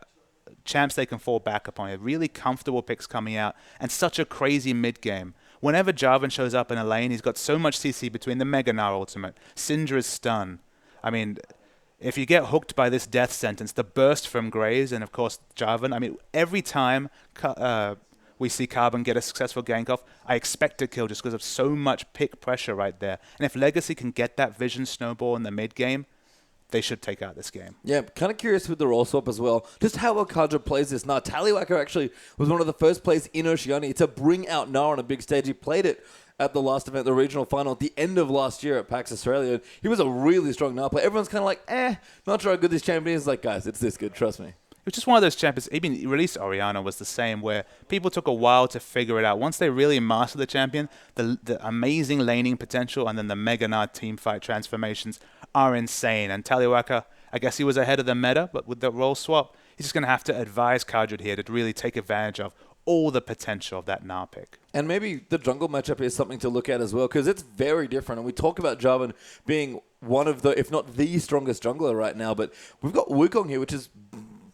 champs they can fall back upon. Have really comfortable picks coming out and such a crazy mid game. Whenever Jarvan shows up in a lane, he's got so much CC between the Mega Gnar ultimate, Syndra's stun. I mean, if you get hooked by this death sentence, the burst from Graves and of course Jarvan, I mean, every time we see Carbon get a successful gank off, I expect to kill just because of so much pick pressure right there. And if Legacy can get that vision snowball in the mid game, they should take out this game. Yeah, kind of curious with the role swap as well. Just how well Kadra plays this. Now, Tallywhacker actually was one of the first players in Oceania to bring out Gnar on a big stage. He played it at the last event, the regional final, at the end of last year at PAX Australia. He was a really strong Gnar player. Everyone's kind of like, not sure how good this champion is. Like, guys, it's this good, trust me. It was just one of those champions. Even released Orianna was the same, where people took a while to figure it out. Once they really mastered the champion, the amazing laning potential and then the Mega Gnar teamfight transformations are insane. And Tallywhacker, I guess he was ahead of the meta, but with the role swap, he's just going to have to advise Kadrid here to really take advantage of all the potential of that Gnar pick. And maybe the jungle matchup is something to look at as well, because it's very different. And we talk about Jarvan being one of the, if not the strongest jungler right now, but we've got Wukong here, which is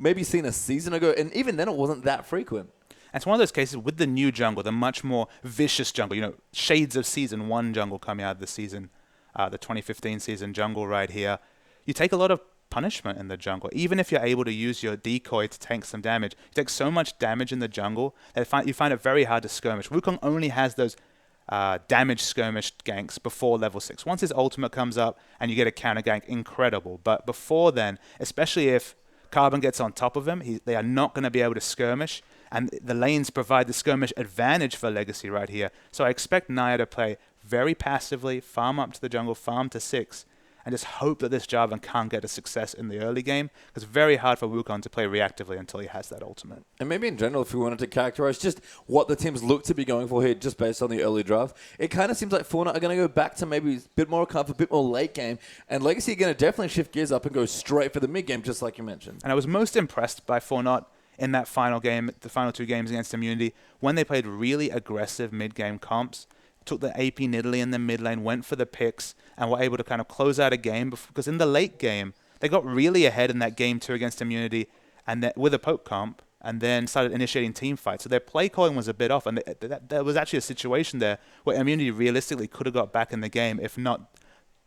maybe seen a season ago, and even then it wasn't that frequent. And it's one of those cases with the new jungle, the much more vicious jungle, shades of Season 1 jungle coming out of the season, the 2015 season jungle right here. You take a lot of punishment in the jungle. Even if you're able to use your decoy to tank some damage, you take so much damage in the jungle that you find it very hard to skirmish. Wukong only has those damage skirmish ganks before level 6. Once his ultimate comes up and you get a counter gank, incredible. But before then, especially if Carbon gets on top of him, they are not going to be able to skirmish, and the lanes provide the skirmish advantage for Legacy right here. So I expect Naya to play very passively, farm up to the jungle, farm to 6, and just hope that this Jarvan can't get a success in the early game, because it's very hard for Wukong to play reactively until he has that ultimate. And maybe in general, if we wanted to characterize just what the teams look to be going for here, just based on the early draft, it kind of seems like Fornot are going to go back to maybe a bit more comfort, a bit more late game, and Legacy are going to definitely shift gears up and go straight for the mid game, just like you mentioned. And I was most impressed by Fornot in that final game, the final 2 games against Immunity, when they played really aggressive mid-game comps, took the AP Nidalee in the mid lane, went for the picks, and were able to kind of close out a game. Because in the late game, they got really ahead in that game 2 against Immunity and with a poke comp, and then started initiating team fights. So their play calling was a bit off, and there was actually a situation there where Immunity realistically could have got back in the game if not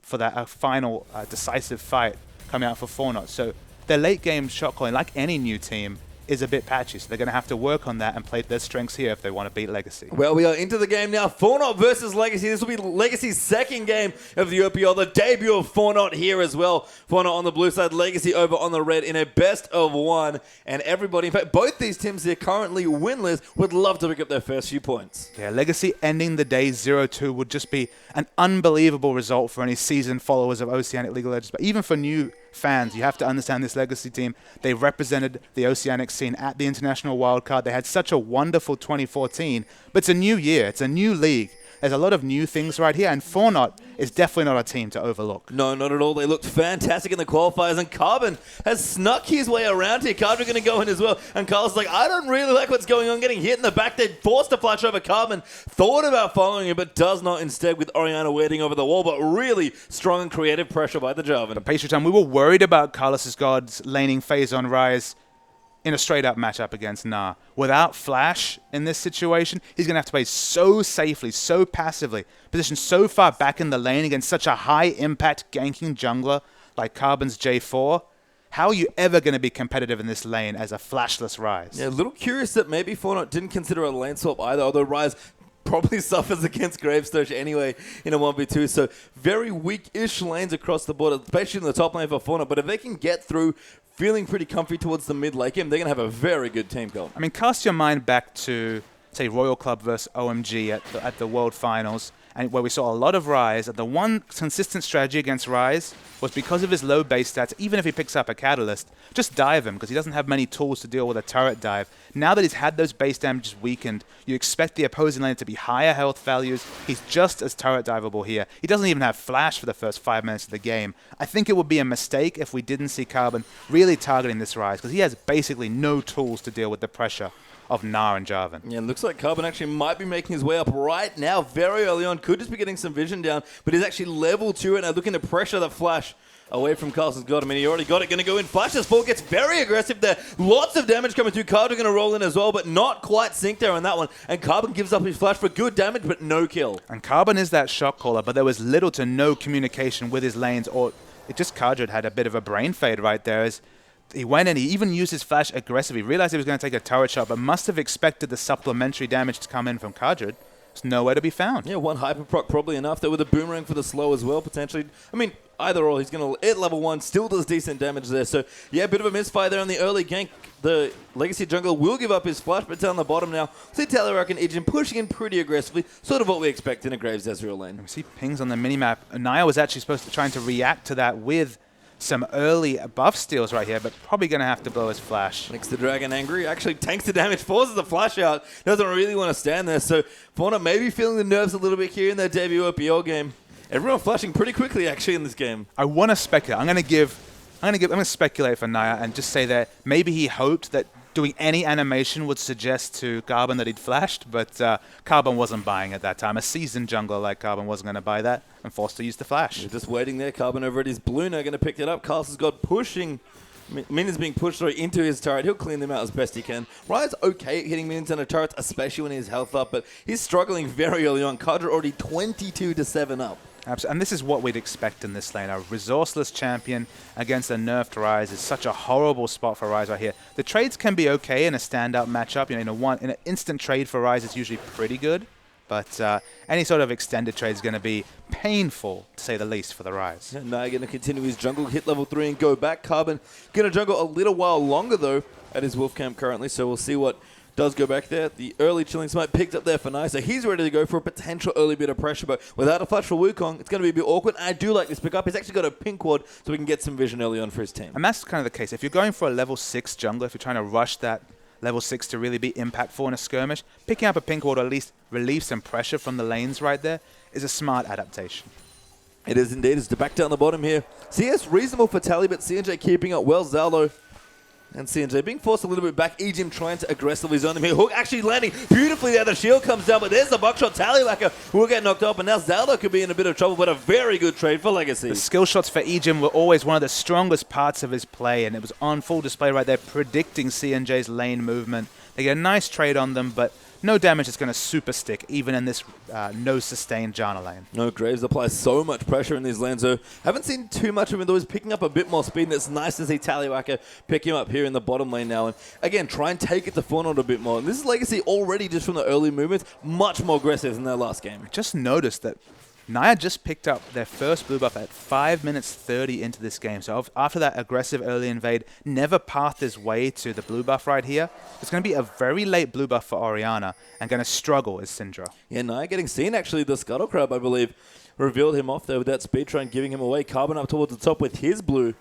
for that final decisive fight coming out for Fornot. So their late game shot calling, like any new team, is a bit patchy, so they're going to have to work on that and play their strengths here if they want to beat Legacy. Well, we are into the game now. Fornot versus Legacy. This will be Legacy's second game of the OPL. The debut of Fornot here as well. Fornot on the blue side, Legacy over on the red in a best of one. And everybody, in fact, both these teams here currently winless, would love to pick up their first few points. Yeah, Legacy ending the day 0-2 would just be an unbelievable result for any seasoned followers of Oceanic League of Legends. But even for new fans, you have to understand this Legacy team. They represented the Oceanic scene at the International Wildcard. They had such a wonderful 2014, but it's a new year. It's a new league. There's a lot of new things right here, and Fornot is definitely not a team to overlook. No, not at all. They looked fantastic in the qualifiers, and Carbon has snuck his way around here. Carbon going to go in as well, and Carlos like, I don't really like what's going on, getting hit in the back. They're forced to flash over Carbon. Thought about following him, but does not instead, with Oriana waiting over the wall, but really strong and creative pressure by the Jarvan. But Pastry Time, we were worried about Carlos's God's laning phase on Rise in a straight-up matchup against Nah. Without Flash in this situation, he's going to have to play so safely, so passively, positioned so far back in the lane against such a high-impact ganking jungler like Carbon's J4. How are you ever going to be competitive in this lane as a flashless Rise? Yeah, a little curious that maybe Fornot didn't consider a lane swap either, although Rise probably suffers against Gravestoche anyway in a 1v2. So very weak-ish lanes across the board, especially in the top lane for Fornot. But if they can get through feeling pretty comfy towards the mid late game, they're going to have a very good team going. I mean, cast your mind back to, say, Royal Club versus OMG at the World Finals, and where we saw a lot of Rise, and the one consistent strategy against Rise was because of his low base stats, even if he picks up a Catalyst, just dive him, because he doesn't have many tools to deal with a turret dive. Now that he's had those base damages weakened, you expect the opposing lane to be higher health values. He's just as turret diveable here. He doesn't even have Flash for the first 5 minutes of the game. I think it would be a mistake if we didn't see Carbon really targeting this Rise, because he has basically no tools to deal with the pressure of Nah and Jarvan. Yeah, it looks like Carbon actually might be making his way up right now, very early on. Could just be getting some vision down, but he's actually level 2 and looking to pressure the Flash away from Carlson's God. I mean, he already got it. Going to go in. Flash's fall gets very aggressive there. Lots of damage coming through. Carbon going to roll in as well, but not quite synced there on that one. And Carbon gives up his Flash for good damage, but no kill. And Carbon is that shot caller, but there was little to no communication with his lanes, or it just Kardred had a bit of a brain fade right there as he went in, he even used his Flash aggressively. Realized he was going to take a turret shot, but must have expected the supplementary damage to come in from Kardred. It's nowhere to be found. Yeah, one hyper proc probably enough. There with a boomerang for the slow as well, potentially. I mean, either or, he's going to hit level 1, still does decent damage there. So, yeah, a bit of a misfire there on the early gank. The Legacy jungler will give up his Flash, but down the bottom now, see Telerak and Ijin pushing in pretty aggressively, sort of what we expect in a Graves Ezreal lane. We see pings on the minimap. Naya was actually supposed to trying to react to that with some early buff steals right here, but probably going to have to blow his Flash. Makes the Dragon angry. Actually tanks the damage, forces the Flash out. Doesn't really want to stand there. So Fornot maybe feeling the nerves a little bit here in their debut OPL game. Everyone flashing pretty quickly actually in this game. I want to speculate. I'm going to speculate for Naya and just say that maybe he hoped that doing any animation would suggest to Carbon that he'd flashed, but Carbon wasn't buying at that time. A seasoned jungler like Carbon wasn't going to buy that and forced to use the Flash. You're just waiting there. Carbon over at his blue now going to pick it up. Carlson's got pushing. Minions being pushed through into his turret. He'll clean them out as best he can. Ryan's okay at hitting minions on a turret, especially when he's health up, but he's struggling very early on. Kardred already 22-7 up. Absolutely. And this is what we'd expect in this lane. A resourceless champion against a nerfed Rise is such a horrible spot for Rise right here. The trades can be okay in a standout matchup. You know, in an instant trade for Rise is usually pretty good. But any sort of extended trade is going to be painful, to say the least, for the Rise. Yeah, Naya going to continue his jungle, hit level 3 and go back. Carbon going to jungle a little while longer, though, at his Wolf camp currently. So we'll see what does go back there. The early Chilling Smite picked up there for Naya, so he's ready to go for a potential early bit of pressure. But without a flash for Wukong, it's going to be a bit awkward. I do like this pickup. He's actually got a pink ward, so we can get some vision early on for his team. And that's kind of the case. If you're going for a level 6 jungler, if you're trying to rush that level 6 to really be impactful in a skirmish, picking up a pink ward or at least relieve some pressure from the lanes right there is a smart adaptation. It is indeed. It's to back down the bottom here. CS reasonable for Tally, but CNJ keeping up well. Zaldo and CNJ being forced a little bit back. Ejim trying to aggressively zone them here. Hook actually landing beautifully there. The shield comes down, but there's the buckshot. Tallywhacker will get knocked off, and now Zaldo could be in a bit of trouble, but a very good trade for Legacy. The skill shots for Ejim were always one of the strongest parts of his play, and it was on full display right there, predicting CNJ's lane movement. They get a nice trade on them, but no damage that's going to super stick, even in this no sustained Janna lane. No, Graves applies so much pressure in these lanes, though. Haven't seen too much of him, though. He's picking up a bit more speed, and it's nice to see Tallywhacker pick him up here in the bottom lane now. And again, try and take it to Fornot a bit more. And this is Legacy already, just from the early movements, much more aggressive than their last game. Just noticed that Nia just picked up their first blue buff at 5 minutes 30 into this game. So after that aggressive early invade, never pathed his way to the blue buff right here. It's going to be a very late blue buff for Orianna and going to struggle as Syndra. Yeah, Nia getting seen, actually. The Scuttle Crab, I believe, revealed him off there with that speed train, giving him away. Carbon up towards the top with his blue.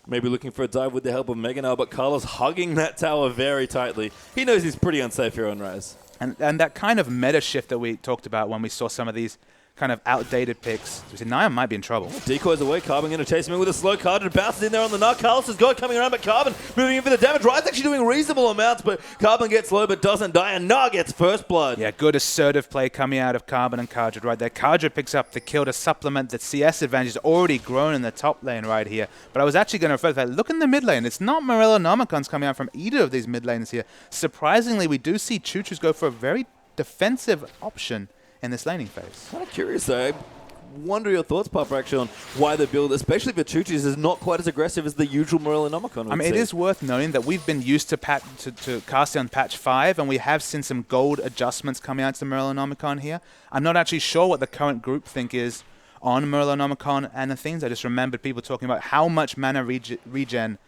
Maybe looking for a dive with the help of Mega now, but Carlos hugging that tower very tightly. He knows he's pretty unsafe here on Rise. And that kind of meta shift that we talked about when we saw some of these kind of outdated picks. We said Nia might be in trouble. Decoys away. Carbon going to chase him in with a slow card. Bounces in there on the knock. Carlos has got it coming around, but Carbon moving in for the damage. Rise actually doing reasonable amounts, but Carbon gets low but doesn't die, and Nah gets first blood. Yeah, good assertive play coming out of Carbon and Kardred right there. Kardred picks up the kill to supplement the CS advantage already grown in the top lane right here. But I was actually going to refer to that. Look in the mid lane. It's not Morello Nomicons coming out from either of these mid lanes here. Surprisingly, we do see Choo-Choos go for a very defensive option in this laning phase. Kind of curious though. I wonder your thoughts, Papa, actually, on why the build, especially for Choo-Choos, is not quite as aggressive as the usual Morellonomicon. I mean, it is worth noting that we've been used to casting on patch 5, and we have seen some gold adjustments coming out to the Morellonomicon here. I'm not actually sure what the current groupthink is on Morellonomicon and Athenes. I just remembered people talking about how much mana regen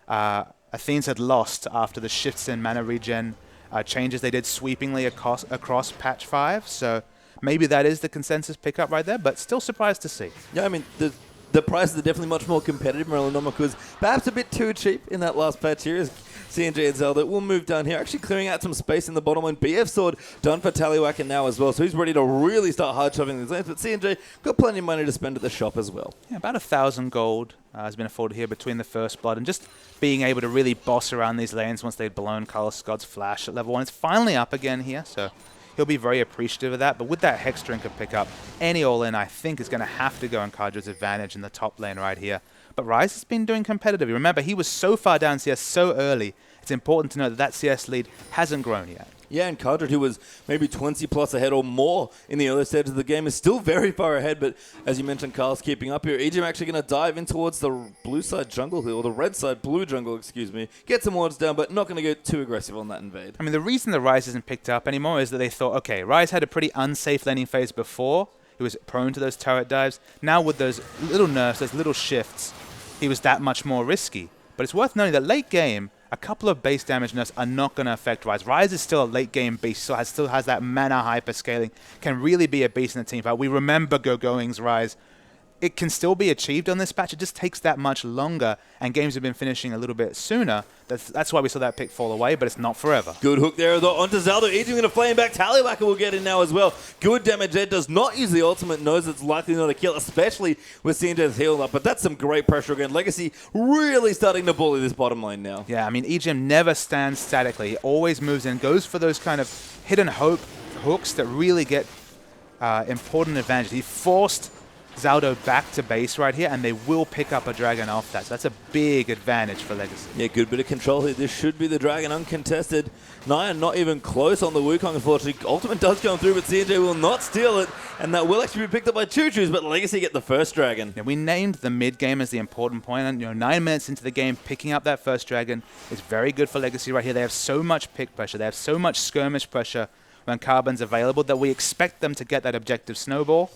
Athenes had lost after the shifts in mana regen changes they did sweepingly across patch 5. So maybe that is the consensus pickup right there, but still surprised to see. Yeah, I mean, the prices are definitely much more competitive. Morellonomicon was perhaps a bit too cheap in that last patch here. As CNJ and Zelda will move down here, actually clearing out some space in the bottom lane. BF Sword done for Tallywhacker now as well, so he's ready to really start hard shoving these lanes. But CNJ got plenty of money to spend at the shop as well. Yeah, about 1,000 gold has been afforded here between the first blood and just being able to really boss around these lanes once they'd blown Carlos Scott's flash at level 1. It's finally up again here, so he'll be very appreciative of that. But with that Hex Drinker pickup, any all-in, I think, is going to have to go on Kardred's advantage in the top lane right here. But Rise has been doing competitively. Remember, he was so far down CS so early. It's important to note that CS lead hasn't grown yet. Yeah, and Kardred, who was maybe 20 plus ahead or more in the early stages of the game, is still very far ahead. But as you mentioned, Carl's keeping up here. EGM actually going to dive in towards the blue side jungle here, or the red side blue jungle, excuse me. Get some wards down, but not going to go too aggressive on that invade. I mean, the reason the Rise isn't picked up anymore is that they thought, okay, Rise had a pretty unsafe laning phase before. He was prone to those turret dives. Now with those little nerfs, those little shifts, he was that much more risky. But it's worth noting that late game, a couple of base damage nerfs are not going to affect Rise. Rise is still a late game beast, so still has that mana hyper scaling, can really be a beast in the team fight. We remember Going's Rise. It can still be achieved on this patch. It just takes that much longer, and games have been finishing a little bit sooner. That's why we saw that pick fall away, but it's not forever. Good hook there, though, onto Zelda. EGM going to flame back. Tallywhacker will get in now as well. Good damage. Ed does not use the ultimate, knows it's likely not a kill, especially with CNJ's heal up, but that's some great pressure again. Legacy really starting to bully this bottom lane now. Yeah, I mean, EGM never stands statically. He always moves in, goes for those kind of hidden hooks that really get important advantage. He forced Zaldo back to base right here, and they will pick up a dragon off that. So that's a big advantage for Legacy. Yeah, good bit of control here. This should be the dragon uncontested. Nia not even close on the Wukong, unfortunately. Ultimate does come through, but CNJ will not steal it, and that will actually be picked up by Choo-Choos, but Legacy get the first dragon. Yeah, we named the mid game as the important point, and 9 minutes into the game, picking up that first dragon is very good for Legacy right here. They have so much pick pressure, they have so much skirmish pressure when Carbon's available that we expect them to get that objective snowball.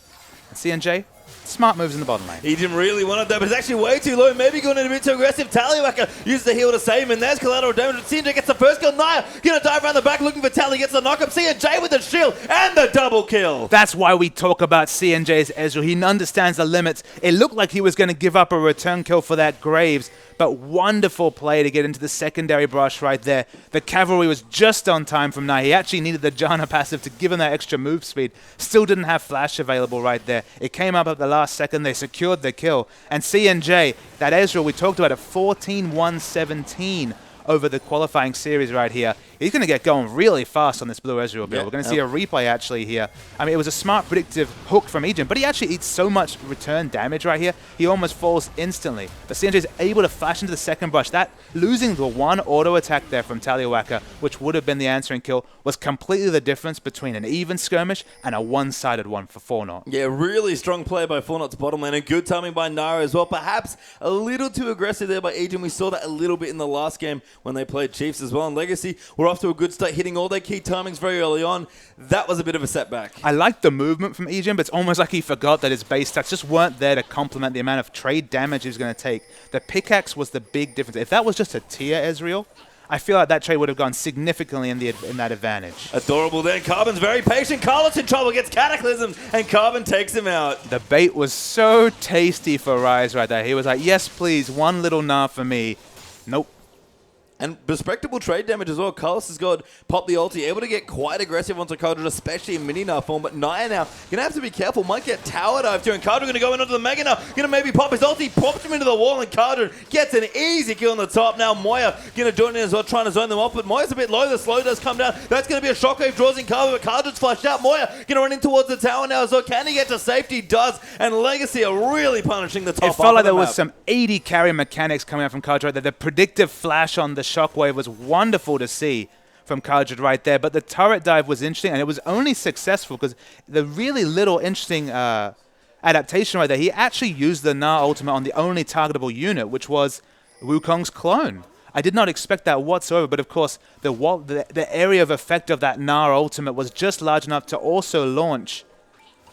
And CNJ, smart moves in the bottom lane. EGM really wanted that, but it's actually way too low. Maybe going in a bit too aggressive. Tallywhacker uses the heal to save him, and there's collateral damage. CNJ gets the first kill. Nia going to dive around the back looking for Tally. Gets the knock-up. CNJ with the shield and the double kill. That's why we talk about CNJ's Ezreal. He understands the limits. It looked like he was going to give up a return kill for that Graves, but wonderful play to get into the secondary brush right there. The cavalry was just on time from Nia. He actually needed the Janna passive to give him that extra move speed. Still didn't have flash available right there. It came up at the last second. They secured the kill. And CNJ, that Ezreal we talked about, at 14-1-17 over the qualifying series right here. He's going to get going really fast on this blue Ezreal build. Yeah. We're going to see a replay actually here. I mean, it was a smart predictive hook from Ejim, but he actually eats so much return damage right here, he almost falls instantly. But CNJ is able to flash into the second brush. That losing the one auto attack there from Taliwaka, which would have been the answering kill, was completely the difference between an even skirmish and a one-sided one for Fornot. Yeah, really strong play by Fornot's bottom lane and good timing by Nara as well. Perhaps a little too aggressive there by Ejim. We saw that a little bit in the last game when they played Chiefs as well. And Legacy were off to a good start, hitting all their key timings very early on. That was a bit of a setback. I like the movement from Ejim, but it's almost like he forgot that his base stats just weren't there to complement the amount of trade damage he was going to take. The pickaxe was the big difference. If that was just a tier Ezreal, I feel like that trade would have gone significantly in that advantage. Adorable then. Carbon's very patient. Carlos in trouble, gets Cataclysm, and Carbon takes him out. The bait was so tasty for Rise right there. He was like, yes, please, one little Gnar for me. Nope. And respectable trade damage as well. Carlos has got Pop the ulti, able to get quite aggressive onto Cardra, especially in mini Gnar form. But Naya now going to have to be careful. Might get tower dived too. And Cardra going to go in onto the Mega now. Going to maybe pop his ulti, pops him into the wall, and Cardra gets an easy kill on the top. Now Moya going to join in as well, trying to zone them off. But Moya's a bit low. The slow does come down. That's going to be a shockwave, draws in Cardra, but Cardra's flashed out. Moya going to run in towards the tower now as well. Can he get to safety? Does. And Legacy are really punishing the top. It felt like there was some 80 carry mechanics coming out from Cardra right there. The predictive flash on the shockwave was wonderful to see from Kajad right there, but the turret dive was interesting, and it was only successful because the really little interesting adaptation right there, he actually used the Gnar ultimate on the only targetable unit, which was Wukong's clone. I did not expect that whatsoever, but of course the area of effect of that Gnar ultimate was just large enough to also launch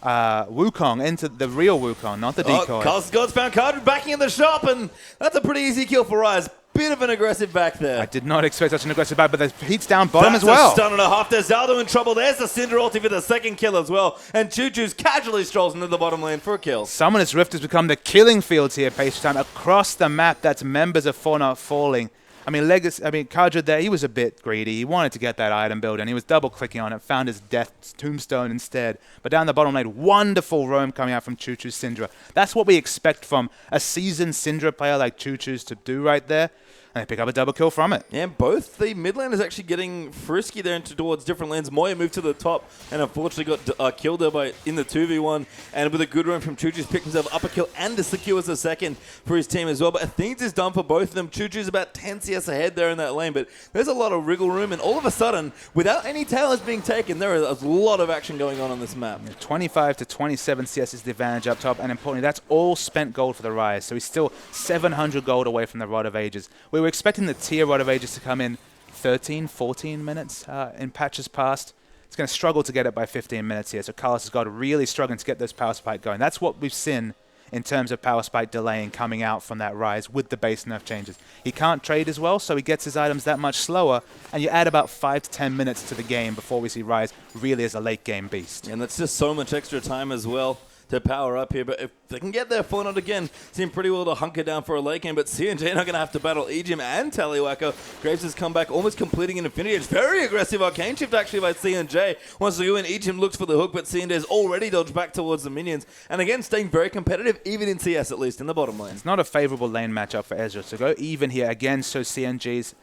Wukong into the real Wukong, not the decoy. God's found Kajad backing in the shop, and that's a pretty easy kill for Rise. Bit of an aggressive back there. I did not expect such an aggressive back, but the heat's down bottom as well. That's a stun and a half. There's Zaldo in trouble. There's the Syndra ulti for the second kill as well. And Choo-Choo's casually strolls into the bottom lane for a kill. Summoner's Rift has become the killing fields here, Pace Time. Across the map, that's members of Fornot falling. I mean, Kajad there, he was a bit greedy. He wanted to get that item build, and he was double-clicking on it, found his death tombstone instead. But down the bottom lane, wonderful roam coming out from Choo-Choo's Syndra. That's what we expect from a seasoned Syndra player like Choo-Choo's to do right there. And they pick up a double kill from it. Yeah, both the mid lane is actually getting frisky there into towards different lanes. Moya moved to the top and unfortunately got killed there in the 2v1. And with a good run from Choo-Choo's, picked himself up a kill and secures a second for his team as well. But Athene's is done for both of them. Choo-Choo's about 10 CS ahead there in that lane. But there's a lot of wriggle room. And all of a sudden, without any towers being taken, there is a lot of action going on this map. 25 to 27 CS is the advantage up top. And importantly, that's all spent gold for the Rise. So he's still 700 gold away from the Rod of Ages. We were expecting the tier Rod of Ages to come in 13, 14 minutes in patches past. It's going to struggle to get it by 15 minutes here. So Carlos has got really struggling to get those power spike going. That's what we've seen in terms of power spike delaying coming out from that Rise with the base nerf changes. He can't trade as well, so he gets his items that much slower, and you add about 5 to 10 minutes to the game before we see Rise really as a late game beast. And that's just so much extra time as well to power up here, but if they can get there, Fornot again seem pretty well to hunker down for a late game, but CNJ not going to have to battle Ejim and Taliwaka. Graves has come back, almost completing an Infinity Edge. Very aggressive arcane shift actually by CNJ. Wants to go in, Ejim looks for the hook, but CNJ has already dodged back towards the minions, and again staying very competitive, even in CS at least, in the bottom lane. It's not a favorable lane matchup for Ezreal, so go even here again, so CNJ's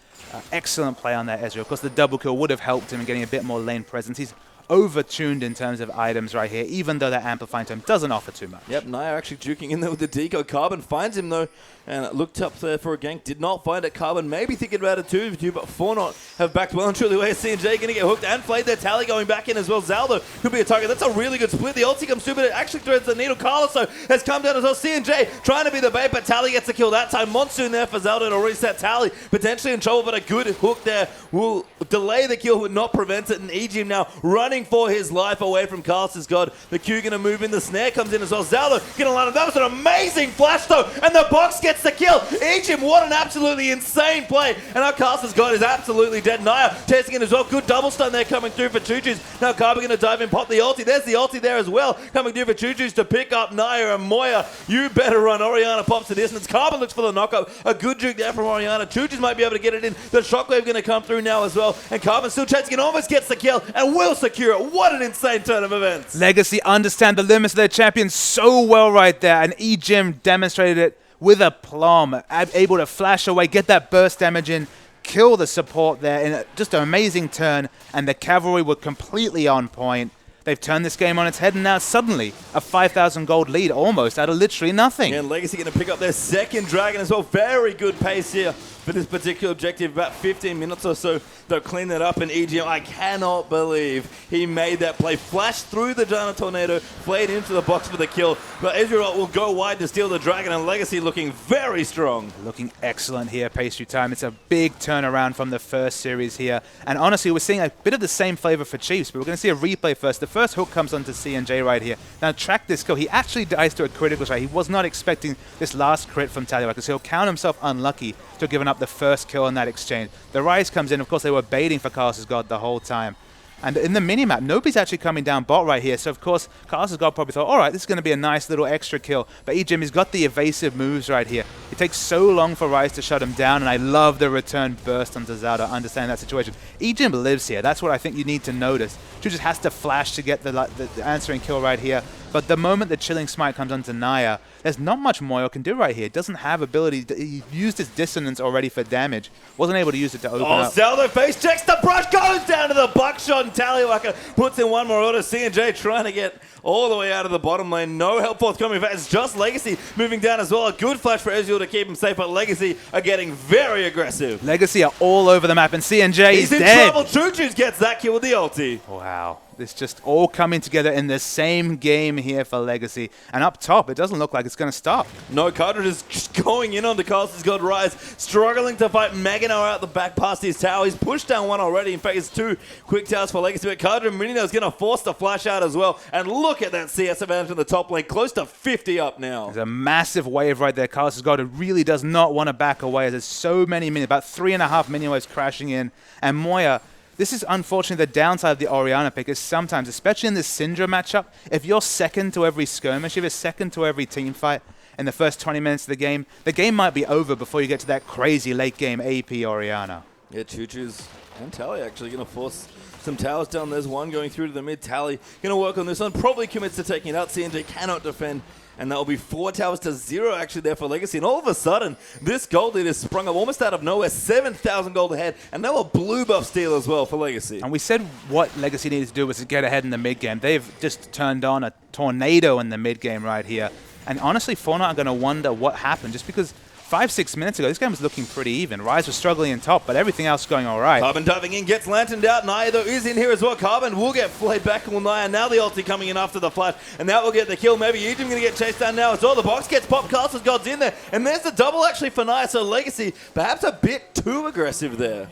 excellent play on that Ezreal. Of course, the double kill would have helped him in getting a bit more lane presence. He's over-tuned in terms of items right here, even though that amplifying time doesn't offer too much. Yep, Naya actually juking in there with the deco. Carbon finds him though, and looked up there for a gank. Did not find it. Carbon maybe thinking about a 2v2, but Fornot have backed well and truly away. CNJ going to get hooked and flayed there. Tally going back in as well. Zaldo could be a target. That's a really good split. The ulti comes through, but it actually threads the needle. Carlos has come down as well. CNJ trying to be the bait, but Tally gets the kill that time. Monsoon there for Zaldo to reset Tally. Potentially in trouble, but a good hook there will delay the kill, but not prevent it. And Ejim now running for his life away from Carlos' God. The Q going to move in. The snare comes in as well. Zaldo going to line up. That was an amazing flash though, and the box gets the kill. Ejim, what an absolutely insane play. And now Carlos' God is absolutely dead. Naya chasing it as well. Good double stun there coming through for Choo-Choo's. Now Carby going to dive in, pop the ulti. There's the ulti there as well. Coming through for Choo-Choo's to pick up Naya and Moya. You better run. Oriana pops the distance. Carbon looks for the knockup. A good juke there from Oriana. Choo-Choo's might be able to get it in. The shockwave going to come through now as well. And Carbon still chasing it, almost gets the kill and will secure it. What an insane turn of events. Legacy understand the limits of their champion so well right there, and Ejim demonstrated it with aplomb, able to flash away, get that burst damage in, kill the support there in just an amazing turn, and the cavalry were completely on point. They've turned this game on its head, and now suddenly a 5,000 gold lead almost out of literally nothing. Yeah, and Legacy going to pick up their second dragon as well. Very good pace here for this particular objective. About 15 minutes or so, they'll clean that up. And EGM, I cannot believe he made that play. Flashed through the Giant Tornado, played into the box for the kill. But Israel will go wide to steal the dragon, and Legacy looking very strong. Looking excellent here, pastry time. It's a big turnaround from the first series here. And honestly, we're seeing a bit of the same flavor for Chiefs, but we're going to see a replay first. The first hook comes onto CNJ right here. Now track this kill. He actually dies to a critical shot. He was not expecting this last crit from Tallywacker, so he'll count himself unlucky to have given up the first kill in that exchange. The Rise comes in. Of course, they were baiting for Carlos's God the whole time. And in the minimap, nobody's actually coming down bot right here. So, of course, Carlos's God probably thought, all right, this is going to be a nice little extra kill. But EGM, he's got the evasive moves right here. It takes so long for Rise to shut him down, and I love the return burst onto Zao to understand that situation. EGM lives here. That's what I think you need to notice. Chu just has to flash to get the answering kill right here. But the moment the Chilling Smite comes onto Naya, there's not much Moyo can do right here. Doesn't have ability. He used his dissonance already for damage. Wasn't able to use it to open up. Zelda face checks the brush, goes down to the buckshot, and Tallywacker puts in one more order. CNJ trying to get all the way out of the bottom lane. No help forthcoming. In fact, it's just Legacy moving down as well. A good flash for Ezreal to keep him safe, but Legacy are getting very aggressive. Legacy are all over the map, and CNJ is in dead. trouble. Choo-Choo gets that kill with the ulti. Wow. It's just all coming together in the same game here for Legacy. And up top, it doesn't look like it's going to stop. No, Cartridge is just going in on the Carlos's God Rise, struggling to fight Magano out the back past his tower. He's pushed down one already. In fact, it's 2 quick towers for Legacy. But Cartridge Minino is going to force the flash out as well. And look at that CS advantage in the top lane, close to 50 up now. There's a massive wave right there. Carlos's God really does not want to back away. There's so many minions, about 3.5 minion waves crashing in. And Moya, this is unfortunately the downside of the Orianna pick is sometimes, especially in this Syndra matchup, if you're second to every skirmish, if you're second to every team fight in the first 20 minutes of the game might be over before you get to that crazy late game AP Orianna. Yeah, Choo-Choo's and Tally actually going to force some towers down. There's one going through to the mid. Tally going to work on this one. Probably commits to taking it out. CNJ cannot defend. And that will be 4 towers to 0 actually there for Legacy. And all of a sudden, this gold lead has sprung up almost out of nowhere. 7,000 gold ahead. And now a blue buff steal as well for Legacy. And we said what Legacy needed to do was to get ahead in the mid game. They've just turned on a tornado in the mid game right here. And honestly, Fornot are going to wonder what happened. Just because 5-6 minutes ago, this game was looking pretty even. Rise was struggling in top, but everything else going all right. Carbon diving in, gets lanterned out. Naya, though, is in here as well. Carbon will get flayed back on Naya. Now the ulti coming in after the flash, and that will get the kill. Maybe Egypt going to get chased down now as well. The box gets popped. Carlos's God's in there, and there's the double actually for Naya. So Legacy, perhaps a bit too aggressive there.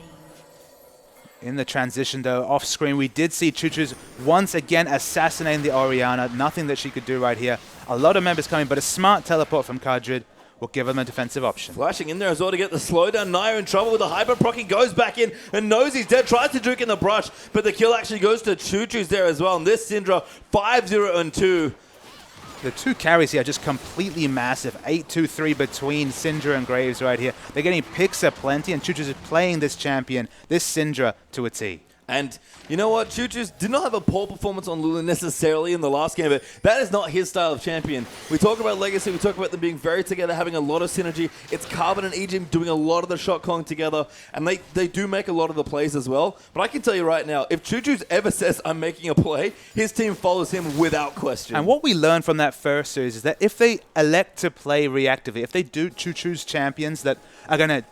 In the transition, though, off screen, we did see Choo-Choo's once again assassinating the Orianna. Nothing that she could do right here. A lot of members coming, but a smart teleport from Kardrid will give them a defensive option. Flashing in there as well to get the slowdown. Naya in trouble with the hyper proc. He goes back in and knows he's dead. Tries to juke in the brush, but the kill actually goes to Choo-Choo's there as well. And this Syndra, 5-0-2. The 2 carries here are just completely massive. 8-2-3 between Syndra and Graves right here. They're getting picks aplenty, and Choo-Choo's is playing this champion, this Syndra, to a T. And you know what? Choo-Choo's did not have a poor performance on Lulu necessarily in the last game, but that is not his style of champion. We talk about Legacy, we talk about them being very together, having a lot of synergy. It's Carbon and Egypt doing a lot of the shot calling together, and they do make a lot of the plays as well. But I can tell you right now, if Choo-Choo's ever says, I'm making a play, his team follows him without question. And what we learned from that first series is that if they elect to play reactively, if they do choose champions that are going to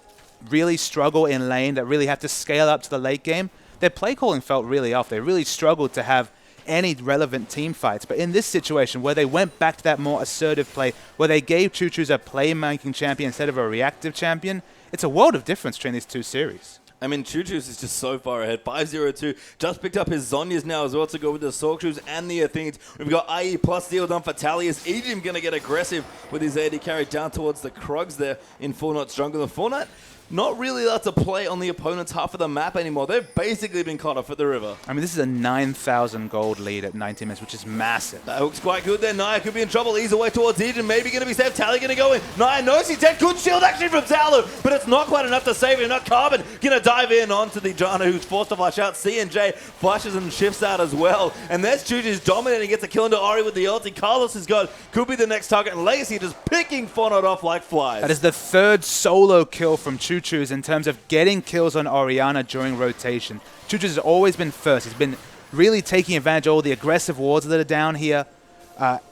really struggle in lane, that really have to scale up to the late game, their play calling felt really off. They really struggled to have any relevant team fights. But in this situation, where they went back to that more assertive play, where they gave Choo-Choo's a playmaking champion instead of a reactive champion, it's a world of difference between these 2 series. I mean, Choo-Choo's is just so far ahead. 5-0-2. Just picked up his Zonyas now as well to go with the Sorkshoes and the Athenes. We've got IE plus deal done for Talius. Egypt going to get aggressive with his AD carry down towards the Krugs there in Fornot's jungle. The Fornot not really allowed to play on the opponent's half of the map anymore. They've basically been caught up at the river. I mean, this is a 9,000 gold lead at 90 minutes, which is massive. That looks quite good there. Naya could be in trouble. Ease away towards Eden. Maybe going to be safe. Tally going to go in. Naya knows he's dead. Good shield actually from Zalu, but it's not quite enough to save him. Not Carbon going to dive in onto the Jana, who's forced to flash out. CNJ flashes and shifts out as well. And there's Choo-Choo's dominating. Gets a kill into Ori with the ulti. Carlos has got, could be the next target. And Legacy just picking Fornot off like flies. That is the 3rd solo kill from Choo-Choo Choo-Choo's in terms of getting kills on Orianna during rotation. Choo-Choo's has always been first. He's been really taking advantage of all the aggressive wards that are down here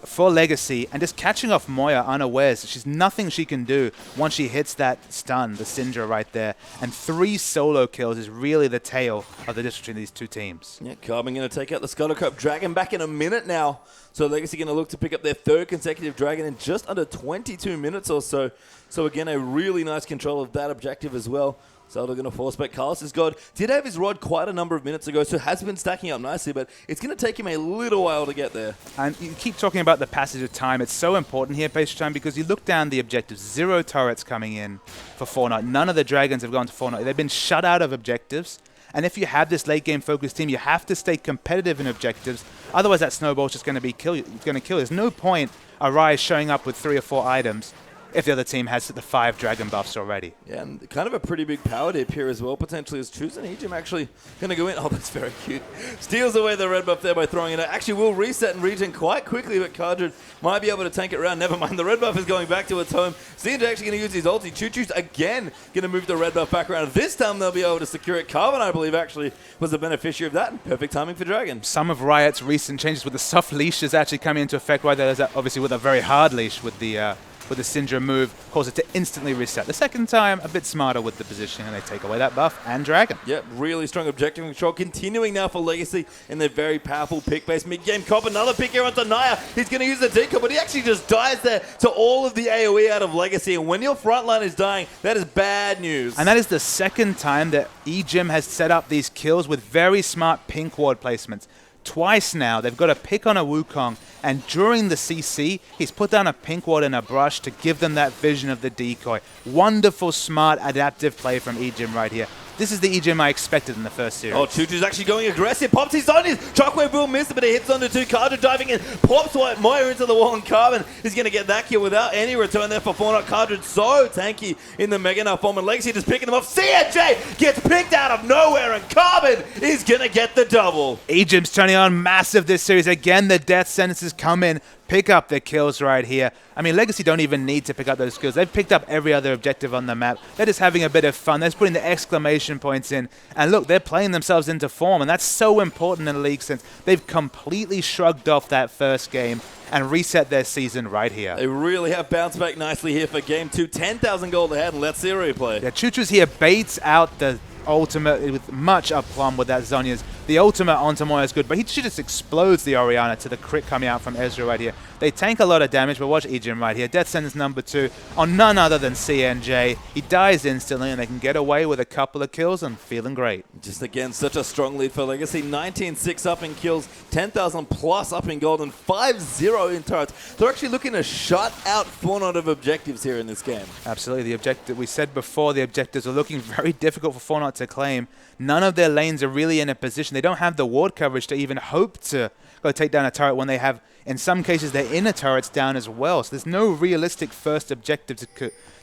for Legacy and just catching off Moya unawares. She's nothing she can do once she hits that stun, the Syndra right there. And 3 solo kills is really the tale of the difference between these two teams. Yeah, Carbon going to take out the Scuttlecup Dragon back in a minute now. So Legacy going to look to pick up their 3rd consecutive Dragon in just under 22 minutes or so. So again, a really nice control of that objective as well. Zelda going to force back. Carlos' God did have his rod quite a number of minutes ago, so has been stacking up nicely, but it's going to take him a little while to get there. And you keep talking about the passage of time. It's so important here, Page Time, because you look down the objectives. 0 turrets coming in for Fornot. None of the Dragons have gone to Fornot. They've been shut out of objectives. And if you have this late game focused team, you have to stay competitive in objectives. Otherwise, that snowball's just going to be kill. There's no point Arise showing up with 3 or 4 items if the other team has the 5 dragon buffs already. Yeah, and kind of a pretty big power dip here as well, potentially, as Choose and Ejim actually going to go in. Oh, that's very cute. Steals away the red buff there by throwing it out. Actually will reset and regen quite quickly, but Cardred might be able to tank it around. Never mind, the red buff is going back to its home. Zinja actually going to use his ulti. Choo-Choo's again going to move the red buff back around. This time they'll be able to secure it. Carbon, I believe, actually was the beneficiary of that. And perfect timing for Dragon. Some of Riot's recent changes with the soft leash is actually coming into effect, right there. Obviously with a very hard leash with the Syndra move, cause it to instantly reset. The second time, a bit smarter with the position, and they take away that buff and Dragon. Yep, really strong objective control. Continuing now for Legacy in their very powerful pick-based mid-game comp. Another pick here onto Naya. He's going to use the decoy, but he actually just dies there to all of the AoE out of Legacy. And when your front line is dying, that is bad news. And that is the second time that Ejim has set up these kills with very smart pink ward placements. Twice now, they've got a pick on a Wukong, and during the CC, he's put down a pink ward and a brush to give them that vision of the decoy. Wonderful, smart, adaptive play from Ejim right here. This is the Ejim I expected in the first series. Oh, Choo-Choo's actually going aggressive. Pops his on his Shockwave will miss it, but he hits onto 2. Cardred diving in. Pops White Moya into the wall, and Carbon is going to get that kill without any return there for Fornot. Cardred so tanky in the Mega Knife bomb, and Legacy just picking them off. CNJ gets picked out of nowhere, and Carbon is going to get the double. Ejim's turning on massive this series. Again, the death sentences come in. Pick up the kills right here. I mean, Legacy don't even need to pick up those kills. They've picked up every other objective on the map. They're just having a bit of fun. They're just putting the exclamation points in. And look, they're playing themselves into form, and that's so important in the league since they've completely shrugged off that first game and reset their season right here. They really have bounced back nicely here for Game 2. 10,000 gold ahead, and let's see a replay. Yeah, Choo-Choo's here baits out the ultimate with much aplomb with that Zhonya's. The ultimate onto Moya is good, but she just explodes the Orianna to the crit coming out from Ezreal right here. They tank a lot of damage, but watch Ejim right here. Death sentence number 2 on none other than CNJ. He dies instantly, and they can get away with a couple of kills and feeling great. Just again, such a strong lead for Legacy. 19-6 up in kills, 10,000 plus up in gold, and 5-0 in turrets. They're actually looking to shut out Fornot of objectives here in this game. Absolutely. The objective, we said before, the objectives are looking very difficult for Fornot to claim. None of their lanes are really in a position. They don't have the ward coverage to even hope to go take down a turret when they have, in some cases, their inner turrets down as well. So there's no realistic first objective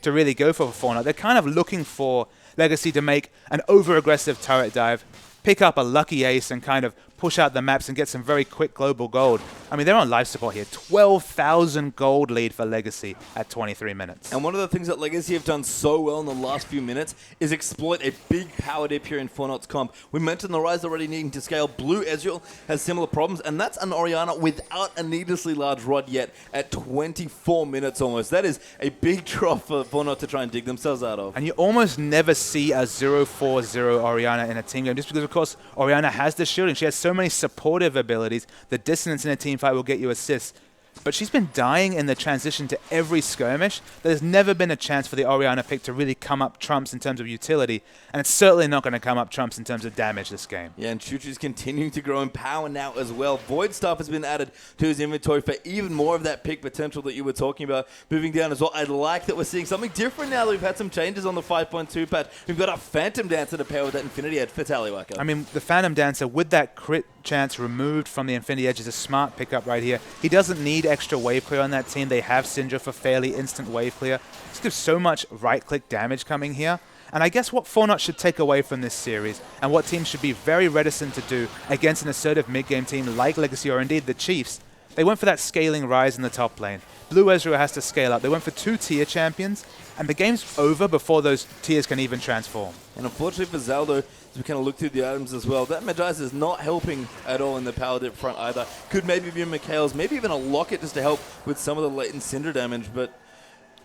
to really go for Fornot. They're kind of looking for Legacy to make an over-aggressive turret dive, pick up a lucky ace, and kind of push out the maps and get some very quick global gold. I mean, they're on life support here. 12,000 gold lead for Legacy at 23 minutes. And one of the things that Legacy have done so well in the last few minutes is exploit a big power dip here in Fornot's comp. We mentioned the Rise already needing to scale. Blue Ezreal has similar problems, and that's an Orianna without a needlessly large rod yet at 24 minutes almost. That is a big drop for Fornot to try and dig themselves out of. And you almost never see a 0-4-0 Orianna in a team game, just because, of course, Orianna has the shielding. She has so many supportive abilities. The dissonance in a team fight will get you assists. But she's been dying in the transition to every skirmish. There's never been a chance for the Orianna pick to really come up trumps in terms of utility, and it's certainly not going to come up trumps in terms of damage this game. Yeah, and Choo-Choo's continuing to grow in power now as well. Void Staff has been added to his inventory for even more of that pick potential that you were talking about moving down as well. I like that we're seeing something different now that we've had some changes on the 5.2 patch. We've got a Phantom Dancer to pair with that Infinity Edge for Tallywacker. I mean, the Phantom Dancer with that crit chance removed from the Infinity Edge is a smart pickup right here. He doesn't need extra wave clear on that team. They have Syndra for fairly instant wave clear. This gives so much right-click damage coming here. And I guess what Fornot should take away from this series, and what teams should be very reticent to do against an assertive mid-game team like Legacy or indeed the Chiefs, They went for that scaling Rise in the top lane. Blue Ezreal has to scale up. They went for 2 tier champions, and the game's over before those tiers can even transform. And unfortunately for Zaldo, as we kind of look through the items as well, that Magi's is not helping at all in the power dip front either. Could maybe be Mikhail's, maybe even a Locket just to help with some of the latent Cinder damage, but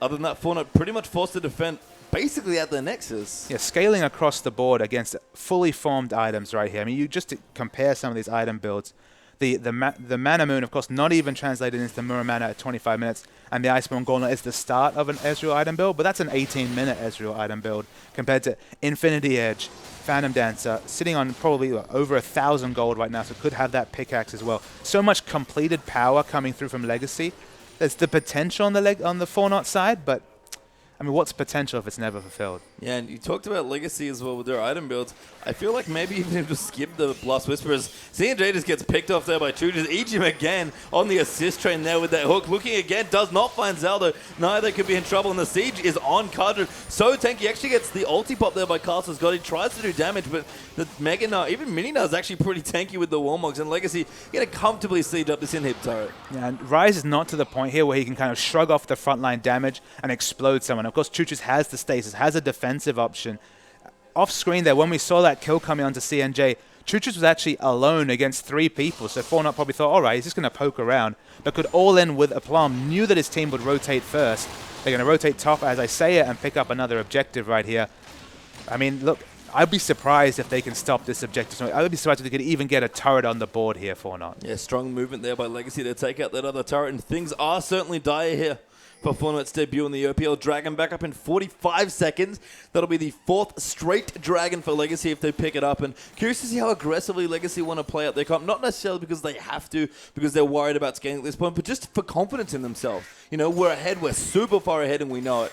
other than that, Fornot pretty much forced to defend basically at the Nexus. Yeah, scaling across the board against fully formed items right here. I mean, you just to compare some of these item builds. The Mana Moon, of course, not even translated into the Muramana at 25 minutes, and the Iceborne Gauntlet is the start of an Ezreal item build, but that's an 18-minute Ezreal item build compared to Infinity Edge, Phantom Dancer, sitting on probably over 1,000 gold right now, so could have that pickaxe as well. So much completed power coming through from Legacy. There's the potential on the Fornot side, but I mean, what's potential if it's never fulfilled? Yeah, and you talked about Legacy as well with their item builds. I feel like maybe even if you just skip the Blast Whisperers, CNJ just gets picked off there by Chujas. Ejim again on the assist train there with that hook. Looking again, does not find Zaldo. Neither could be in trouble, and the siege is on Kadra. So tanky. Actually gets the ulti pop there by Castle's God. He tries to do damage, but the Mega Gnar, even Mini Gnar is actually pretty tanky with the Warmogs, and Legacy going to comfortably siege up this inhib turret. Yeah, and Rise is not to the point here where he can kind of shrug off the frontline damage and explode someone. Of course, Chuchus has the stasis, has a defensive option. Off screen there, when we saw that kill coming onto CNJ, Chuchus was actually alone against 3 people, so Fornot probably thought, all right, he's just going to poke around, but could all in with Aplomb, knew that his team would rotate first. They're going to rotate top as I say it and pick up another objective right here. I mean, look, I'd be surprised if they can stop this objective. I would be surprised if they could even get a turret on the board here, Fornot. Yeah, strong movement there by Legacy to take out that other turret, and things are certainly dire here for Fornot's debut in the OPL Dragon. Back up in 45 seconds. That'll be the 4th straight Dragon for Legacy if they pick it up. And curious to see how aggressively Legacy want to play out their comp. Not necessarily because they have to, because they're worried about scaling at this point, but just for confidence in themselves. You know, we're ahead, we're super far ahead, and we know it.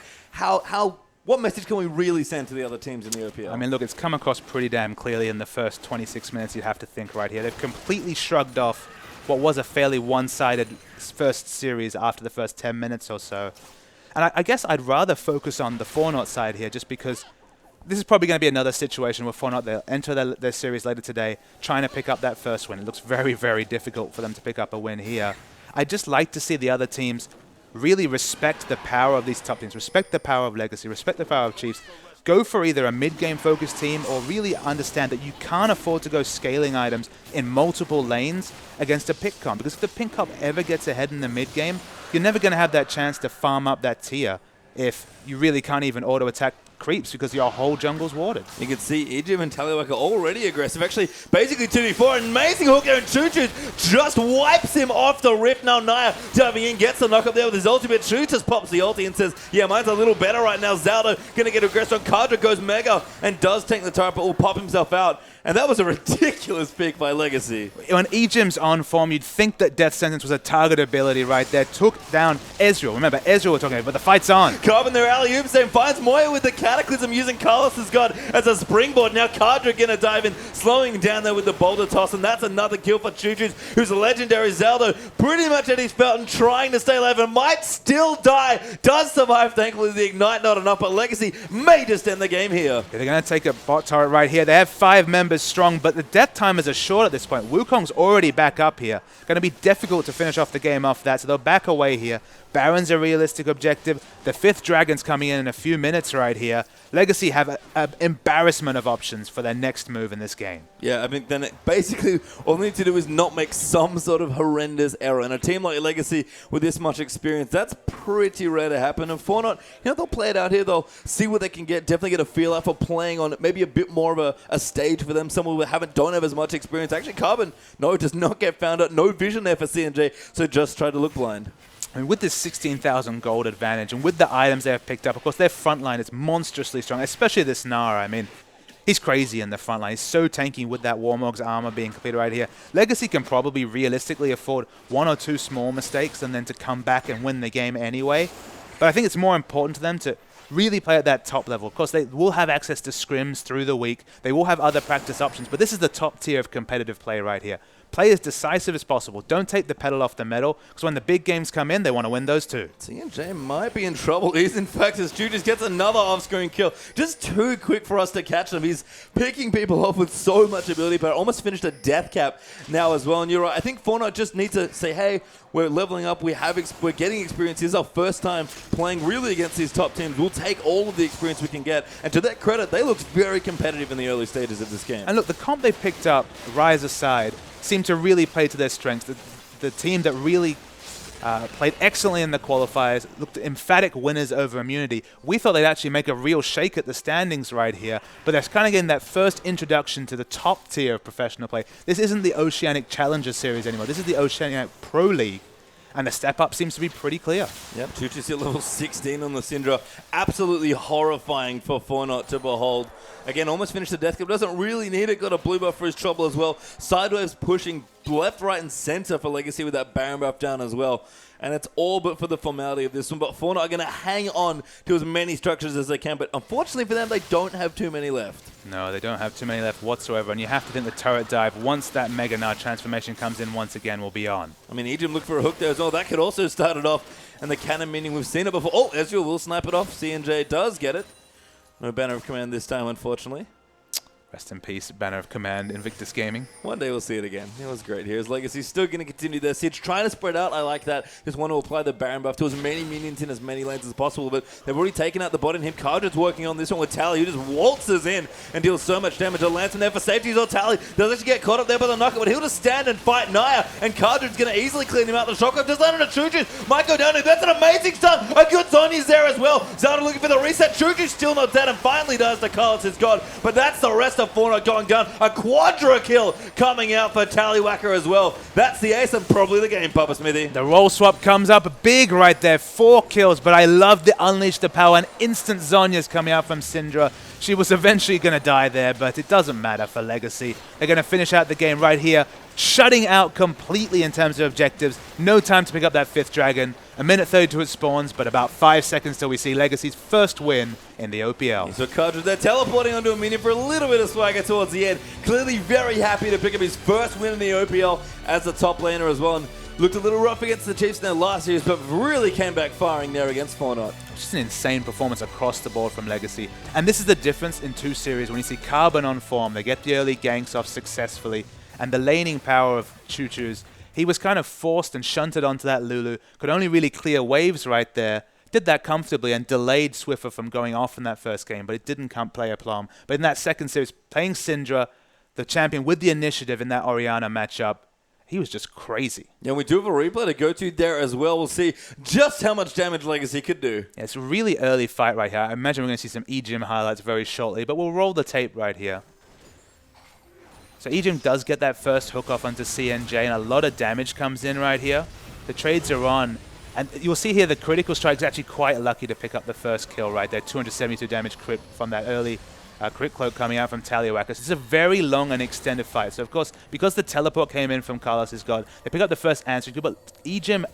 What message can we really send to the other teams in the OPL? I mean, look, it's come across pretty damn clearly in the first 26 minutes, you'd have to think right here. They've completely shrugged off what was a fairly one-sided first series after the first 10 minutes or so. And I guess I'd rather focus on the Fornot side here, just because this is probably going to be another situation where Fornot, they'll enter their series later today trying to pick up that first win. It looks very, very difficult for them to pick up a win here. I'd just like to see the other teams really respect the power of these top teams, respect the power of Legacy, respect the power of Chiefs, go for either a mid-game focused team or really understand that you can't afford to go scaling items in multiple lanes against a pick comp. Because if the pick comp ever gets ahead in the mid-game, you're never going to have that chance to farm up that tier if you really can't even auto-attack creeps because your whole jungle's warded. You can see Ejim and Taliwaka already aggressive. Actually, basically 2v4. An amazing hook there, and Chuchus just wipes him off the Rift. Now Naya diving in, gets the knock up there with his ultimate. Chuchus pops the ulti and says, yeah, mine's a little better right now. Zaldo gonna get aggressive on Kadra, goes Mega, and does tank the turret, but will pop himself out. And that was a ridiculous pick by Legacy. When Ejim's on form, you'd think that Death Sentence was a target ability right there. Took down Ezreal. Remember, Ezreal we're talking about, but the fight's on. Carbon their alley-oop save, finds Moya with the Cataclysm using Carlos's God as a springboard. Now Kadra gonna dive in, slowing down there with the boulder toss, and that's another kill for Chuchus, who's a legendary. Zaldo pretty much at his belt and trying to stay alive and might still die. Does survive, thankfully. The Ignite not enough, but Legacy may just end the game here. They're gonna take a bot turret right here. They have 5 members strong, but the death timers are short at this point. Wukong's already back up here. Going to be difficult to finish off the game off that, so they'll back away here. Baron's a realistic objective. The 5th Dragon's coming in a few minutes right here. Legacy have an embarrassment of options for their next move in this game. Yeah, I mean, then basically all they need to do is not make some sort of horrendous error. And a team like Legacy with this much experience, that's pretty rare to happen. And Fornot, you know, they'll play it out here. They'll see what they can get, definitely get a feel out for playing on maybe a bit more of a stage for them. Someone who don't have as much experience. Actually, Carbon, no, does not get found out. No vision there for CNJ, so just try to look blind. I mean, with this 16,000 gold advantage and with the items they have picked up, of course, their front line is monstrously strong, especially this Nara. I mean, he's crazy in the front line. He's so tanky with that Warmog's armor being completed right here. Legacy can probably realistically afford 1 or 2 small mistakes and then to come back and win the game anyway. But I think it's more important to them to really play at that top level. Of course, they will have access to scrims through the week. They will have other practice options, but this is the top tier of competitive play right here. play as decisive as possible. Don't take the pedal off the metal, because when the big games come in, they want to win those too. CNJ might be in trouble. He's in fact, as Stu just gets another off-screen kill. Just too quick for us to catch him. He's picking people off with so much ability, but almost finished a death cap now as well. And you're right. I think Fornot just needs to say, hey, we're leveling up. We're getting experience. This is our first time playing really against these top teams. We'll take all of the experience we can get. And to their credit, they looked very competitive in the early stages of this game. And look, the comp they picked up, Rise aside, seemed to really play to their strengths. The team that really played excellently in the qualifiers, looked emphatic winners over immunity. We thought they'd actually make a real shake at the standings right here, but they're kind of getting that first introduction to the top tier of professional play. This isn't the Oceanic Challenger Series anymore. This is the Oceanic Pro League, and the step up seems to be pretty clear. Yep, Chuchu's at level 16 on the Syndra. Absolutely horrifying for Fornot to behold. Again, almost finished the death clip. Doesn't really need it. Got a blue buff for his trouble as well. Sidewaves pushing left, right, and center for Legacy with that Baron buff down as well. And it's all but for the formality of this one. But Fornot are going to hang on to as many structures as they can. But unfortunately for them, they don't have too many left. No, they don't have too many left whatsoever. And you have to think the turret dive, once that Mega Nard transformation comes in once again, will be on. I mean, Ejim looked for a hook there as well. That could also start it off. And the cannon meaning we've seen it before. Oh, Ezreal will snipe it off. CNJ does get it. No Banner of Command this time, unfortunately. Rest in peace, Banner of Command, Invictus Gaming. One day we'll see it again. It was great here. His Legacy's still going to continue their siege. Trying to spread out, I like that. Just want to apply the Baron buff to as many minions in as many lanes as possible, but they've already taken out the bot in him. Cardred's working on this one with Tally, who just waltzes in and deals so much damage. A Lantern there for safety. So Tally does actually get caught up there by the knocker, but he'll just stand and fight Naya, and Cardred's going to easily clean him out. The shotgun just landed a Chuchu. Might go down, and that's an amazing stun. A good Zonya's there as well. Zelda looking for the reset. Chuchu's still not dead, and finally does the Carlos is gone, but that's the rest of Fornot going down. A quadra kill coming out for Tallywhacker as well. That's the ace and probably the game, Papa Smithy. The roll swap comes up big right there. 4 kills, but I love the Unleash the Power and instant Zonya's coming out from Syndra. She was eventually going to die there, but it doesn't matter for Legacy. They're going to finish out the game right here, shutting out completely in terms of objectives. No time to pick up that 5th dragon. A minute 32 it spawns, but about 5 seconds till we see Legacy's first win in the OPL. So Cardred, they're teleporting onto a minion for a little bit of swagger towards the end. Clearly very happy to pick up his first win in the OPL as the top laner as well. And looked a little rough against the Chiefs in their last series, but really came back firing there against Fornot. Just an insane performance across the board from Legacy. And this is the difference in 2 series. When you see Carbon on form, they get the early ganks off successfully, and the laning power of Chuchu's, he was kind of forced and shunted onto that Lulu, could only really clear waves right there, did that comfortably and delayed Swiffer from going off in that first game, but it didn't play a plum. But in that second series, playing Syndra, the champion with the initiative in that Orianna matchup, he was just crazy. Yeah, we do have a replay to go to there as well. We'll see just how much damage Legacy could do. Yeah, it's a really early fight right here. I imagine we're going to see some Ejim highlights very shortly, but we'll roll the tape right here. So Ejim does get that first hook off onto CNJ, and a lot of damage comes in right here. The trades are on, and you'll see here the critical strike is actually quite lucky to pick up the first kill right there. 272 damage crit from that early crit cloak coming out from Tallywhacker. It's a very long and extended fight. So of course, because the teleport came in from Carlos's god, they pick up the first answer, but Ejim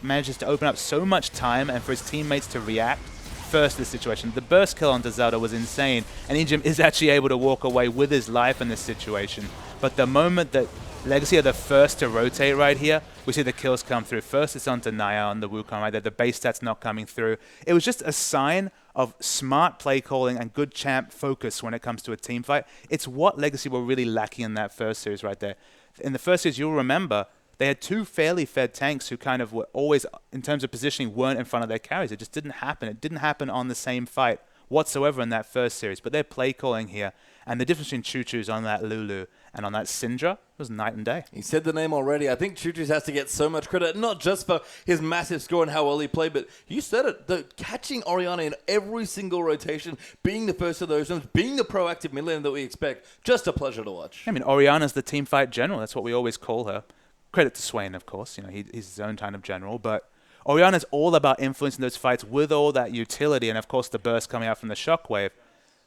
manages to open up so much time and for his teammates to react first to the situation. The burst kill onto Zelda was insane, and Ejim is actually able to walk away with his life in this situation. But the moment that Legacy are the first to rotate right here, we see the kills come through. First it's onto Naya on the Wukong right there. The base stats not coming through. It was just a sign of smart play calling and good champ focus when it comes to a team fight. It's what Legacy were really lacking in that first series right there. In the first series, you'll remember, they had 2 fairly fed tanks who kind of were always, in terms of positioning, weren't in front of their carries. It just didn't happen. It didn't happen on the same fight whatsoever in that first series. But they're play calling here. And the difference between Chuchu's on that Lulu and on that Syndra was night and day. He said the name already. I think Chuchu's has to get so much credit, not just for his massive score and how well he played, but you said it, the catching Orianna in every single rotation, being the first of those ones, being the proactive mid laner that we expect. Just a pleasure to watch. I mean, Orianna's the team fight general. That's what we always call her. Credit to Swain, of course. You know, he's his own kind of general, but Orianna's all about influencing those fights with all that utility and, of course, the burst coming out from the Shockwave.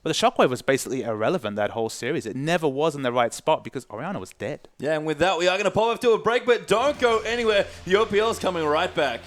But the Shockwave was basically irrelevant that whole series. It never was in the right spot because Orianna was dead. Yeah, and with that, we are going to pop off to a break, but don't go anywhere. The OPL is coming right back.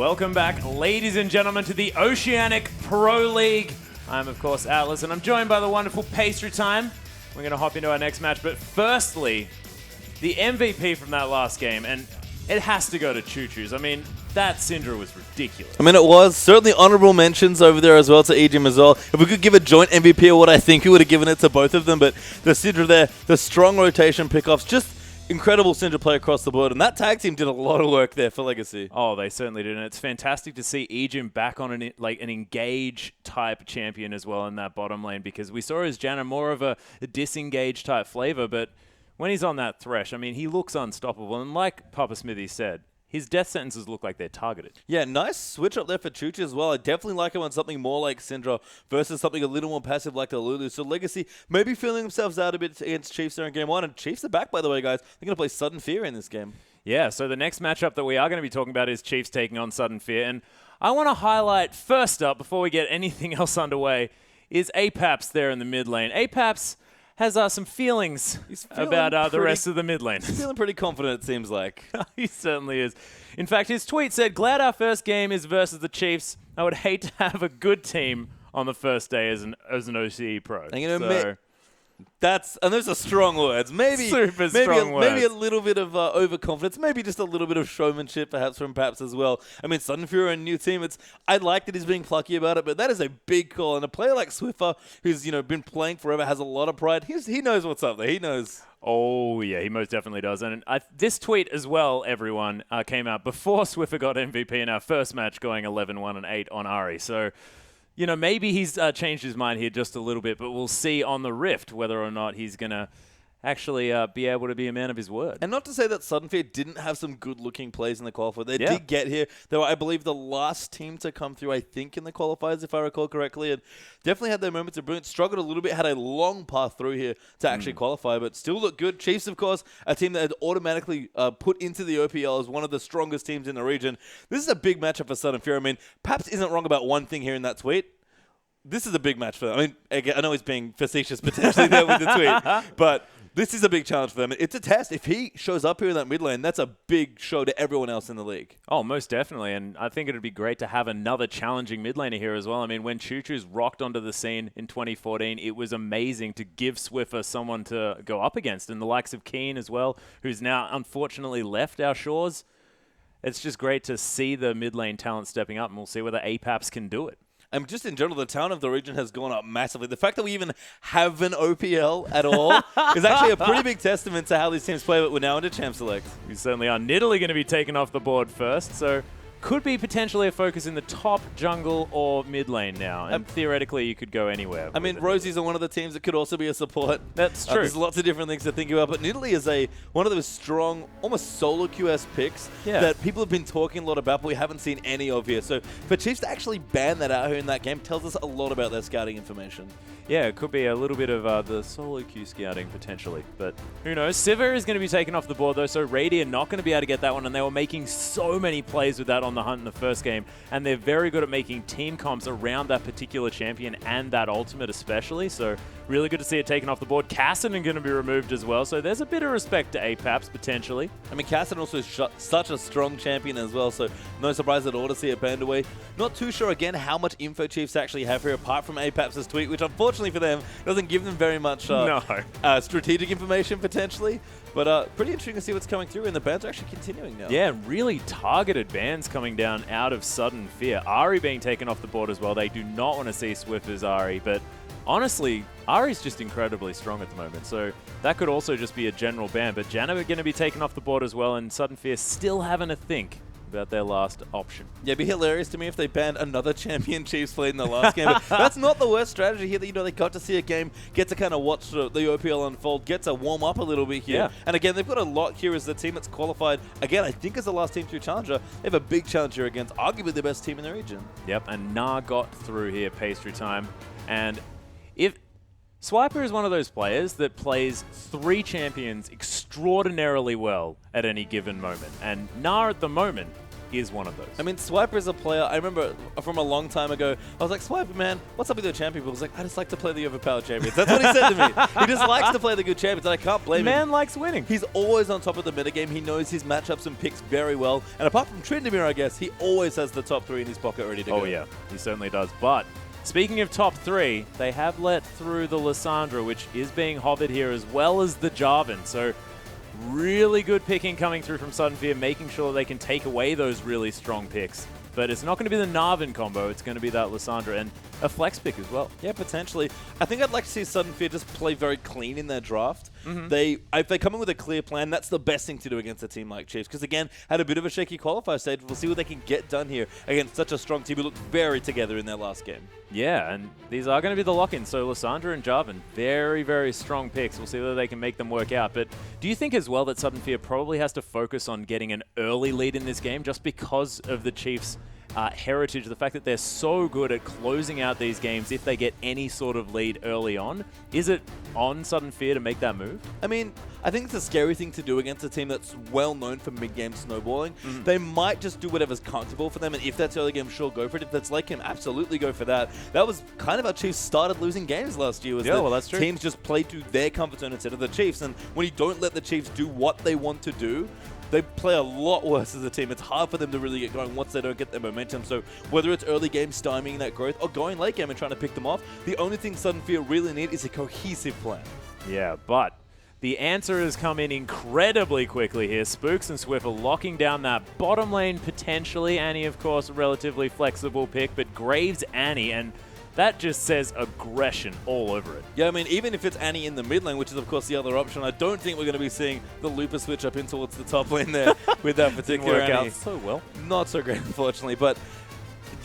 Welcome back, ladies and gentlemen, to the Oceanic Pro League. I'm, of course, Atlas, and I'm joined by the wonderful Pastry Time. We're going to hop into our next match, but firstly, the MVP from that last game, and it has to go to Choo Choo's. I mean, that Syndra was ridiculous. I mean, it was. Certainly honorable mentions over there as well to EGM as well. If we could give a joint MVP or what I think we would have given it to both of them, but the Syndra there, the strong rotation pickoffs, just incredible Syndra play across the board, and that tag team did a lot of work there for Legacy. Oh, they certainly did, and it's fantastic to see EGM back on an engage type champion as well in that bottom lane, because we saw his Janna more of a disengage type flavor, but when he's on that Thresh, I mean, he looks unstoppable, and like Papa Smithy said, his death sentences look like they're targeted. Yeah, nice switch up there for Choo Choo as well. I definitely like him on something more like Syndra versus something a little more passive like the Lulu. So Legacy maybe feeling themselves out a bit against Chiefs there in Game 1. And Chiefs are back, by the way, guys. They're going to play Sudden Fear in this game. Yeah, so the next matchup that we are going to be talking about is Chiefs taking on Sudden Fear. And I want to highlight first up, before we get anything else underway, is Apaps there in the mid lane. Apaps has some feelings about the rest of the mid lane. He's feeling pretty confident, it seems like. He certainly is. In fact, his tweet said, "Glad our first game is versus the Chiefs. I would hate to have a good team on the first day as an OCE pro." I'm going to admit, and those are strong words. Maybe strong words. Maybe a little bit of overconfidence. Maybe just a little bit of showmanship, perhaps from Paps as well. I mean, Sudden Fury are a new team. I like that he's being plucky about it, but that is a big call. And a player like Swiffer, who's been playing forever, has a lot of pride. He knows what's up there. He knows. Oh, yeah, he most definitely does. And this tweet as well, everyone, came out before Swiffer got MVP in our first match, going 11-1 and 8 on Ari. So, maybe he's changed his mind here just a little bit, but we'll see on the Rift whether or not he's going to actually be able to be a man of his word. And not to say that Sudden Fear didn't have some good-looking plays in the qualifier. They did get here. They were, I believe, the last team to come through, I think, in the qualifiers, if I recall correctly, and definitely had their moments of brilliance. Struggled a little bit, had a long path through here to actually qualify, but still looked good. Chiefs, of course, a team that had automatically put into the OPL as one of the strongest teams in the region. This is a big matchup for Sudden Fear. I mean, Paps isn't wrong about one thing here in that tweet. This is a big match for them. I mean, I know he's being facetious potentially there with the tweet, but this is a big challenge for them. It's a test. If he shows up here in that mid lane, that's a big show to everyone else in the league. Oh, most definitely. And I think it would be great to have another challenging mid laner here as well. I mean, when Choo Choo's rocked onto the scene in 2014, it was amazing to give Swiffer someone to go up against. And the likes of Keen as well, who's now unfortunately left our shores. It's just great to see the mid lane talent stepping up, and we'll see whether Apaps can do it. And just in general, the talent of the region has gone up massively. The fact that we even have an OPL at all is actually a pretty big testament to how these teams play, but we're now into Champ Select. We certainly are. Nidalee going to be taken off the board first, so could be potentially a focus in the top jungle or mid lane now. And theoretically, you could go anywhere. I mean, Rosie's on one of the teams that could also be a support. That's true. There's lots of different things to think about, but Nidalee is one of those strong, almost solo QS picks that people have been talking a lot about, but we haven't seen any of here. So for Chiefs to actually ban that out here in that game tells us a lot about their scouting information. Yeah, it could be a little bit of the solo queue scouting potentially, but who knows. Sivir is going to be taken off the board though, so Radiant not going to be able to get that one, and they were making so many plays with that on the hunt in the first game, and they're very good at making team comps around that particular champion and that ultimate especially, so really good to see it taken off the board. Cassidy going to be removed as well, so there's a bit of respect to Apaps potentially. I mean, Cassidy also is such a strong champion as well, so no surprise at all to see it banned away. Not too sure again how much info Chiefs actually have here apart from Apaps' tweet, which unfortunately for them doesn't give them very much strategic information potentially. But pretty interesting to see what's coming through, and the bans are actually continuing now. Yeah, really targeted bans coming down out of Sudden Fear. Ari being taken off the board as well. They do not want to see Swiffer's Ari, but honestly, Ari's just incredibly strong at the moment, so that could also just be a general ban. But Janna are going to be taken off the board as well, and Sudden Fear still having a think about their last option. Yeah, it'd be hilarious to me if they banned another champion Chiefs played in the last game. But that's not the worst strategy here. That they got to see a game, get to kind of watch the OPL unfold, get to warm up a little bit here. Yeah. And again, they've got a lot here as the team that's qualified. Again, I think as the last team through Challenger, they have a big challenger against arguably the best team in the region. Yep, and Na got through here, Pastry Time. And if Swiper is one of those players that plays 3 champions extraordinarily well at any given moment. And Na at the moment is one of those. I mean, Swiper is a player, I remember from a long time ago, I was like, Swiper, man, what's up with your champion? He was like, I just like to play the overpowered champions. That's what he said to me. He just likes to play the good champions, and I can't blame him. Man likes winning. He's always on top of the metagame. He knows his matchups and picks very well. And apart from Tryndamere, I guess, he always has the top 3 in his pocket ready to go. Oh, yeah, he certainly does. But speaking of top 3, they have let through the Lissandra, which is being hovered here, as well as the Jarvan. So really good picking coming through from Sudden Fear, making sure they can take away those really strong picks. But it's not going to be the Narvin combo. It's going to be that Lissandra and a flex pick as well. Yeah, potentially. I think I'd like to see Sudden Fear just play very clean in their draft. Mm-hmm. If they come in with a clear plan, that's the best thing to do against a team like Chiefs. Because, again, had a bit of a shaky qualifier stage. We'll see what they can get done here against such a strong team who looked very together in their last game. Yeah, and these are going to be the lock-ins. So Lissandra and Jarvan, very, very strong picks. We'll see whether they can make them work out. But do you think as well that Sudden Fear probably has to focus on getting an early lead in this game just because of the Chiefs' heritage, the fact that they're so good at closing out these games if they get any sort of lead early on? Is it on Sudden Fear to make that move? I mean, I think it's a scary thing to do against a team that's well known for mid-game snowballing. They might just do whatever's comfortable for them, and if that's early game, sure, go for it. If that's late game, absolutely go for that. That was kind of how Chiefs started losing games last year. Yeah, well, that's true. Teams just played to their comfort zone instead of the Chiefs, and when you don't let the Chiefs do what they want to do, they play a lot worse as a team. It's hard for them to really get going once they don't get their momentum. So whether it's early game stymieing that growth or going late game and trying to pick them off, the only thing Sudden Fear really need is a cohesive plan. Yeah, but the answer has come in incredibly quickly here. Spooks and Swift are locking down that bottom lane potentially. Annie, of course, a relatively flexible pick, but Graves Annie, and that just says aggression all over it. Yeah, I mean, even if it's Annie in the mid lane, which is, of course, the other option, I don't think we're going to be seeing the Looper switch up in towards the top lane there with that particular Didn't work Annie. out so well. Not so great, unfortunately, but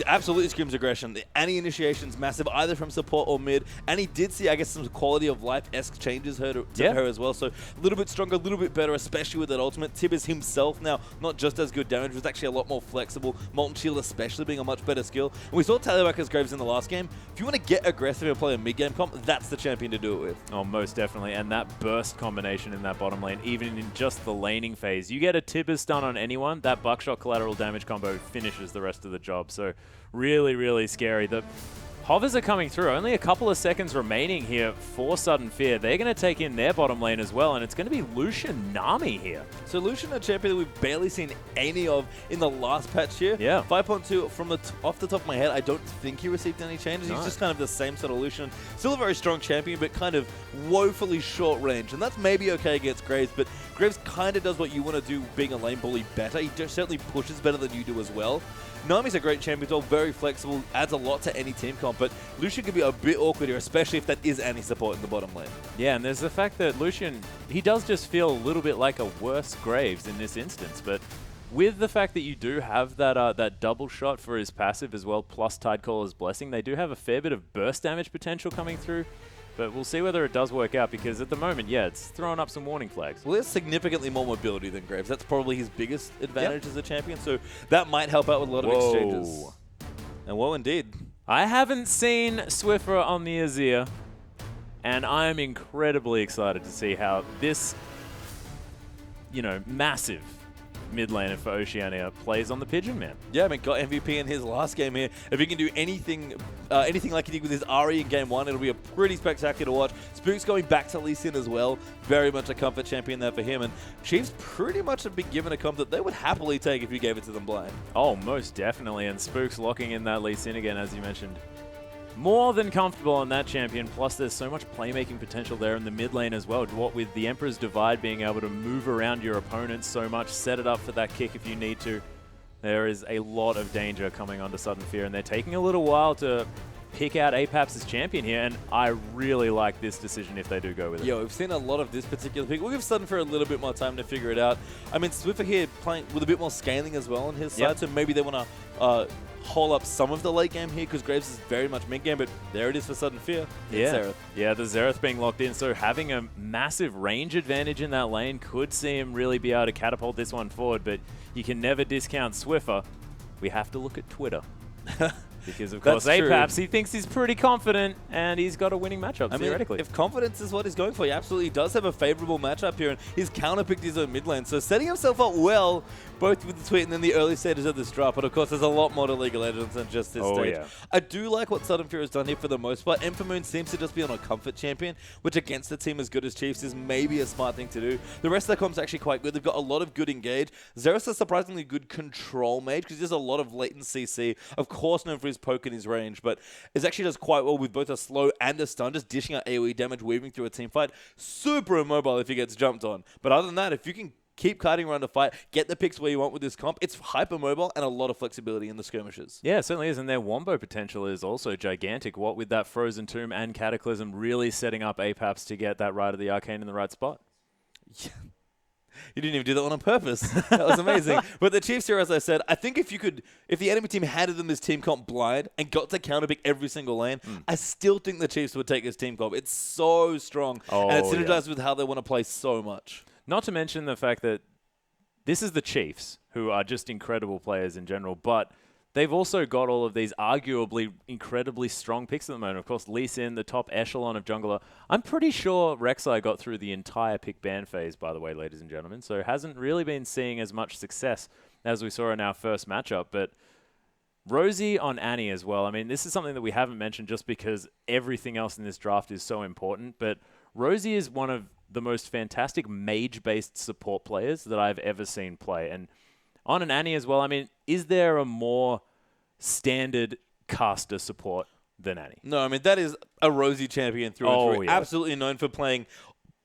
absolutely screams aggression. The Annie initiation's massive, either from support or mid. Annie did see, I guess, some quality of life-esque changes to her as well. So a little bit stronger, a little bit better, especially with that ultimate. Tibbers himself now, not just as good damage, was actually a lot more flexible. Molten Shield especially being a much better skill. And we saw Tallywackers Graves in the last game. If you want to get aggressive and play a mid-game comp, that's the champion to do it with. Oh, most definitely. And that burst combination in that bottom lane, even in just the laning phase. You get a Tibbers stun on anyone, that buckshot collateral damage combo finishes the rest of the job. So really, really scary. The hovers are coming through. Only a couple of seconds remaining here for Sudden Fear. They're going to take in their bottom lane as well, and it's going to be Lucian Nami here. So Lucian, a champion that we've barely seen any of in the last patch here. Yeah. 5.2 from off the top of my head, I don't think he received any changes. No. He's just kind of the same sort of Lucian. Still a very strong champion, but kind of woefully short range. And that's maybe okay against Graves, but Graves kind of does what you want to do being a lane bully better. He certainly pushes better than you do as well. Nami's a great champion, all very flexible, adds a lot to any team comp, but Lucian can be a bit awkward here, especially if that is Annie support in the bottom lane. Yeah, and there's the fact that Lucian, he does just feel a little bit like a worse Graves in this instance, but with the fact that you do have that that double shot for his passive as well, plus Tidecaller's Blessing, they do have a fair bit of burst damage potential coming through. But we'll see whether it does work out, because at the moment, yeah, it's throwing up some warning flags. Well, there's significantly more mobility than Graves. That's probably his biggest advantage as a champion, so that might help out with a lot of exchanges. And whoa, indeed. I haven't seen Swiffer on the Azir, and I'm incredibly excited to see how this, massive mid laner for Oceania plays on the Pigeon Man. Yeah, I mean, got MVP in his last game here. If he can do anything like he did with his RE in game 1, it'll be a pretty spectacular to watch. Spook's going back to Lee Sin as well. Very much a comfort champion there for him. And Chiefs pretty much have been given a comp that they would happily take if you gave it to them blind. Oh, most definitely. And Spook's locking in that Lee Sin again, as you mentioned. More than comfortable on that champion, plus there's so much playmaking potential there in the mid lane as well. What with the Emperor's Divide being able to move around your opponents so much, set it up for that kick if you need to. There is a lot of danger coming onto Sudden Fear, and they're taking a little while to pick out Apaps as champion here, and I really like this decision if they do go with it. Yeah, we've seen a lot of this particular pick. We'll give Sudden Fear a little bit more time to figure it out. I mean, Swiffer here playing with a bit more scaling as well on his side, so maybe they want to haul up some of the late game here, because Graves is very much mid game, but there it is for Sudden Fear. Yeah. Xerath. Yeah, the Xerath being locked in, so having a massive range advantage in that lane could see him really be able to catapult this one forward, but you can never discount Swiffer. We have to look at Twitter. Because, of course, Apaps, he thinks he's pretty confident, and he's got a winning matchup, theoretically. If confidence is what he's going for, he absolutely does have a favorable matchup here, and he's counterpicked his own mid lane. So setting himself up well, both with the tweet and then the early stages of this draft. But, of course, there's a lot more to League of Legends than just this stage. Yeah. I do like what Sudden Fury has done here for the most part. Infermoon seems to just be on a comfort champion, which against a team as good as Chiefs is maybe a smart thing to do. The rest of the comp's actually quite good. They've got a lot of good engage. Zeros is a surprisingly good control mage because there's a lot of latent CC. Of course, known for his poke and his range, but it actually does quite well with both a slow and a stun, just dishing out AoE damage, weaving through a team fight. Super immobile if he gets jumped on. But other than that, if you can keep kiting around a fight, get the picks where you want with this comp, it's hyper mobile and a lot of flexibility in the skirmishes. Yeah, it certainly is, and their wombo potential is also gigantic. What with that Frozen Tomb and Cataclysm really setting up Apaps to get that Rite of the Arcane in the right spot. Yeah. You didn't even do that one on purpose. That was amazing. But the Chiefs here, as I said, I think if the enemy team handed them this team comp blind and got to counterpick every single lane, I still think the Chiefs would take this team comp. It's so strong, and it synergizes with how they want to play so much. Not to mention the fact that this is the Chiefs, who are just incredible players in general, but they've also got all of these arguably incredibly strong picks at the moment. Of course, Lee Sin, the top echelon of jungler. I'm pretty sure Rek'Sai got through the entire pick ban phase, by the way, ladies and gentlemen, so hasn't really been seeing as much success as we saw in our first matchup. But Rosie on Annie as well. I mean, this is something that we haven't mentioned just because everything else in this draft is so important, but Rosie is one of the most fantastic mage-based support players that I've ever seen play. And on an Annie as well, I mean, is there a more standard caster support than Annie? No, I mean, that is a Rosie champion through and through. Yeah. Absolutely known for playing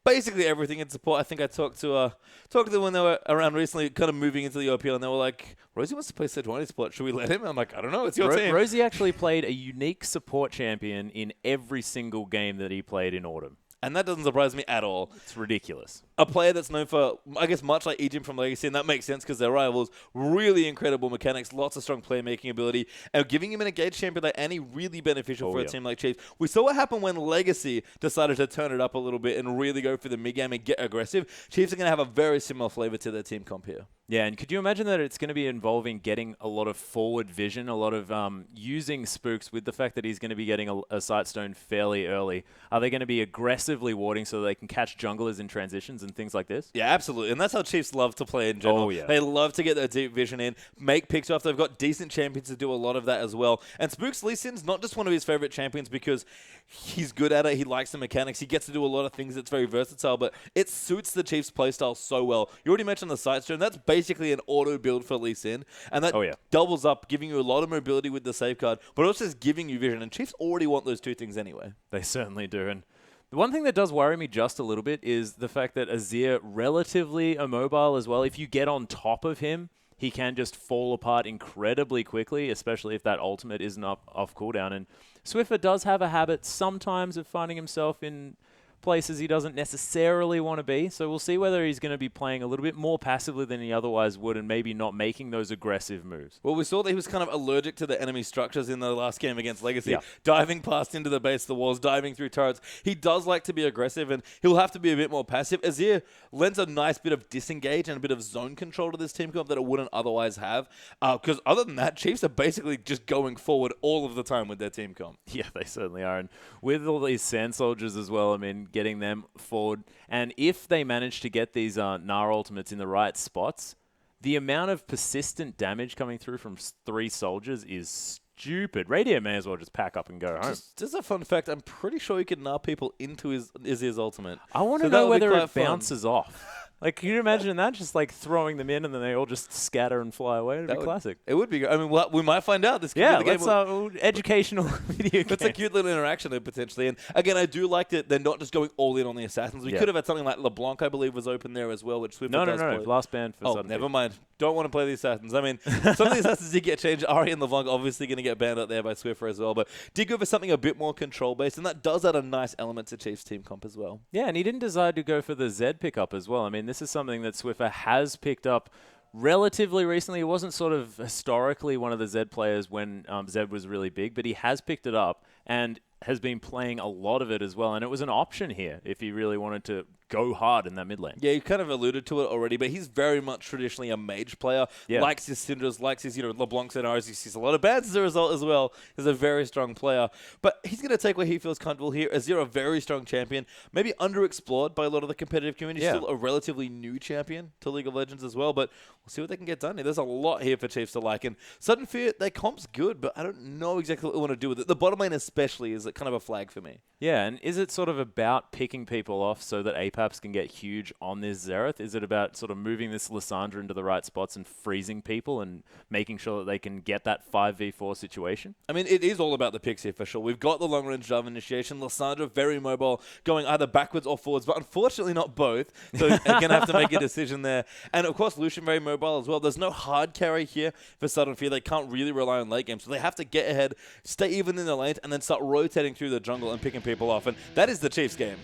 basically everything in support. I think I talked to them when they were around recently, kind of moving into the OPL, and they were like, Rosie wants to play Sejuani support. Should we let him? I'm like, I don't know. It's your team. Rosie actually played a unique support champion in every single game that he played in Autumn. And that doesn't surprise me at all. It's ridiculous. A player that's known for, I guess, much like Ejim from Legacy, and that makes sense because they're rivals, really incredible mechanics, lots of strong playmaking ability, and giving him an engaged champion like Annie really beneficial for a team like Chiefs. We saw what happened when Legacy decided to turn it up a little bit and really go for the mid-game and get aggressive. Chiefs are going to have a very similar flavor to their team comp here. Yeah, and could you imagine that it's going to be involving getting a lot of forward vision, a lot of using spooks with the fact that he's going to be getting a Sightstone fairly early? Are they going to be aggressively warding so they can catch junglers in transitions and things like this? Yeah, absolutely. And that's how Chiefs love to play in general. Oh, yeah. They love to get their deep vision in, make picks off. They've got decent champions to do a lot of that as well. And Spooks Lee Sin's not just one of his favorite champions because he's good at it, he likes the mechanics, he gets to do a lot of things that's very versatile, but it suits the Chiefs' playstyle so well. You already mentioned the Sightstone. That's basically an auto build for Lee Sin, and that doubles up, giving you a lot of mobility with the safeguard, but also just giving you vision. And Chiefs already want those two things anyway. They certainly do. And the one thing that does worry me just a little bit is the fact that Azir, relatively immobile as well. If you get on top of him, he can just fall apart incredibly quickly, especially if that ultimate isn't off cooldown. And Swiffer does have a habit sometimes of finding himself in places he doesn't necessarily want to be. So we'll see whether he's going to be playing a little bit more passively than he otherwise would and maybe not making those aggressive moves. Well, we saw that he was kind of allergic to the enemy structures in the last game against Legacy, diving past into the base of the walls, diving through turrets. He does like to be aggressive, and he'll have to be a bit more passive. Azir lends a nice bit of disengage and a bit of zone control to this team comp that it wouldn't otherwise have. Because other than that, Chiefs are basically just going forward all of the time with their team comp. Yeah, they certainly are. And with all these Sand Soldiers as well, I mean, getting them forward. And if they manage to get these Gnar ultimates in the right spots, the amount of persistent damage coming through from 3 soldiers is stupid. Radio may as well just pack up and go home. Just a fun fact, I'm pretty sure you can Gnar people into his ultimate. I want to know whether it bounces off. Like, can you imagine that? Just like throwing them in and then they all just scatter and fly away. It'd be classic. It would be good. I mean, we might find out. This could be the game. Educational video game. It's a cute little interaction there, potentially. And again, I do like that they're not just going all in on the assassins. We could have had something like LeBlanc, I believe, was open there as well, which Swiffer does play. No. Last ban for Sudden never mind. Don't want to play the assassins. I mean, some of the assassins did get changed. Ari and LeBlanc obviously going to get banned out there by Swiffer as well. But did go for something a bit more control-based, and that does add a nice element to Chiefs' team comp as well. Yeah, and he didn't decide to go for the Zed pickup as well. I mean, this is something that Swiffer has picked up relatively recently. He wasn't sort of historically one of the Zed players when Zed was really big, but he has picked it up and has been playing a lot of it as well. And it was an option here if he really wanted to go hard in that mid lane. Yeah, you kind of alluded to it already, but he's very much traditionally a mage player. Yeah. Likes his Syndras, likes his, LeBlanc scenarios. He sees a lot of bans as a result as well. He's a very strong player. But he's going to take where he feels comfortable here. Azir, a very strong champion, maybe underexplored by a lot of the competitive community. Yeah. Still a relatively new champion to League of Legends as well, but we'll see what they can get done here. There's a lot here for Chiefs to like. And Sudden Fear, their comp's good, but I don't know exactly what we want to do with it. The bottom lane especially is kind of a flag for me. Yeah, and is it sort of about picking people off so that APAPs can get huge on this Xerath? Is it about sort of moving this Lissandra into the right spots and freezing people and making sure that they can get that 5v4 situation? I mean, it is all about the picks here for sure. We've got the long-range Java initiation. Lissandra, very mobile, going either backwards or forwards, but unfortunately not both. So you're going to have to make a decision there. And of course, Lucian very mobile as well. There's no hard carry here for Sudden Fear. They can't really rely on late game, so they have to get ahead, stay even in the lanes, and then start rotating through the jungle and picking people off. And that is the Chiefs' game.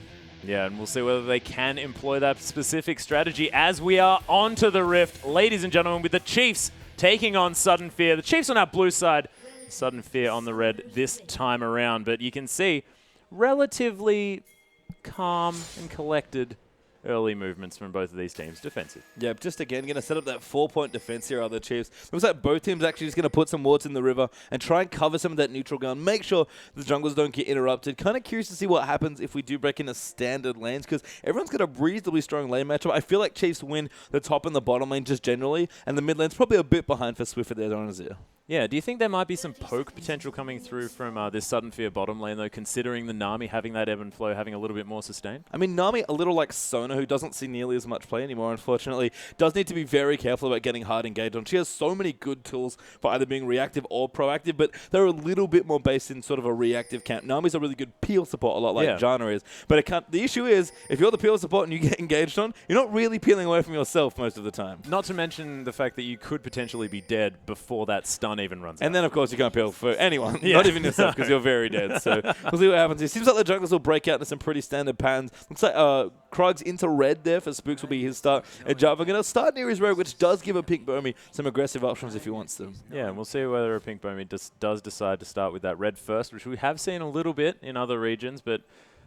Yeah, and we'll see whether they can employ that specific strategy as we are onto the Rift. Ladies and gentlemen, with the Chiefs taking on Sudden Fear. The Chiefs on our blue side, Sudden Fear on the red this time around. But you can see relatively calm and collected early movements from both of these teams. Defensive. Yeah, just again, going to set up that 4-point defense here are the Chiefs. Looks like both teams actually just going to put some wards in the river and try and cover some of that neutral ground. Make sure the junglers don't get interrupted. Kind of curious to see what happens if we do break into standard lanes, because everyone's got a reasonably strong lane matchup. I feel like Chiefs win the top and the bottom lane just generally, and the mid lane's probably a bit behind for Swift there on Azir. Yeah, do you think there might be some poke potential coming through from this Sudden Fear bottom lane, though, considering the Nami having that ebb and flow, having a little bit more sustain? I mean, Nami, a little like Sona, who doesn't see nearly as much play anymore, unfortunately, does need to be very careful about getting hard engaged on. She has so many good tools for either being reactive or proactive, but they're a little bit more based in sort of a reactive camp. Nami's a really good peel support, a lot like Janna is. But it can't, the issue is, if you're the peel support and you get engaged on, you're not really peeling away from yourself most of the time. Not to mention the fact that you could potentially be dead before that stun even runs out. And then, of course, you can't peel for anyone, not even yourself, because you're very dead. So we'll see what happens here. Seems like the junglers will break out into some pretty standard patterns. Looks like Krug's into red there for Spooks will be his start. And Java going to start near his rogue, which does give a Pink Bomi some aggressive options if he wants them. Yeah, and we'll see whether a Pink Bomi does decide to start with that red first, which we have seen a little bit in other regions, but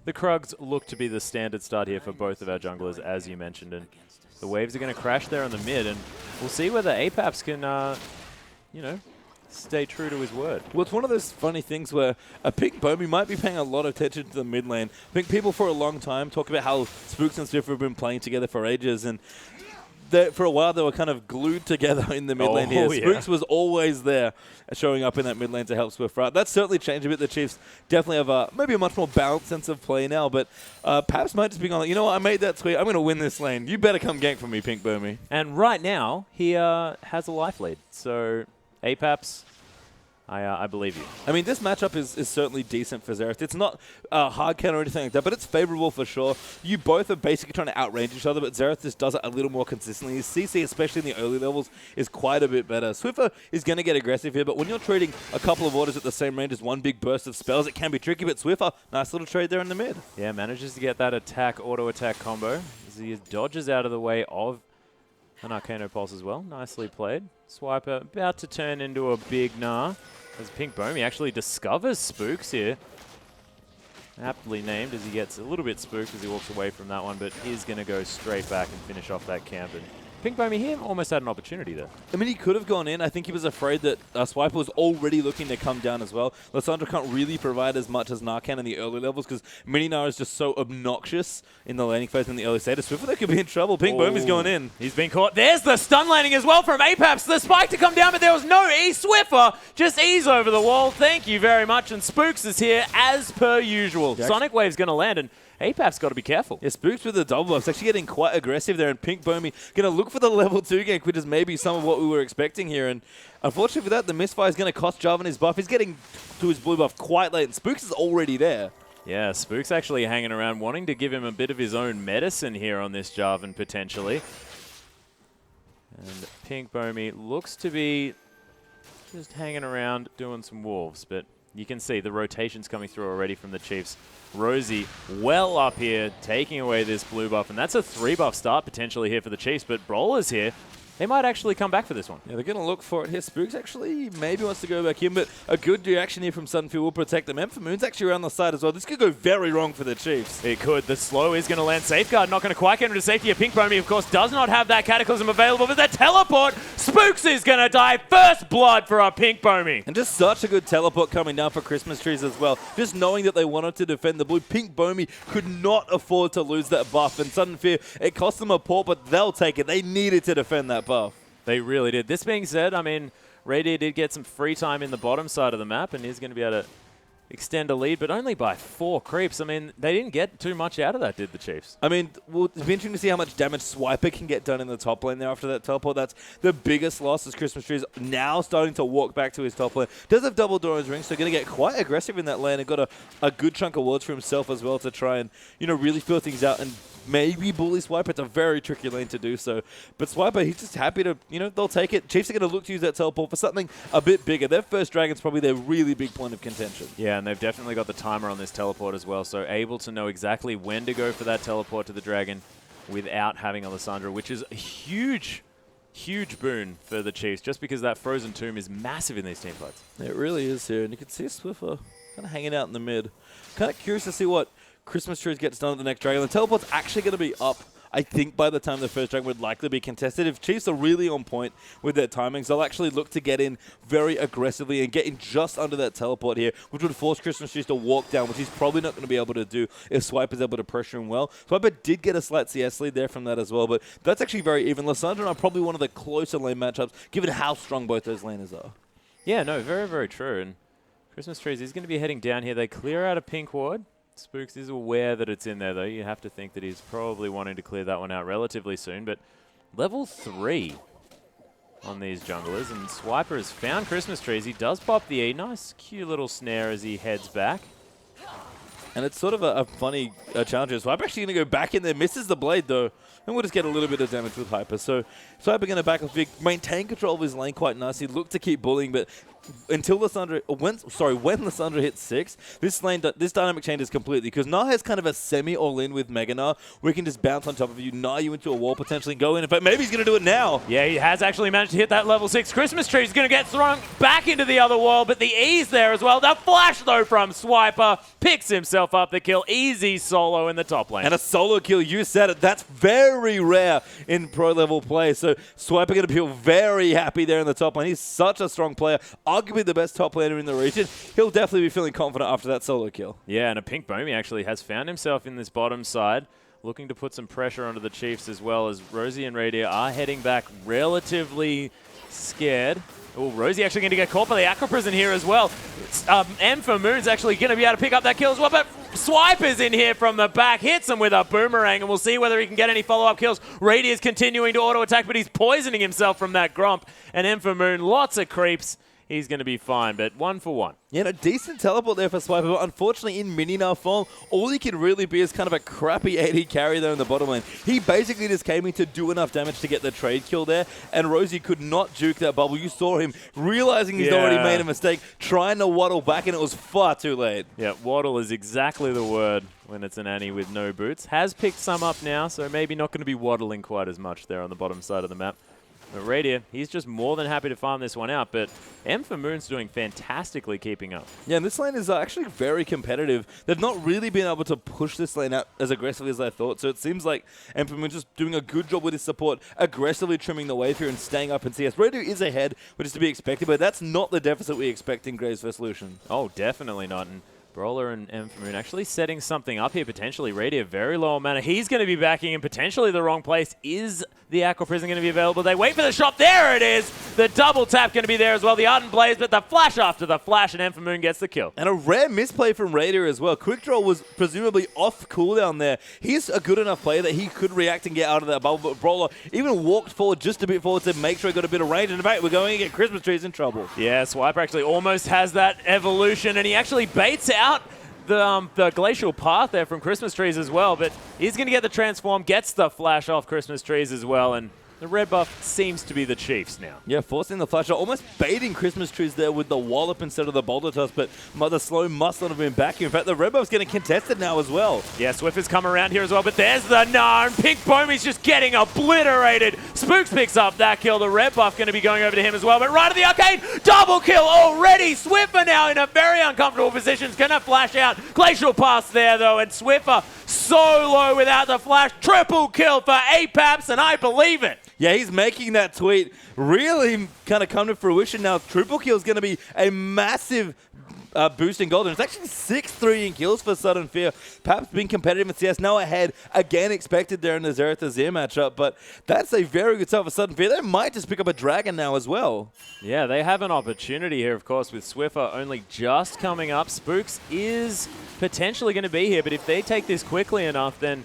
the Krugs look to be the standard start here for both of our junglers, as you mentioned. And the waves are going to crash there on the mid, and we'll see whether APAPs can, stay true to his word. Well, it's one of those funny things where a Pink Bomi might be paying a lot of attention to the mid lane. I think people for a long time talk about how Spooks and Swift have been playing together for ages, and for a while they were kind of glued together in the mid lane here. Yeah. Spooks was always there, showing up in that mid lane to help Swift, right? That's certainly changed a bit. The Chiefs definitely have maybe a much more balanced sense of play now, but perhaps might just be going like, you know what, I made that tweet, I'm going to win this lane. You better come gank for me, Pink Bomi. And right now, he has a life lead, so APAPs, I believe you. I mean, this matchup is certainly decent for Xerath. It's not hard counter or anything like that, but it's favorable for sure. You both are basically trying to outrange each other, but Xerath just does it a little more consistently. His CC, especially in the early levels, is quite a bit better. Swiffer is going to get aggressive here, but when you're trading a couple of orders at the same range as one big burst of spells, it can be tricky, but Swiffer, nice little trade there in the mid. Yeah, manages to get that auto-attack combo as he dodges out of the way of an Arcano Pulse as well. Nicely played. Swiper about to turn into a big Gnar. As Pink Bomi actually discovers Spooks here. Aptly named as he gets a little bit spooked as he walks away from that one, but he's going to go straight back and finish off that camp. And Pink Bomi here almost had an opportunity there. I mean, he could have gone in. I think he was afraid that Swiper was already looking to come down as well. Lissandra can't really provide as much as Gnar can in the early levels because Mini Gnar is just so obnoxious in the laning phase in the early stages. Swiffer could be in trouble. Pink Bomi's going in. He's been caught. There's the stun landing as well from APAPs. The spike to come down, but there was no E. Swiffer just ease over the wall. Thank you very much. And Spooks is here as per usual. Yeah. Sonic Wave's going to land, and APAP's got to be careful. Yeah, Spooks with the double buffs actually getting quite aggressive there, and Pink Bomi going to look for the level 2 gank, which is maybe some of what we were expecting here. And unfortunately for that, the misfire is going to cost Jarvan his buff. He's getting to his blue buff quite late, and Spooks is already there. Yeah, Spook's actually hanging around, wanting to give him a bit of his own medicine here on this Jarvan, potentially. And Pink Bomi looks to be just hanging around, doing some wolves, but you can see the rotations coming through already from the Chiefs. Rosie well up here, taking away this blue buff, and that's a 3-buff start potentially here for the Chiefs, but Brawler's here. they might actually come back for this one. Yeah, they're going to look for it here. Spooks actually maybe wants to go back in, but a good reaction here from Sunfield will protect them. Moon's actually around the side as well. This could go very wrong for the Chiefs. It could. The slow is going to land Safeguard, not going to quite get into safety. Pink Bomey, of course, does not have that Cataclysm available, but that teleport, Spooks is going to die. First blood for a Pink Bomey. And just such a good teleport coming down for Christmas trees as well. Just knowing that they wanted to defend the blue. Pink Bomey could not afford to lose that buff, and Sudden Fear, it cost them a port, but they'll take it. They needed to defend that buff. They really did. This being said, I mean, Radier did get some free time in the bottom side of the map, and he's going to be able to extend a lead, but only by 4 creeps. I mean, they didn't get too much out of that, did the Chiefs? I mean, well, it's interesting to see how much damage Swiper can get done in the top lane there after that teleport. That's the biggest loss as Christmas Tree is now starting to walk back to his top lane. Does have double door in his ring, so going to get quite aggressive in that lane and got a good chunk of wards for himself as well to try and, really feel things out and maybe bully Swiper. It's a very tricky lane to do so. But Swiper, he's just happy to, they'll take it. Chiefs are going to look to use that teleport for something a bit bigger. Their first dragon's probably their really big point of contention. Yeah, and they've definitely got the timer on this teleport as well, so able to know exactly when to go for that teleport to the dragon without having Alessandro, which is a huge boon for the Chiefs, just because that frozen tomb is massive in these team fights. It really is here, and you can see Swiffer kind of hanging out in the mid. Kind of curious to see what Christmas Trees gets done at the next dragon. The teleport's actually going to be up, I think, by the time the first dragon would likely be contested. If Chiefs are really on point with their timings, they'll actually look to get in very aggressively and get in just under that teleport here, which would force Christmas Trees to walk down, which he's probably not going to be able to do if Swiper's able to pressure him well. Swiper did get a slight CS lead there from that as well, but that's actually very even. Lysandra and are probably one of the closer lane matchups, given how strong both those laners are. Yeah, no, very, very true. And Christmas Trees is going to be heading down here. They clear out a pink ward. Spooks is aware that it's in there, though. You have to think that he's probably wanting to clear that one out relatively soon. But level 3 on these junglers, and Swiper has found Christmas Trees. He does pop the E. Nice, cute little snare as he heads back. And it's sort of a funny challenge. Swiper actually going to go back in there, misses the blade, though. And we'll just get a little bit of damage with Hyper. So Swiper going to back off, maintain control of his lane quite nicely, look to keep bullying, but until Lysandra, when Lysandra hits 6, this dynamic changes completely, because Gnar has kind of a semi all-in with Mega Gnar, where he can just bounce on top of you, Gnar you into a wall, potentially go in. In fact, maybe he's going to do it now. Yeah, he has actually managed to hit that level 6. Christmas Tree is going to get thrown back into the other wall, but the E's there as well. The flash, though, from Swiper picks himself up the kill. Easy solo in the top lane. And a solo kill, you said it. That's very rare in pro-level play. So Swiper going to feel very happy there in the top lane. He's such a strong player. Arguably the best top laner in the region. He'll definitely be feeling confident after that solo kill. Yeah, and a Pink Bomey actually has found himself in this bottom side, looking to put some pressure onto the Chiefs as well, as Rosie and Radier are heading back relatively scared. Oh, Rosie actually going to get caught by the Aqua Prison here as well. M for Moon's actually going to be able to pick up that kill as well, but Swiper's in here from the back, hits him with a boomerang, and we'll see whether he can get any follow-up kills. Radier's continuing to auto-attack, but he's poisoning himself from that Gromp. And M for Moon, lots of creeps. He's going to be fine, but 1 for 1. Yeah, a decent teleport there for Swiper, but unfortunately in mini-Gnar form, all he can really be is kind of a crappy AD carry there in the bottom lane. He basically just came in to do enough damage to get the trade kill there, and Rosie could not juke that bubble. You saw him realizing he's already made a mistake, trying to waddle back, and it was far too late. Yeah, waddle is exactly the word when it's an Annie with no boots. Has picked some up now, so maybe not going to be waddling quite as much there on the bottom side of the map. But Radier, he's just more than happy to farm this one out, but M for Moon's doing fantastically keeping up. Yeah, and this lane is actually very competitive. They've not really been able to push this lane out as aggressively as I thought, so it seems like M for Moon's just doing a good job with his support, aggressively trimming the way through and staying up in CS. Radier is ahead, which is to be expected, but that's not the deficit we expect in Graves vs. Lucian. Oh, definitely not. And Brawler and M for Moon actually setting something up here potentially. Radier very low on mana. He's going to be backing in potentially the wrong place. Is the Aqua Prison going to be available? They wait for the shot. There it is. The double tap going to be there as well. The Ardent Blaze, but the flash after the flash, and M for Moon gets the kill. And a rare misplay from Radier as well. Quick Draw was presumably off cooldown there. He's a good enough player that he could react and get out of that bubble, but Brawler even walked forward just a bit forward to make sure he got a bit of range. And in fact, we're going to get Christmas Trees in trouble. Yeah, Swiper actually almost has that evolution, and he actually baits out the Glacial Path there from Christmas Trees as well, but he's going to get the transform, gets the flash off Christmas Trees as well, and the red buff seems to be the Chiefs now. Yeah, forcing the flash, almost baiting Christmas Trees there with the wallop instead of the boulder toss, but the slow must not have been back. In fact, the red buff's getting contested now as well. Yeah, Swift has come around here as well, but there's the Gnar, and Pink Bomey's just getting obliterated. Spooks picks up that kill. The red buff going to be going over to him as well. But right at the arcade, double kill already. Swiffer now in a very uncomfortable position. Is going to flash out. Glacial pass there, though. And Swiffer so low without the flash. Triple kill for Apaps, and I believe it. Yeah, he's making that tweet really kind of come to fruition now. Triple kill is going to be a massive boost in gold. And it's actually 6-3 in kills for Sudden Fear. Paps being competitive in CS, now ahead. Again, expected there in the Xerath Azir matchup. But that's a very good start for Sudden Fear. They might just pick up a Dragon now as well. Yeah, they have an opportunity here, of course, with Swiffer only just coming up. Spooks is potentially going to be here, but if they take this quickly enough, then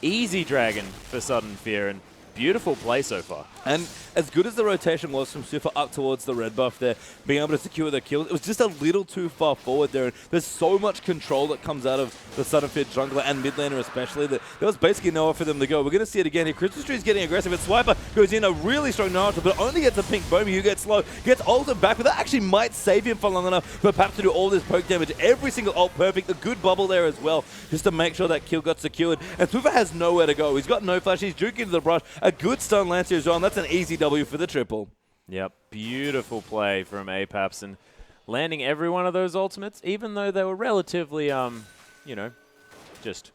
easy Dragon for Sudden Fear. And beautiful play so far. And as good as the rotation was from Swiffer up towards the red buff there, being able to secure the kills, it was just a little too far forward there. And there's so much control that comes out of the Sudden Fear jungler and mid laner especially that there was basically nowhere for them to go. We're going to see it again here. Christmas Tree is getting aggressive, and Swiper goes in a really strong Naruto, but only gets a pink Bomi who gets slow, gets ulted back, but that actually might save him for long enough for Paps to do all this poke damage. Every single ult perfect, a good bubble there as well, just to make sure that kill got secured. And Swiffer has nowhere to go. He's got no flash, he's juking into the brush, a good stun lancer as well, and that's an easy W for the triple. Yep, beautiful play from Apaps, and landing every one of those ultimates, even though they were relatively, you know, just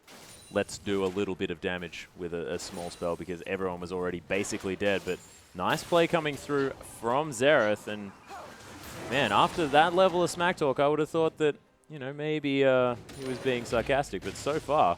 let's do a little bit of damage with a small spell because everyone was already basically dead. But nice play coming through from Xerath, and man, after that level of smack talk, I would have thought that, you know, maybe he was being sarcastic, but so far,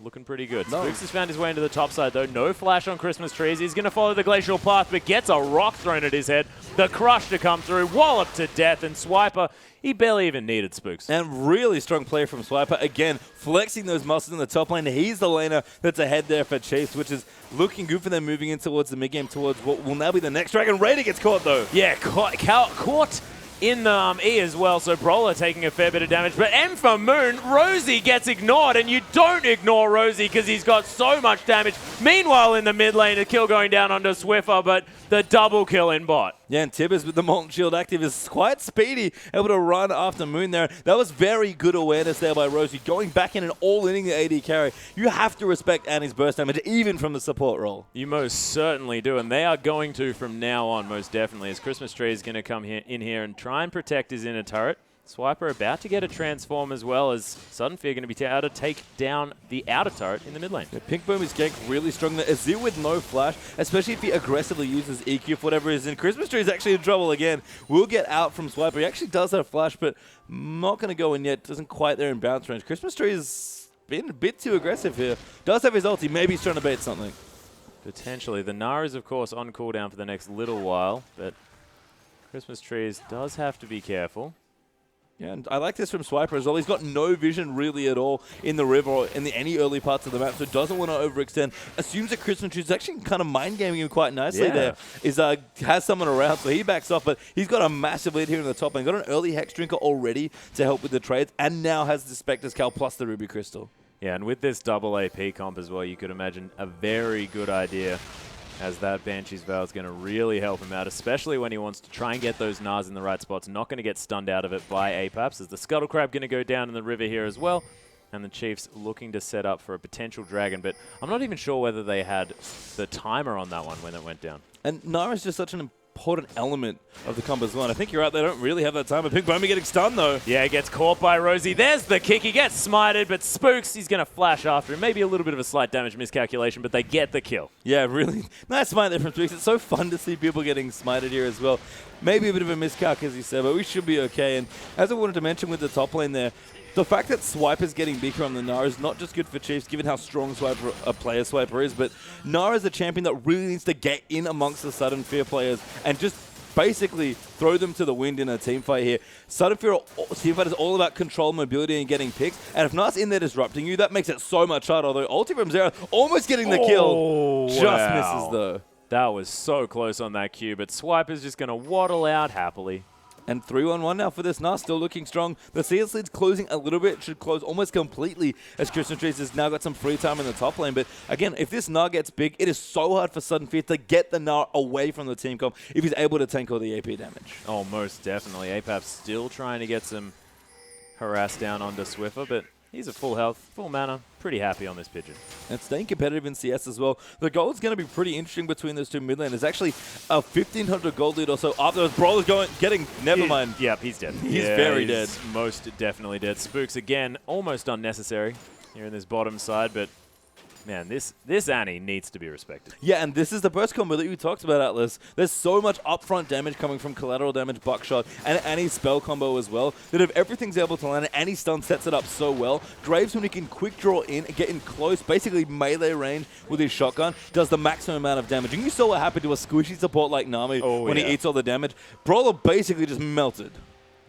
looking pretty good. No. Spooks has found his way into the top side, though. No flash on Christmas Trees. He's going to follow the glacial path, but gets a rock thrown at his head. The crush to come through, wallop to death, and Swiper, he barely even needed Spooks. And really strong play from Swiper. Again, flexing those muscles in the top lane. He's the laner that's ahead there for Chiefs, which is looking good for them moving in towards the mid-game, towards what will now be the next Dragon. Raider gets caught, though. Yeah, caught in the E as well, so Brawler taking a fair bit of damage. But M for Moon, Rosie gets ignored, and you don't ignore Rosie because he's got so much damage. Meanwhile, in the mid lane, a kill going down onto Swiffer, but the double kill in bot. Yeah, and Tibbers with the Molten Shield active is quite speedy, able to run after Moon there. That was very good awareness there by Rosie, going back in and all-inning the AD carry. You have to respect Annie's burst damage, even from the support role. You most certainly do, and they are going to from now on, most definitely, as Christmas Tree is going to come in here and try and protect his inner turret. Swiper about to get a transform as well, as Sudden Fear going to be able to take down the outer turret in the mid lane. Yeah, Pink Boom is gank really strong there. Azir with no flash, especially if he aggressively uses EQ for whatever it is. And Christmas Tree is actually in trouble again. Will get out from Swiper. He actually does have flash, but not going to go in yet. Doesn't quite there in bounce range. Christmas Tree has been a bit too aggressive here. Does have his ulti. Maybe he's trying to bait something. Potentially. The Nara is, of course, on cooldown for the next little while, but Christmas Trees does have to be careful. Yeah, and I like this from Swiper as well. He's got no vision really at all in the river or in any early parts of the map, so doesn't want to overextend. Assumes that Christmas Tree is actually kind of mind gaming him quite nicely there. Has someone around, so he backs off, but he's got a massive lead here in the top lane. Got an early Hex Drinker already to help with the trades, and now has the Spectre's Cal plus the Ruby Crystal. Yeah, and with this double AP comp as well, you could imagine a very good idea as that Banshee's Veil is going to really help him out, especially when he wants to try and get those Nars in the right spots. Not going to get stunned out of it by Apaps, as the Scuttle Crab going to go down in the river here as well. And the Chiefs looking to set up for a potential Dragon, but I'm not even sure whether they had the timer on that one when it went down. And Nara's just such an important element of the combo as well. And I think you're right, they don't really have that time. But Pink Bomi getting stunned, though. Yeah, he gets caught by Rosie. There's the kick. He gets smited, but Spooks, he's going to flash after him. Maybe a little bit of a slight damage miscalculation, but they get the kill. Yeah, really nice smite there from Spooks. It's so fun to see people getting smited here as well. Maybe a bit of a miscalc, as you said, but we should be okay. And as I wanted to mention with the top lane there, the fact that Swiper's getting bigger on the Nara is not just good for Chiefs, given how strong a player Swiper is, but Nara's a champion that really needs to get in amongst the Sudden Fear players and just basically throw them to the wind in a team fight here. Sudden Fear team fight is all about control, mobility, and getting picks. And if Nara's in there disrupting you, that makes it so much harder. Although ulti from Xerath almost getting the kill. Just misses, though. That was so close on that Q, but Swiper's just going to waddle out happily. And 3-1-1 now for this Nas, still looking strong. The CS lead's closing a little bit, should close almost completely as Christian Trees has now got some free time in the top lane. But again, if this Nar gets big, it is so hard for Sudden Fear to get the Nar away from the team comp if he's able to tank all the AP damage. Oh, most definitely. Apaps still trying to get some harass down onto Swiffer, but He's at full health, full mana. Pretty happy on this pigeon. And staying competitive in CS as well. The goal is going to be pretty interesting between those two mid laners. There's actually a 1,500 gold lead or so up. Those Brawler's getting... Never mind. Yep, he's dead. He's very dead. Most definitely dead. Spooks, again, almost unnecessary here in this bottom side, but... Man, this Annie needs to be respected. Yeah, and this is the burst combo that you talked about, Atlas. There's so much upfront damage coming from collateral damage, buckshot, and Annie's spell combo as well, that if everything's able to land, Annie stun sets it up so well. Graves, when he can quick draw in and get in close, basically melee range with his shotgun, does the maximum amount of damage. And you saw what happened to a squishy support like Nami when he eats all the damage. Brawler basically just melted.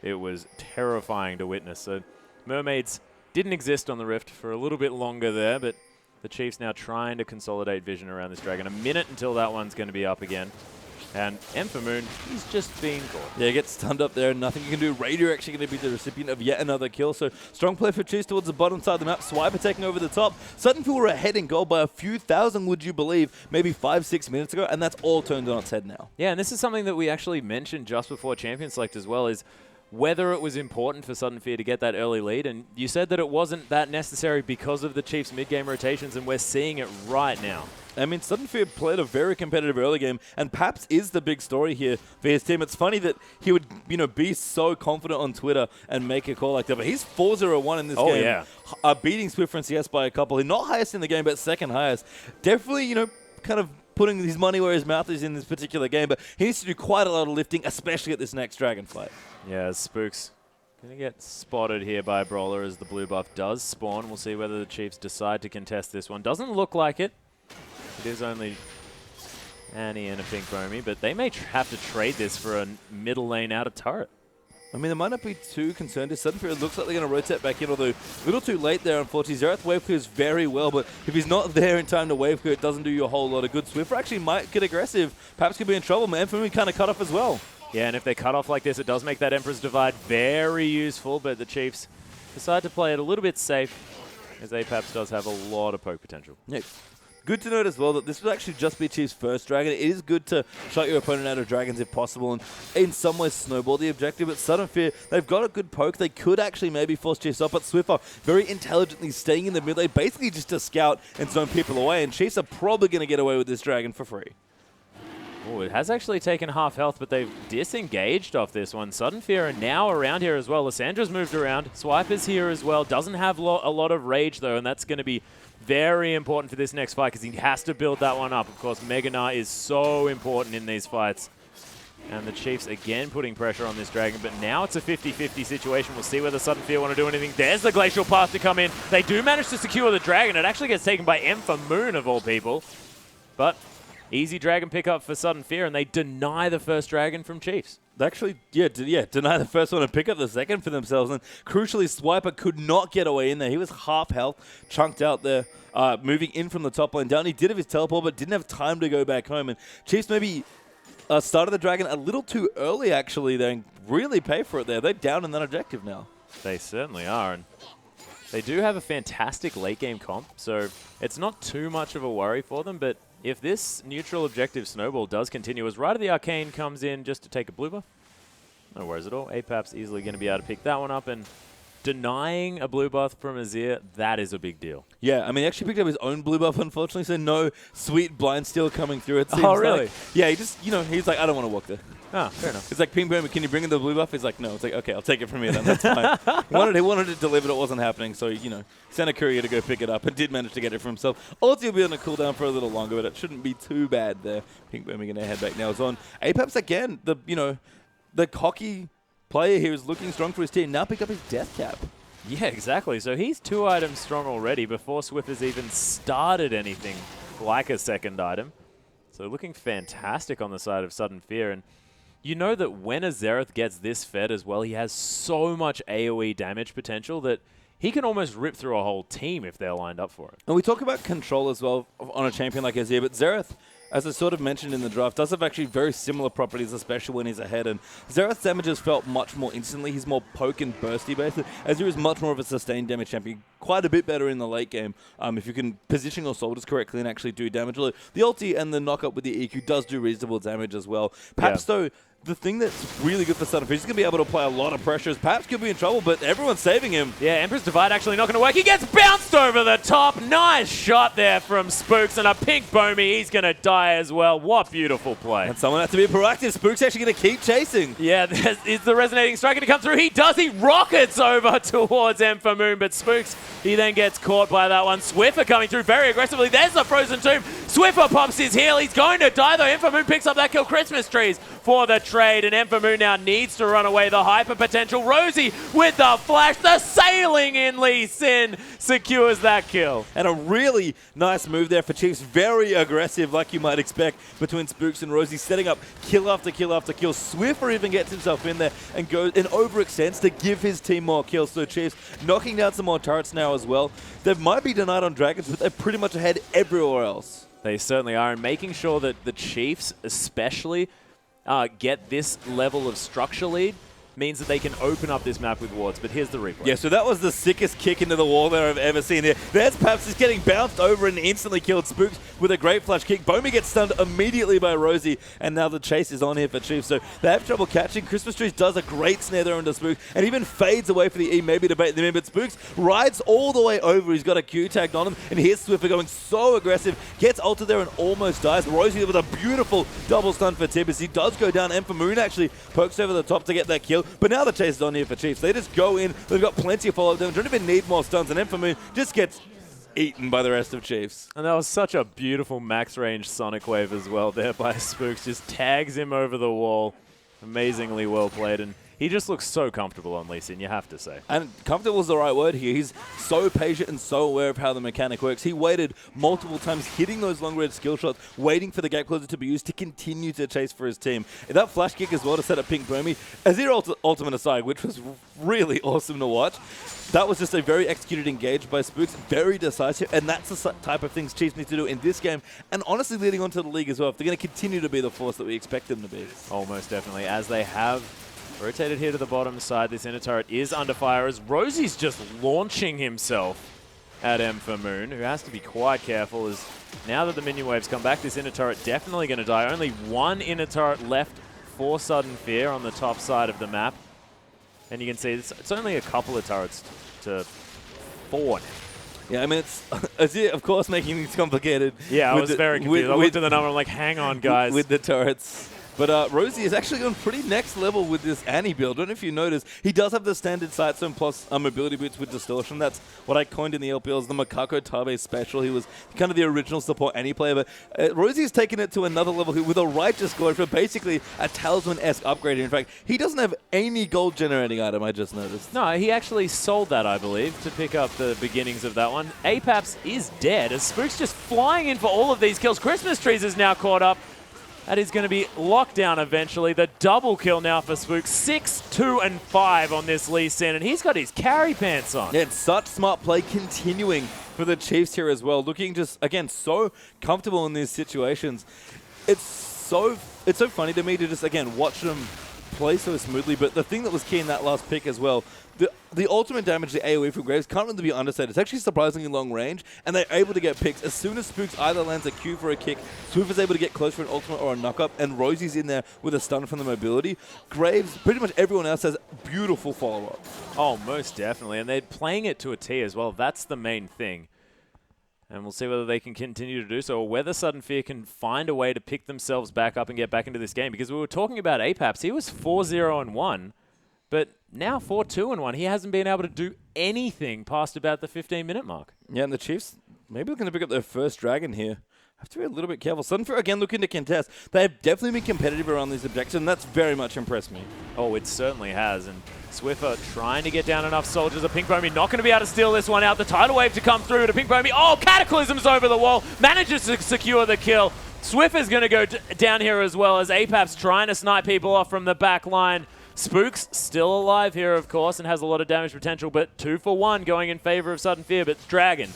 It was terrifying to witness. So Mermaids didn't exist on the Rift for a little bit longer there, but the Chiefs now trying to consolidate vision around this dragon. A minute until that one's going to be up again. And Moon, he's just being caught. Yeah, he gets stunned up there. Nothing you can do. Raider actually going to be the recipient of yet another kill. So strong play for Chiefs towards the bottom side of the map. Swiper taking over the top. Suttonfield were ahead in goal by a few thousand, would you believe, maybe 5-6 minutes ago. And that's all turned on its head now. Yeah, and this is something that we actually mentioned just before Champion Select as well, is whether it was important for Sudden Fear to get that early lead. And you said that it wasn't that necessary because of the Chiefs' mid-game rotations, and we're seeing it right now. I mean, Sudden Fear played a very competitive early game, and Paps is the big story here for his team. It's funny that he would, be so confident on Twitter and make a call like that, but he's 4-0-1 in this game. Yeah. Beating Swift and CS by a couple. He's not highest in the game, but second highest. Definitely, kind of putting his money where his mouth is in this particular game, but he needs to do quite a lot of lifting, especially at this next dragon fight. Yeah, Spooks going to get spotted here by Brawler as the blue buff does spawn. We'll see whether the Chiefs decide to contest this one. Doesn't look like it. It is only Annie and a pink Bomi, but they may have to trade this for a middle lane out of turret. I mean, they might not be too concerned. Sudden Fear looks like they're going to rotate back in, although a little too late there, unfortunately. Xerath wave clears very well, but if he's not there in time to wave clear, it doesn't do you a whole lot of good. Swiffer actually might get aggressive. Perhaps could be in trouble. Man, for me, kind of cut off as well. Yeah, and if they cut off like this, it does make that Emperor's Divide very useful, but the Chiefs decide to play it a little bit safe, as Apaps does have a lot of poke potential. Yeah. Good to note as well that this would actually just be Chiefs' first dragon. It is good to shut your opponent out of dragons if possible and in some ways snowball the objective. But Sudden Fear, they've got a good poke. They could actually maybe force Chiefs off, but Swiffer very intelligently staying in the mid lane, basically just to scout and zone people away. And Chiefs are probably going to get away with this dragon for free. Oh, it has actually taken half health, but they've disengaged off this one. Sudden Fear are now around here as well. Lissandra's moved around. Swiper's here as well. Doesn't have a lot of rage, though, and that's going to be very important for this next fight because he has to build that one up. Of course, Mega Gnar is so important in these fights. And the Chiefs again putting pressure on this dragon, but now it's a 50-50 situation. We'll see whether Sudden Fear want to do anything. There's the Glacial Path to come in. They do manage to secure the dragon. It actually gets taken by Moon of all people. But easy dragon pickup for Sudden Fear, and they deny the first dragon from Chiefs. They actually, deny the first one and pick up the second for themselves. And crucially, Swiper could not get away in there. He was half health, chunked out there, moving in from the top lane down. He did have his teleport, but didn't have time to go back home. And Chiefs maybe started the dragon a little too early, actually, there, and really pay for it there. They're down in that objective now. They certainly are. And they do have a fantastic late-game comp, so it's not too much of a worry for them, but if this neutral objective snowball does continue, as Rite of the Arcane comes in just to take a blue buff, no worries at all. Apap's easily going to be able to pick that one up, and denying a blue buff from Azir, that is a big deal. Yeah, I mean, he actually picked up his own blue buff, unfortunately, so no sweet blind steal coming through. It seems really? Like, yeah, he just, he's like, I don't want to walk there. Ah, fair enough. It's like, Ping Boom, can you bring in the blue buff? He's like, no. It's like, okay, I'll take it from you then. That's fine. He wanted it delivered. It wasn't happening. So, sent a courier to go pick it up and did manage to get it for himself. Ulti will be on a cooldown for a little longer, but it shouldn't be too bad there. Ping Boom going to head back now. It's on. Apex again, the cocky player here is looking strong for his team. Now pick up his death cap. Yeah, exactly. So he's 2 items strong already before Swift has even started anything like a second item. So looking fantastic on the side of Sudden Fear. And you know that when a Xerath gets this fed as well, he has so much AoE damage potential that he can almost rip through a whole team if they're lined up for it. And we talk about control as well on a champion like Azir, but Xerath, as I sort of mentioned in the draft, does have actually very similar properties, especially when he's ahead. And Xerath's damage is felt much more instantly. He's more poke and bursty based. Azir is much more of a sustained damage champion. Quite a bit better in the late game if you can position your soldiers correctly and actually do damage. The ulti and the knock-up with the EQ does do reasonable damage as well. Perhaps, though, the thing that's really good for Sudden Fish, he's going to be able to apply a lot of pressures. Perhaps could be in trouble, but everyone's saving him. Yeah, Emperor's Divide actually not going to work. He gets bounced over the top. Nice shot there from Spooks, and a pink Bomi. He's going to die as well. What beautiful play. And someone has to be proactive. Spook's actually going to keep chasing. Yeah, is the Resonating Strike going to come through? He does. He rockets over towards Moon, but Spooks, he then gets caught by that one. Swiffer coming through very aggressively. There's the Frozen Tomb. Swiffer pops his heel. He's going to die, though. Moon picks up that kill. Christmas trees for the trade, and Moon now needs to run away. The hyper potential. Rosie with the flash. The sailing in Lee Sin secures that kill. And a really nice move there for Chiefs. Very aggressive, like you might expect, between Spooks and Rosie, setting up kill after kill after kill. Swiffer even gets himself in there and goes and overextends to give his team more kills. So Chiefs knocking down some more turrets now as well. They might be denied on Dragons, but they're pretty much ahead everywhere else. They certainly are, and making sure that the Chiefs especially get this level of structure lead means that they can open up this map with wards. But here's the replay. Yeah, so that was the sickest kick into the wall that I've ever seen here. There's Paps just getting bounced over and instantly killed Spooks with a great flash kick. Bomi gets stunned immediately by Rosie, and now the chase is on here for Chiefs. So they have trouble catching. Christmas Trees does a great snare there into Spooks, and even fades away for the E, maybe to bait them in. But Spooks rides all the way over. He's got a Q tagged on him, and here's Swiffer going so aggressive. Gets ulted there and almost dies. Rosie with a beautiful double stun for Tib as he does go down. Moon actually pokes over the top to get that kill. But now the chase is on here for Chiefs. They just go in. They've got plenty of follow-up. They don't even need more stuns. And Moon just gets eaten by the rest of Chiefs. And that was such a beautiful max range Sonic Wave as well there by Spooks. Just tags him over the wall. Amazingly well played. And he just looks so comfortable on Lee Sin, you have to say. And comfortable is the right word here. He's so patient and so aware of how the mechanic works. He waited multiple times, hitting those long-range skill shots, waiting for the gap closer to be used to continue to chase for his team. And that flash kick as well to set up Pink Bomi. Azir ultimate aside, which was really awesome to watch. That was just a very executed engage by Spooks, very decisive, and that's the type of things Chiefs need to do in this game, and honestly leading on to the league as well, if they're going to continue to be the force that we expect them to be. Almost definitely, as they have rotated here to the bottom side. This inner turret is under fire as Rosie's just launching himself at Moon, who has to be quite careful as now that the minion waves come back, this inner turret definitely going to die. Only one inner turret left for Sudden Fear on the top side of the map. And you can see it's only a couple of turrets to 4 now. Yeah, I mean, it's Azir, of course, making things complicated. Yeah, I was very confused. I looked at the number, I'm like, hang on, guys. With the turrets. But Rosie is actually going pretty next level with this Annie build. I don't know if you noticed, he does have the standard sight zone plus mobility boots with distortion. That's what I coined in the LPL as the Makako Tabe special. He was kind of the original support Annie player, but Rosie has taken it to another level with a righteous glory for basically a talisman-esque upgrade here. In fact, he doesn't have any gold generating item, I just noticed. No, he actually sold that, I believe, to pick up the beginnings of that one. Apaps is dead as Spook's just flying in for all of these kills. Christmas Trees is now caught up. That is going to be locked down eventually. The double kill now for Spook. 6, 2, and 5 on this Lee Sin, and he's got his carry pants on. Yeah, it's such smart play continuing for the Chiefs here as well. Looking just, again, so comfortable in these situations. It's so funny to me to just, again, watch them play so smoothly. But the thing that was key in that last pick as well, the ultimate damage, the AoE from Graves, can't really be understated. It's actually surprisingly long range, and they're able to get picks. As soon as Spooks either lands a Q for a kick, Swiffer's able to get close for an ultimate or a knock-up, and Rosie's in there with a stun from the mobility. Graves, pretty much everyone else has beautiful follow-up. Oh, most definitely, and they're playing it to a T as well. That's the main thing. And we'll see whether they can continue to do so, or whether Sudden Fear can find a way to pick themselves back up and get back into this game. Because we were talking about Apaps. He was 4-0-1, but now 4-2-1. He hasn't been able to do anything past about the 15-minute mark. Yeah, and the Chiefs, maybe they're going to pick up their first dragon here. Have to be a little bit careful. Sudden Fear, again, looking to contest. They have definitely been competitive around these objectives, and that's very much impressed me. Oh, it certainly has. And Swiffer trying to get down enough soldiers. A Pink Bomi not going to be able to steal this one out. The tidal wave to come through to Pink Bomi. Oh, Cataclysm's over the wall. Manages to secure the kill. Swiffer's going to go down here as well as Apaps trying to snipe people off from the back line. Spook's still alive here, of course, and has a lot of damage potential, but 2 for 1 going in favor of Sudden Fear. But Dragon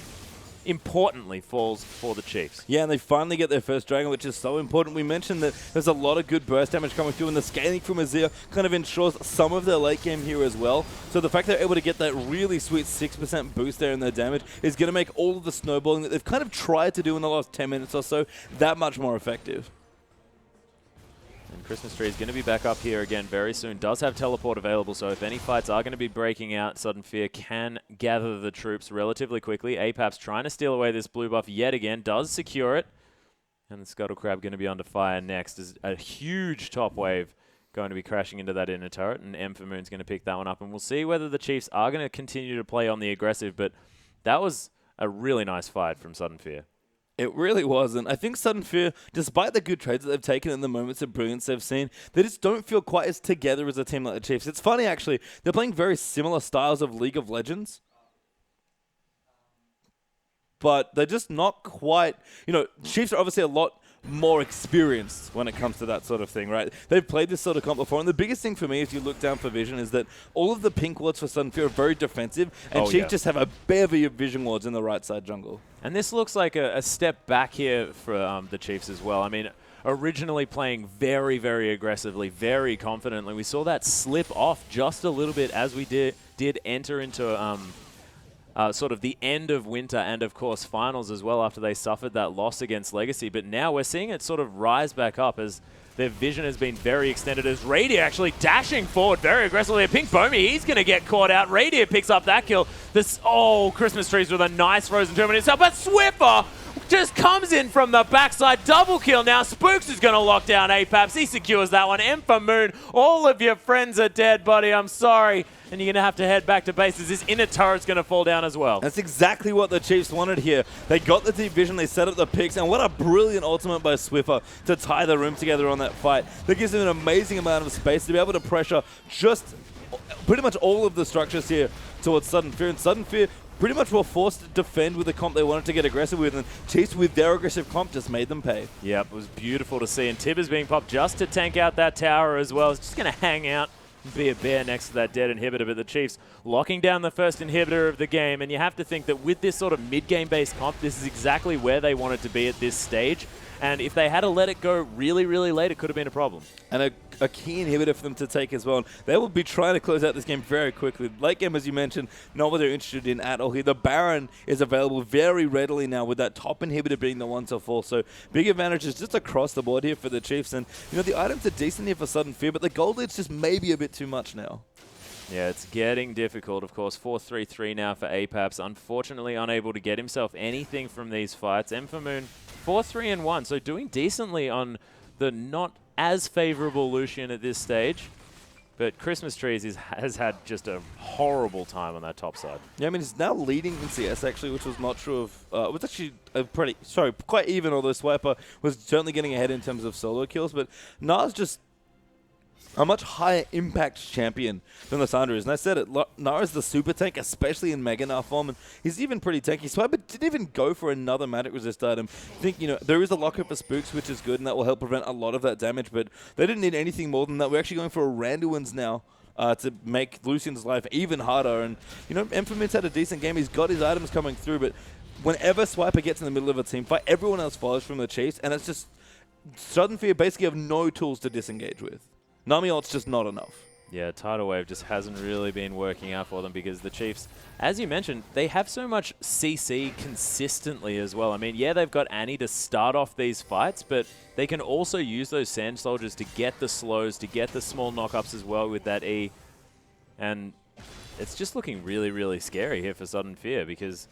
importantly falls for the Chiefs. Yeah, and they finally get their first dragon, which is so important. We mentioned that there's a lot of good burst damage coming through, and the scaling from Azir kind of ensures some of their late game here as well. So the fact they're able to get that really sweet 6% boost there in their damage is going to make all of the snowballing that they've kind of tried to do in the last 10 minutes or so that much more effective. And Christmas Tree is going to be back up here again very soon. Does have teleport available, so if any fights are going to be breaking out, Sudden Fear can gather the troops relatively quickly. Apap's trying to steal away this blue buff yet again, does secure it. And the Scuttle Crab going to be under fire next. Is a huge top wave going to be crashing into that inner turret, and Moon's going to pick that one up. And we'll see whether the Chiefs are going to continue to play on the aggressive, but that was a really nice fight from Sudden Fear. It really wasn't. I think Sudden Fear, despite the good trades that they've taken and the moments of brilliance they've seen, they just don't feel quite as together as a team like the Chiefs. It's funny, actually. They're playing very similar styles of League of Legends, but they're just not quite... You know, Chiefs are obviously a lot more experienced when it comes to that sort of thing, right? They've played this sort of comp before, and the biggest thing for me, if you look down for vision, is that all of the pink wards for Sudden Fear are very defensive, and Chiefs just have a bevy of vision wards in the right side jungle. And this looks like a step back here for the Chiefs as well. I mean, originally playing very, very aggressively, very confidently. We saw that slip off just a little bit as we did enter into sort of the end of winter and, of course, finals as well after they suffered that loss against Legacy. But now we're seeing it sort of rise back up as their vision has been very extended, as Radier actually dashing forward very aggressively. Pink Bomi, he's going to get caught out. Radier picks up that kill. Christmas Trees with a nice frozen terminal itself. But Swiffer just comes in from the backside. Double kill now. Spooks is going to lock down Apaps. He secures that one. Moon, all of your friends are dead, buddy. I'm sorry. And you're going to have to head back to base as this inner turret's going to fall down as well. That's exactly what the Chiefs wanted here. They got the deep vision, they set up the picks, and what a brilliant ultimate by Swiffer to tie the room together on that fight. That gives him an amazing amount of space to be able to pressure just pretty much all of the structures here towards Sudden Fear. And Sudden Fear pretty much were forced to defend with the comp they wanted to get aggressive with, and Chiefs with their aggressive comp just made them pay. Yep, it was beautiful to see. And Tibbers being popped just to tank out that tower as well. It's just going to hang out and be a bear next to that dead inhibitor. But the Chiefs locking down the first inhibitor of the game. And you have to think that with this sort of mid-game based comp, this is exactly where they wanted to be at this stage. And if they had to let it go really, really late, it could have been a problem. And a key inhibitor for them to take as well. And they will be trying to close out this game very quickly. Late game, as you mentioned, not what they're interested in at all here. The Baron is available very readily now with that top inhibitor being the one to fall. So big advantages just across the board here for the Chiefs. And, you know, the items are decent here for Sudden Fear, but the gold lead's just maybe a bit too much now. Yeah, it's getting difficult, of course. 4-3-3 now for Apaps. Unfortunately, unable to get himself anything from these fights. Moon, 4-3-1, so doing decently on the not as favorable Lucian at this stage. But Christmas Trees has had just a horrible time on that top side. Yeah, I mean, he's now leading in CS, actually, which was not true of... it was actually quite even, although Swiper was certainly getting ahead in terms of solo kills. But Na's just a much higher impact champion than Lissandra is. And I said it, Nara's the super tank, especially in Mega Nar form, and he's even pretty tanky. Swiper didn't even go for another magic resist item. I think, you know, there is a lockup for Spooks, which is good, and that will help prevent a lot of that damage, but they didn't need anything more than that. We're actually going for a Randuin's now to make Lucian's life even harder. And, you know, Moon's had a decent game. He's got his items coming through, but whenever Swiper gets in the middle of a team fight, everyone else follows from the Chiefs, and it's just Sudden Fear basically have no tools to disengage with. Nami ult's just not enough. Yeah, Tidal Wave just hasn't really been working out for them because the Chiefs, as you mentioned, they have so much CC consistently as well. I mean, yeah, they've got Annie to start off these fights, but they can also use those Sand Soldiers to get the slows, to get the small knockups as well with that E. And it's just looking really, really scary here for Sudden Fear because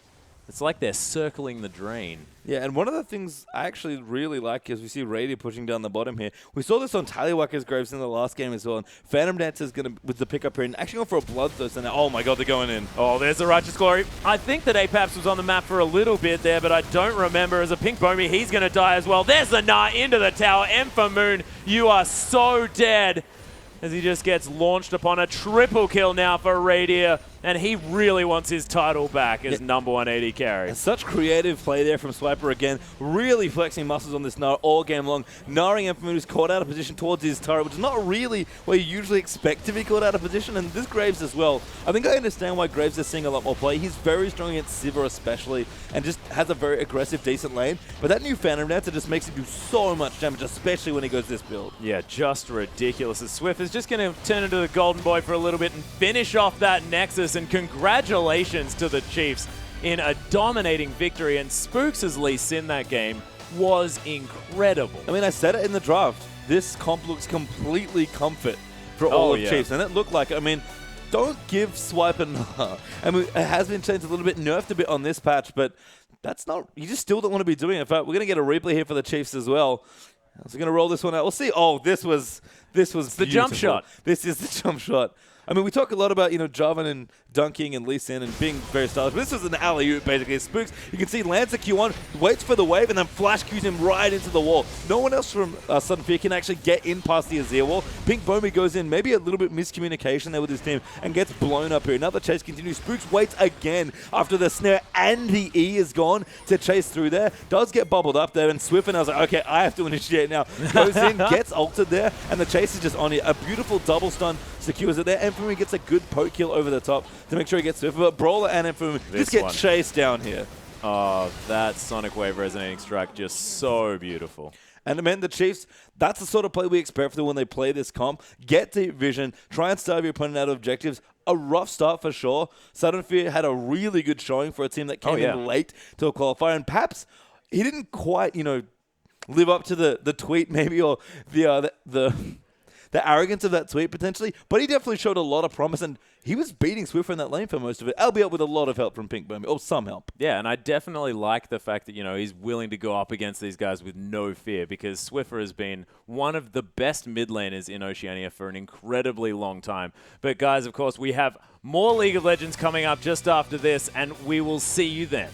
it's like they're circling the drain. Yeah, and one of the things I actually really like is we see Radier pushing down the bottom here. We saw this on Tallywhacker's Graves in the last game as well, and Phantom Dancer's going to, with the pickup here, and actually going for a Bloodthirst, and oh my god, they're going in. Oh, there's the Righteous Glory. I think that Apaps was on the map for a little bit there, but I don't remember. As a Pink Bomi, he's going to die as well. There's the Gnar into the tower. Moon, you are so dead. As he just gets launched upon a triple kill now for Radier. And he really wants his title back as number 1 AD carry. And such creative play there from Swiper again. Really flexing muscles on this Gnar all game long. Gnaring Moon, who's caught out of position towards his turret, which is not really where you usually expect to be caught out of position. And this Graves as well. I think I understand why Graves is seeing a lot more play. He's very strong against Sivir especially, and just has a very aggressive, decent lane. But that new Phantom Dancer just makes him do so much damage, especially when he goes this build. Yeah, just ridiculous. As Swift is just going to turn into the Golden Boy for a little bit and finish off that Nexus. And congratulations to the Chiefs in a dominating victory. And Spooks' lease in that game was incredible. I mean, I said it in the draft. this comp looks completely comfort for all of Chiefs. And it looked like, I mean, don't give Swipe a nah. I mean, it has been changed a little bit, nerfed a bit on this patch, but that's not, you just still don't want to be doing it. In fact, we're going to get a replay here for the Chiefs as well. So we're going to roll this one out. We'll see. Oh, this was the jump shot. This is the jump shot. I mean, we talk a lot about, Jarvan and dunking and Lee Sin and being very stylish. But this was an alley-oop, basically. Spooks, you can see lands the Q1, waits for the wave, and then flash Qs him right into the wall. No one else from Sudden Fear can actually get in past the Azir wall. Pink Bombi goes in, maybe a little bit miscommunication there with his team, and gets blown up here. Another chase continues. Spooks waits again after the snare and the E is gone to chase through there. Does get bubbled up there, and Swift, I was like, okay, I have to initiate now. Goes in, gets ulted there, and the chase is just on it. A beautiful double stun secures it there. Infamy gets a good poke kill over the top to make sure he gets Swift. But Brawler and Infamy just get chased down here. Oh, that Sonic Wave Resonating Strike just so beautiful. And man, the Chiefs, that's the sort of play we expect from them when they play this comp. Get deep vision, try and starve your opponent out of objectives. A rough start for sure. Sudden Fear had a really good showing for a team that came in late to a qualifier. And perhaps he didn't quite, live up to the tweet maybe, or the arrogance of that tweet potentially, but he definitely showed a lot of promise, and he was beating Swiffer in that lane for most of it, albeit with a lot of help from Pink Bombi, or some help. Yeah, and I definitely like the fact that, he's willing to go up against these guys with no fear, because Swiffer has been one of the best mid laners in Oceania for an incredibly long time. But guys, of course, we have more League of Legends coming up just after this, and we will see you then.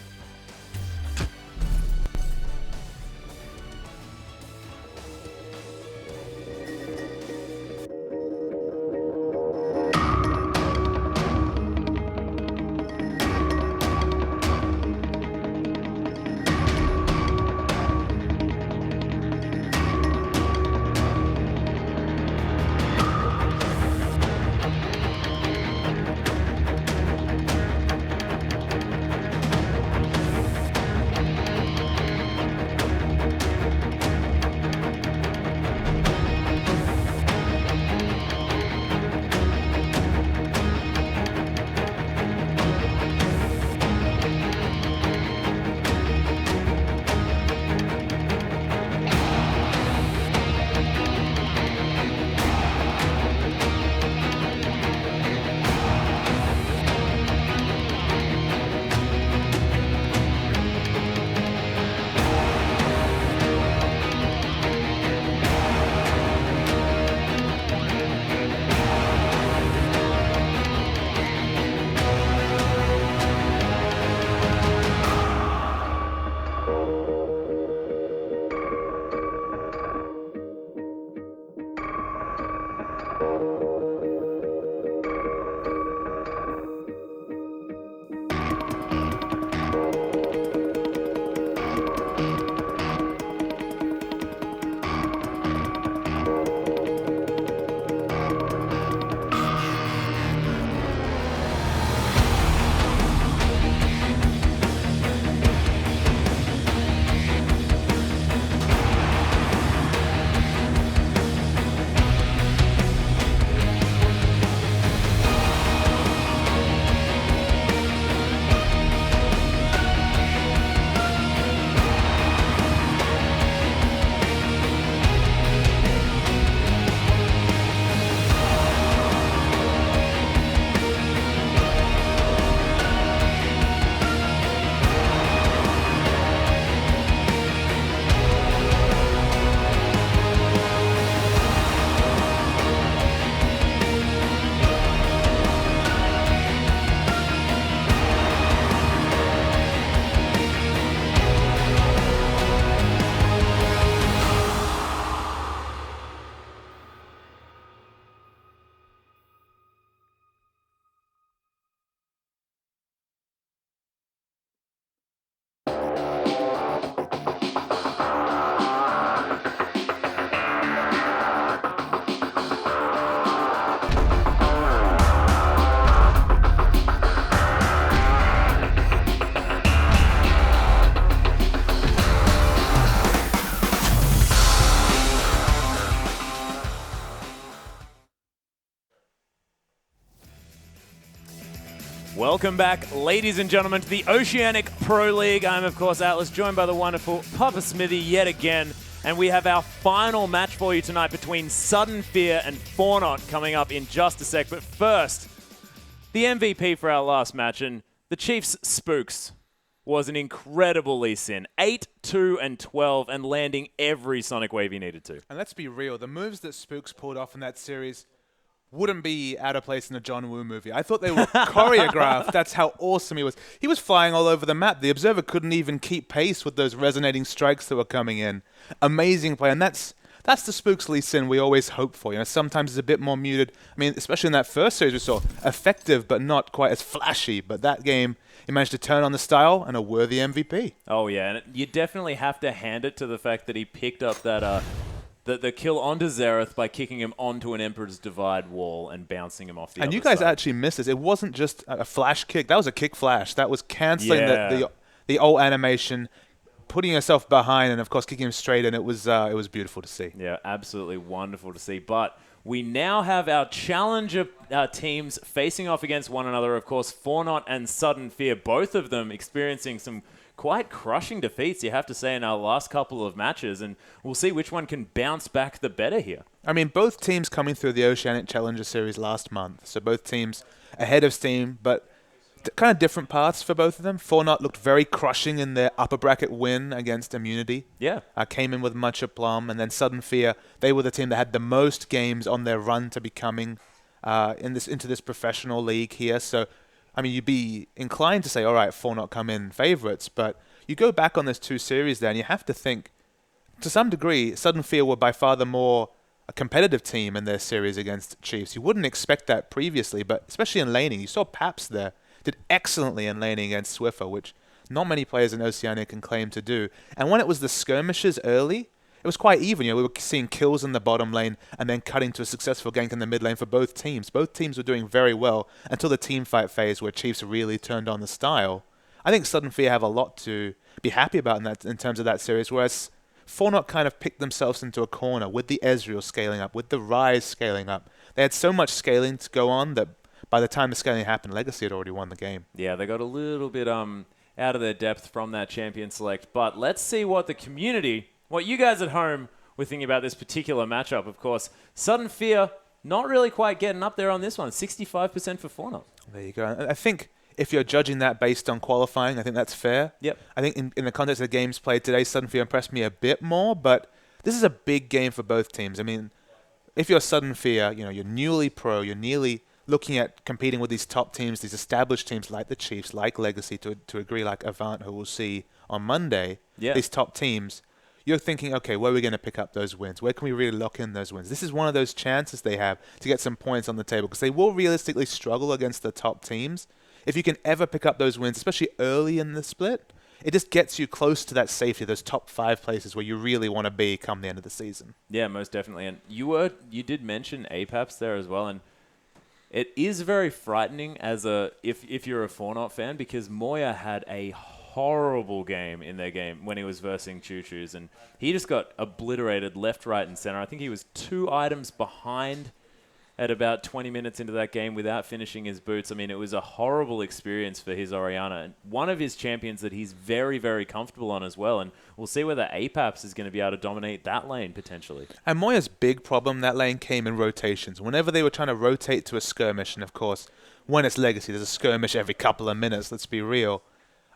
Welcome back, ladies and gentlemen, to the Oceanic Pro League. I'm, of course, Atlas, joined by the wonderful Papa Smithy yet again. And we have our final match for you tonight between Sudden Fear and Fornot coming up in just a sec. But first, the MVP for our last match, and the Chiefs' Spooks was an incredible Lee Sin. 8, 2, and 12, and landing every Sonic Wave he needed to. And let's be real, the moves that Spooks pulled off in that series wouldn't be out of place in a John Woo movie. I thought they were choreographed. That's how awesome he was. He was flying all over the map. The Observer couldn't even keep pace with those resonating strikes that were coming in. Amazing play. And that's the Spooks Lee Sin we always hope for. You know, sometimes it's a bit more muted. I mean, especially in that first series we saw, effective but not quite as flashy. But that game, he managed to turn on the style and a worthy MVP. Oh, yeah. And you definitely have to hand it to the fact that he picked up that the kill onto Xerath by kicking him onto an Emperor's Divide wall and bouncing him off the other And you guys side. actually missed this. It wasn't just a flash kick. That was a kick flash. That was canceling the old animation, putting yourself behind, and of course kicking him straight in. It was beautiful to see. Yeah, absolutely wonderful to see. But we now have our challenger teams facing off against one another. Of course, Fornot and Sudden Fear, both of them experiencing some quite crushing defeats, you have to say, in our last couple of matches, and we'll see which one can bounce back the better here. I mean, both teams coming through the Oceanic Challenger Series last month, so both teams ahead of steam, but kind of different paths for both of them. Fornot looked very crushing in their upper bracket win against Immunity. Yeah. Came in with much aplomb, and then Sudden Fear, they were the team that had the most games on their run to becoming into this professional league here, so I mean, you'd be inclined to say, all right, Fornot come in favorites, but you go back on those two series there, and you have to think, to some degree, Sudden Fear were by far the more competitive team in their series against Chiefs. You wouldn't expect that previously, but especially in laning. You saw Paps there, did excellently in laning against Swiffer, which not many players in Oceanic can claim to do. And when it was the skirmishes early, it was quite even. You know, we were seeing kills in the bottom lane and then cutting to a successful gank in the mid lane for both teams. Both teams were doing very well until the team fight phase where Chiefs really turned on the style. I think Sudden Fear have a lot to be happy about in terms of that series, whereas Fornot kind of picked themselves into a corner with the Ezreal scaling up, with the Ryze scaling up. They had so much scaling to go on that by the time the scaling happened, Legacy had already won the game. Yeah, they got a little bit out of their depth from that champion select, but let's see what the community, what you guys at home were thinking about this particular matchup. Of course, Sudden Fear not really quite getting up there on this one. 65% for Fornot. There you go. I think if you're judging that based on qualifying, I think that's fair. Yep. I think in the context of the games played today, Sudden Fear impressed me a bit more, but this is a big game for both teams. I mean, if you're Sudden Fear, you know, you're newly pro, you're nearly looking at competing with these top teams, these established teams like the Chiefs, like Legacy, to a degree like Avant, who we'll see on Monday, these top teams. You're thinking, okay, where are we going to pick up those wins? Where can we really lock in those wins? This is one of those chances they have to get some points on the table because they will realistically struggle against the top teams. If you can ever pick up those wins, especially early in the split, it just gets you close to that safety, those top 5 places where you really want to be come the end of the season. Yeah, most definitely. And you did mention APAPs there as well, and it is very frightening as if you're a Fornot fan because Moya had a horrible game in their game when he was versing Choo Choos, and he just got obliterated left, right, and center. I think he was 2 items behind at about 20 minutes into that game without finishing his boots. I mean, it was a horrible experience for his Orianna, and one of his champions that he's very, very comfortable on as well, and we'll see whether APAPs is going to be able to dominate that lane potentially. And Moya's big problem that lane came in rotations. Whenever they were trying to rotate to a skirmish, and of course, when it's Legacy, there's a skirmish every couple of minutes, let's be real.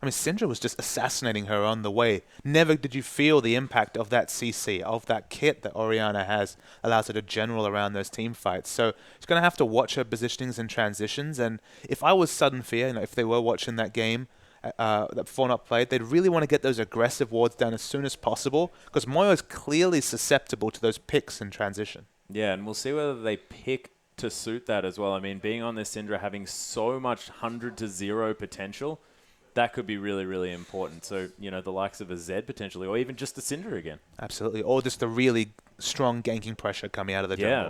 I mean, Syndra was just assassinating her on the way. Never did you feel the impact of that CC, of that kit that Orianna has, allows her to general around those team fights. So she's going to have to watch her positionings and transitions. And if I was Sudden Fear, you know, if they were watching that game that Fornot played, they'd really want to get those aggressive wards down as soon as possible because Moya is clearly susceptible to those picks in transition. Yeah, and we'll see whether they pick to suit that as well. I mean, being on this Syndra, having so much 100-0 potential, that could be really, really important. So, you know, the likes of a Zed potentially, or even just a Syndra again. Absolutely. Or just a really strong ganking pressure coming out of the jungle. Yeah,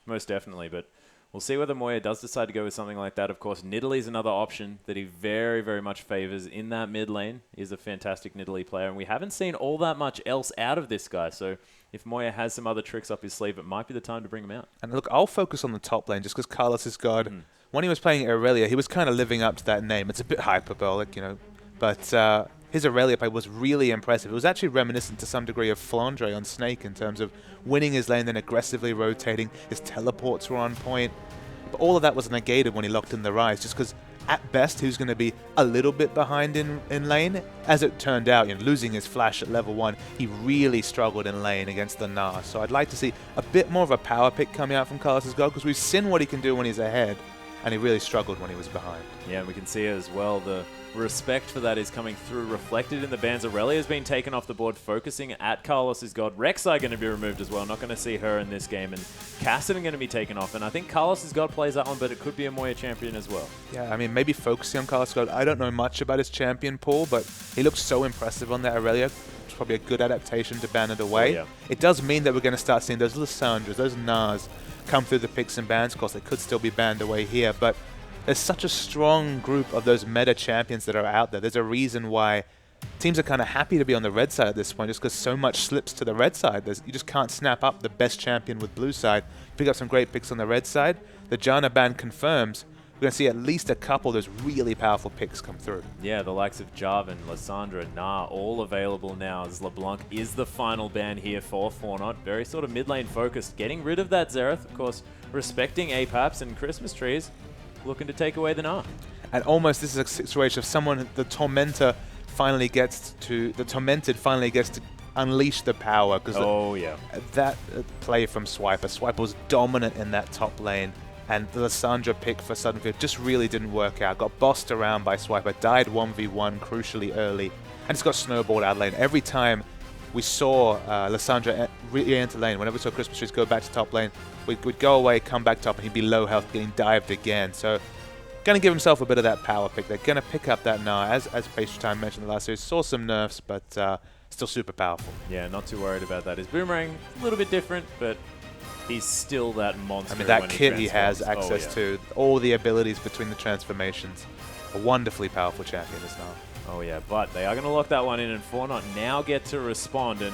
most definitely. But we'll see whether Moya does decide to go with something like that. Of course, Nidalee's another option that he very, very much favors in that mid lane. He's a fantastic Nidalee player, and we haven't seen all that much else out of this guy. So if Moya has some other tricks up his sleeve, it might be the time to bring him out. And look, I'll focus on the top lane just because Carlos is God. When he was playing Irelia, he was kind of living up to that name. It's a bit hyperbolic, you know. But his Aurelia play was really impressive. It was actually reminiscent to some degree of Flandre on Snake in terms of winning his lane, then aggressively rotating. His teleports were on point. But all of that was negated when he locked in the Rise, just because at best he was going to be a little bit behind in lane. As it turned out, losing his flash at level 1, he really struggled in lane against the Gnar. So I'd like to see a bit more of a power pick coming out from Carlos' God, because we've seen what he can do when he's ahead, and he really struggled when he was behind. Yeah, and we can see as well the respect for that is coming through, reflected in the bans. Aurelia has been taken off the board, focusing at Carlos' God. Rek'Sai going to be removed as well. Not going to see her in this game. And Kassadin going to be taken off. And I think Carlos' God plays that one, but it could be a Moya champion as well. Yeah, I mean, maybe focusing on Carlos' God. I don't know much about his champion pool, but he looks so impressive on that Aurelia. It's probably a good adaptation to ban it away. Oh, yeah. It does mean that we're going to start seeing those Lissandras, those Gnars come through the picks and bans. Of course, they could still be banned away here, but there's such a strong group of those meta champions that are out there. There's a reason why teams are kind of happy to be on the red side at this point, just because so much slips to the red side. You just can't snap up the best champion with blue side. Pick up some great picks on the red side. The Janna ban confirms we're going to see at least a couple of those really powerful picks come through. Yeah, the likes of Jarvan, Lissandra, Gnar, all available now as LeBlanc is the final ban here for Fornot. Very sort of mid lane focused, getting rid of that Xerath, of course, respecting APAPs and Christmas trees, looking to take away the Gnar. And almost this is a situation of someone, the Tormented finally gets to unleash the power. Oh, yeah. That play from Swiper. Swiper was dominant in that top lane. And the Lissandra pick for Sudden Fear just really didn't work out. Got bossed around by Swiper. Died 1v1 crucially early. And just got snowballed out of lane. Every time we saw Lissandra re-enter lane, whenever we saw Christmas trees go back to top lane, we'd go away, come back top, and he'd be low health, getting dived again. So, going to give himself a bit of that power pick. They're going to pick up that Gnar, as Pastry Time mentioned in the last series. Saw some nerfs, but still super powerful. Yeah, not too worried about that. His Boomerang, a little bit different, but he's still that monster. I mean, that kit he has access to, all the abilities between the transformations. A wonderfully powerful champion is Gnar. Oh yeah, but they are going to lock that one in, and Fornot now get to respond. And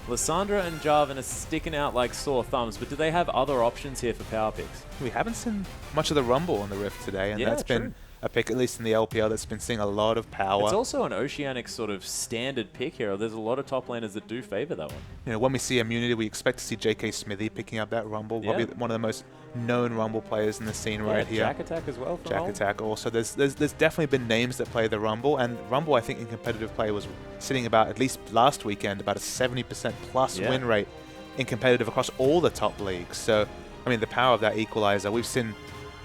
Lissandra and Jarvan are sticking out like sore thumbs, but do they have other options here for power picks? We haven't seen much of the Rumble on the Rift today, and yeah, that's been a pick, at least in the LPL, that's been seeing a lot of power. It's also an Oceanic sort of standard pick here. There's a lot of top laners that do favor that one. When we see Immunity, we expect to see JK Smithy picking up that Rumble. Probably one of the most known Rumble players in the scene right here. Jack Attack as well. Jack Attack also. There's definitely been names that play the Rumble, and Rumble, I think, in competitive play was sitting about, at least last weekend, about a 70% plus win rate in competitive across all the top leagues. So, I mean, the power of that equalizer. We've seen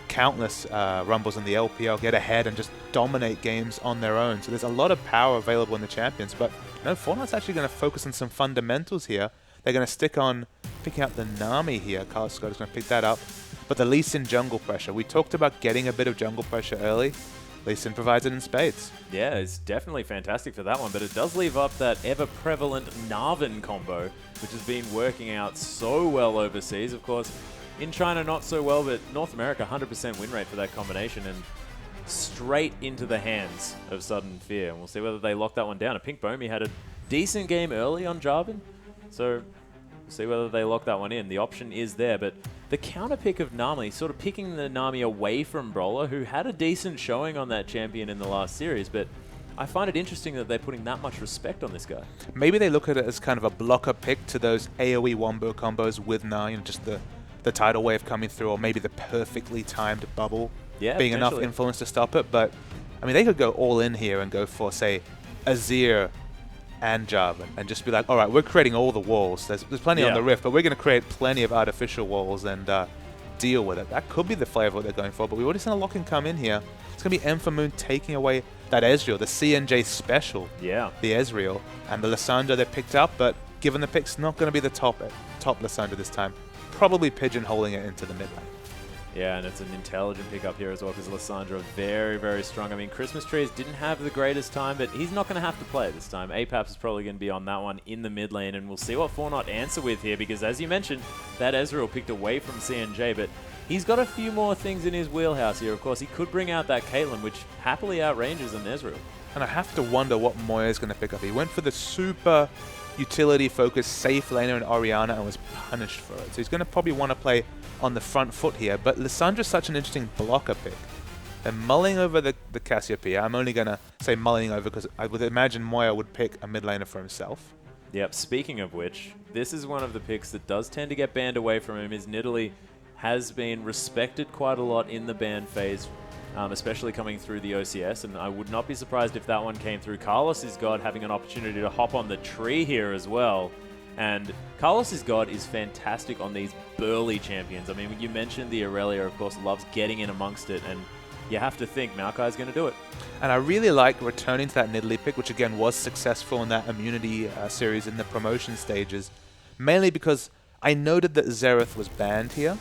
countless Rumbles in the LPL get ahead and just dominate games on their own. So there's a lot of power available in the champions. But no, Fortnite's actually going to focus on some fundamentals here. They're going to stick on picking up the Nami here. Carlos Scott is going to pick that up. But the Lee Sin jungle pressure. We talked about getting a bit of jungle pressure early. Lee Sin provides it in spades. Yeah, it's definitely fantastic for that one, but it does leave up that ever-prevalent Narvan combo, which has been working out so well overseas. Of course, in China, not so well, but North America, 100% win rate for that combination, and straight into the hands of Sudden Fear. And we'll see whether they lock that one down. A Pink Bomi had a decent game early on Jarvan, so we'll see whether they lock that one in. The option is there, but the counter pick of Nami, sort of picking the Nami away from Brawler, who had a decent showing on that champion in the last series, but I find it interesting that they're putting that much respect on this guy. Maybe they look at it as kind of a blocker pick to those AoE wombo combos with Nami, just the tidal wave coming through, or maybe the perfectly timed bubble being enough influence to stop it. But, I mean, they could go all in here and go for, say, Azir and Jarvan and just be like, all right, we're creating all the walls. There's plenty on the Rift, but we're going to create plenty of artificial walls and deal with it. That could be the flavor of what they're going for, but we've already seen a lock-in come in here. It's going to be Moon taking away that Ezreal, the CNJ special, the Ezreal, and the Lissandra they picked up, but given the pick's not going to be the top Lissandra this time. Probably pigeonholing it into the mid lane. Yeah, and it's an intelligent pickup here as well, because Lissandra very, very strong. I mean, Christmas Trees didn't have the greatest time, but he's not going to have to play this time. APAPs is probably going to be on that one in the mid lane, and we'll see what Fornot answer with here, because as you mentioned, that Ezreal picked away from CNJ, but he's got a few more things in his wheelhouse here. Of course, he could bring out that Caitlyn, which happily outranges an Ezreal. And I have to wonder what Moya is going to pick up. He went for the super utility-focused safe laner in Orianna and was punished for it. So he's going to probably want to play on the front foot here, but Lissandra's such an interesting blocker pick. They're mulling over the Cassiopeia. I'm only going to say mulling over because I would imagine Moya would pick a mid laner for himself. Yep, speaking of which, this is one of the picks that does tend to get banned away from him, is Nidalee has been respected quite a lot in the ban phase, especially coming through the OCS, and I would not be surprised if that one came through. Carlos' God having an opportunity to hop on the tree here as well, and Carlos' God is fantastic on these burly champions. I mean, you mentioned the Aurelia, of course, loves getting in amongst it, and you have to think Maokai's going to do it. And I really like returning to that Nidalee pick, which again was successful in that immunity series in the promotion stages, mainly because I noted that Xerath was banned here.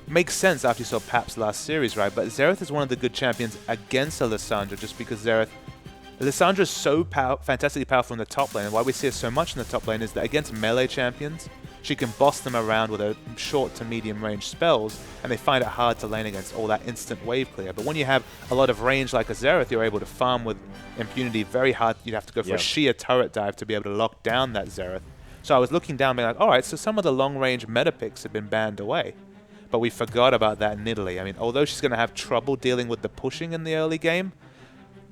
Makes sense after you saw Pap's last series, right? But Xerath is one of the good champions against Alessandra just because Alessandra is so fantastically powerful in the top lane, and why we see her so much in the top lane is that against melee champions, she can boss them around with her short to medium range spells, and they find it hard to lane against all that instant wave clear. But when you have a lot of range like a Xerath, you're able to farm with impunity very hard. You'd have to go for a sheer turret dive to be able to lock down that Xerath. So I was looking down being like, alright, so some of the long range meta picks have been banned away. But we forgot about that Nidalee. I mean, although she's going to have trouble dealing with the pushing in the early game,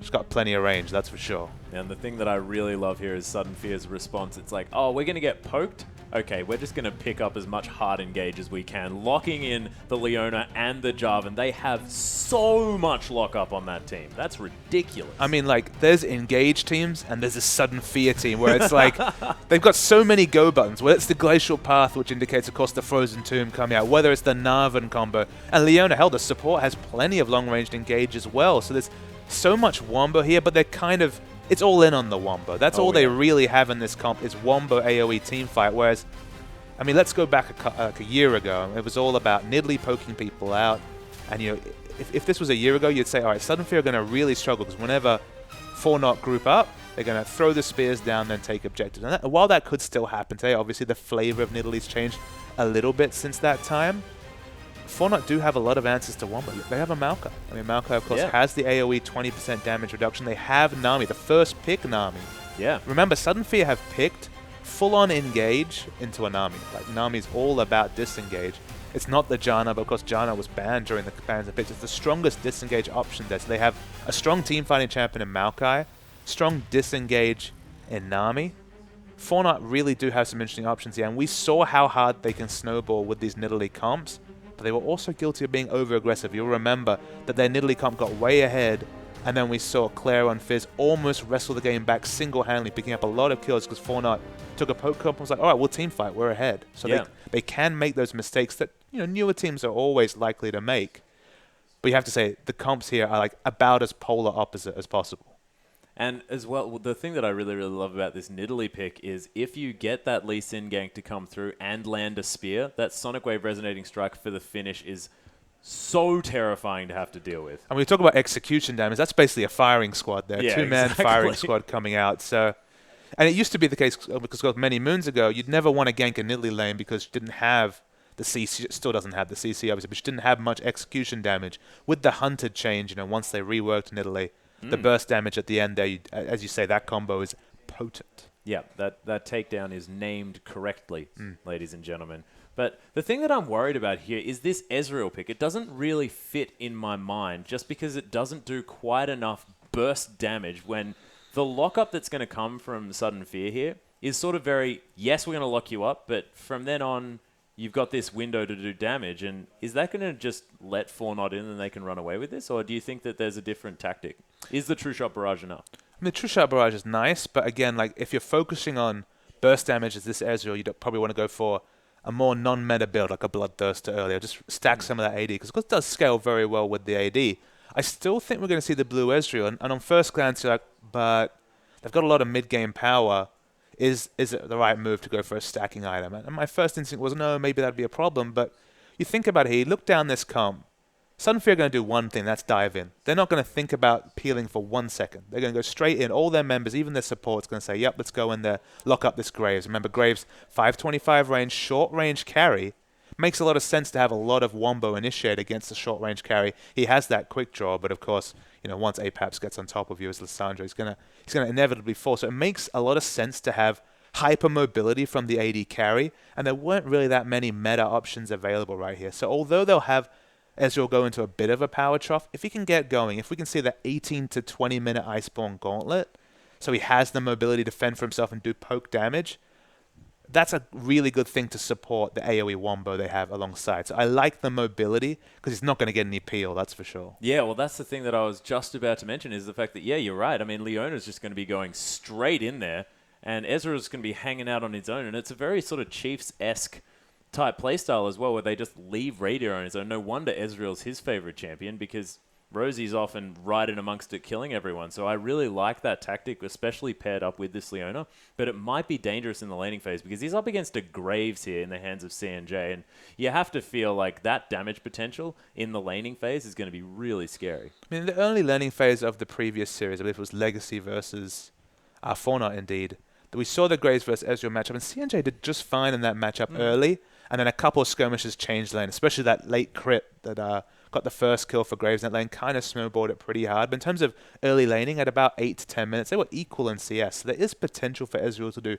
she's got plenty of range, that's for sure. And the thing that I really love here is Sudden Fear's response. It's like, oh, we're going to get poked? Okay, we're just going to pick up as much hard engage as we can, locking in the Leona and the Jarvan. They have so much lockup on that team. That's ridiculous. I mean, like, there's engage teams and there's a Sudden Fear team where it's like, they've got so many go buttons. Whether it's the Glacial Path, which indicates, of course, the Frozen Tomb coming out, whether it's the Narvan combo. And Leona, hell, the support has plenty of long-ranged engage as well. So there's so much Wombo here, but they're kind of... It's all in on the Wombo. That's all they really have in this comp is Wombo AoE team fight. Whereas, I mean, let's go back a year ago. It was all about Nidalee poking people out. And, you know, if this was a year ago, you'd say, all right, Sudden Fear are going to really struggle because whenever Fornot group up, they're going to throw the spears down, then take objectives. And while that could still happen today, obviously the flavor of Nidalee's changed a little bit since that time. Fornot do have a lot of answers to Wombo. They have a Maokai. I mean, Maokai, of course, has the AoE 20% damage reduction. They have Nami, the first pick Nami. Yeah. Remember, Sudden Fear have picked full-on engage into a Nami. Like, Nami's all about disengage. It's not the Janna, but of course Janna was banned during the bans and picks. It's the strongest disengage option there. So they have a strong team-fighting champion in Maokai, strong disengage in Nami. Fornot really do have some interesting options here, and we saw how hard they can snowball with these Nidalee comps. But they were also guilty of being over-aggressive. You'll remember that their Nidalee comp got way ahead, and then we saw Claire on Fizz almost wrestle the game back single-handedly, picking up a lot of kills because Fornot took a poke comp and was like, all right, we'll team fight, we're ahead. So they can make those mistakes that, you know, newer teams are always likely to make. But you have to say, the comps here are like about as polar opposite as possible. And as well, the thing that I really, really love about this Nidalee pick is if you get that Lee Sin gank to come through and land a spear, that Sonic Wave Resonating Strike for the finish is so terrifying to have to deal with. And when we talk about execution damage, that's basically a firing squad there. Yeah, two-man firing squad coming out. So, and it used to be the case because many moons ago, you'd never want to gank a Nidalee lane because you didn't have the CC. It still doesn't have the CC, obviously, but you didn't have much execution damage. With the Hunted change, you know, once they reworked Nidalee, the burst damage at the end there, as you say, that combo is potent. Yeah, that takedown is named correctly, ladies and gentlemen. But the thing that I'm worried about here is this Ezreal pick. It doesn't really fit in my mind just because it doesn't do quite enough burst damage when the lockup that's going to come from Sudden Fear here is sort of very, yes, we're going to lock you up, but from then on, you've got this window to do damage, and is that going to just let Fornot in and they can run away with this, or do you think that there's a different tactic? Is the True Shot Barrage enough? I mean, the True Shot Barrage is nice, but again, like if you're focusing on burst damage as this Ezreal, you'd probably want to go for a more non-meta build, like a Bloodthirster earlier. Just stack some of that AD, because it does scale very well with the AD. I still think we're going to see the blue Ezreal, and on first glance, you're like, but they've got a lot of mid-game power. Is it the right move to go for a stacking item? And my first instinct was, no, maybe that'd be a problem. But you think about it here, you look down this comp. Sudden Fear are going to do one thing, that's dive in. They're not going to think about peeling for 1 second. They're going to go straight in. All their members, even their support's going to say, yep, let's go in there, lock up this Graves. Remember, Graves, 525 range, short range carry. Makes a lot of sense to have a lot of Wombo initiate against the short range carry. He has that quick draw, but of course, you know, once Apaps gets on top of you as Lissandra, he's gonna inevitably fall. So it makes a lot of sense to have hyper mobility from the AD carry, and there weren't really that many meta options available right here. So although they'll have Ezreal will go into a bit of a power trough. If he can get going, if we can see that 18 to 20 minute Iceborne Gauntlet, so he has the mobility to fend for himself and do poke damage, that's a really good thing to support the AoE wombo they have alongside. So I like the mobility because he's not going to get any peel, that's for sure. Yeah, well, that's the thing that I was just about to mention is the fact that, yeah, you're right. I mean, Leona's just going to be going straight in there, and Ezra's going to be hanging out on his own, and it's a very sort of Chiefs-esque type playstyle as well, where they just leave Radiant on his own. No wonder Ezreal's his favorite champion, because Rosie's often right in amongst it, killing everyone. So I really like that tactic, especially paired up with this Leona. But it might be dangerous in the laning phase because he's up against a Graves here in the hands of CNJ. And you have to feel like that damage potential in the laning phase is going to be really scary. I mean, the early laning phase of the previous series, I believe it was Legacy versus Fornot, indeed, that we saw the Graves versus Ezreal matchup. And CNJ did just fine in that matchup early. And then a couple of skirmishes changed lane, especially that late crit that got the first kill for Graves in that lane, kind of snowballed it pretty hard. But in terms of early laning, at about 8 to 10 minutes, they were equal in CS. So there is potential for Ezreal to do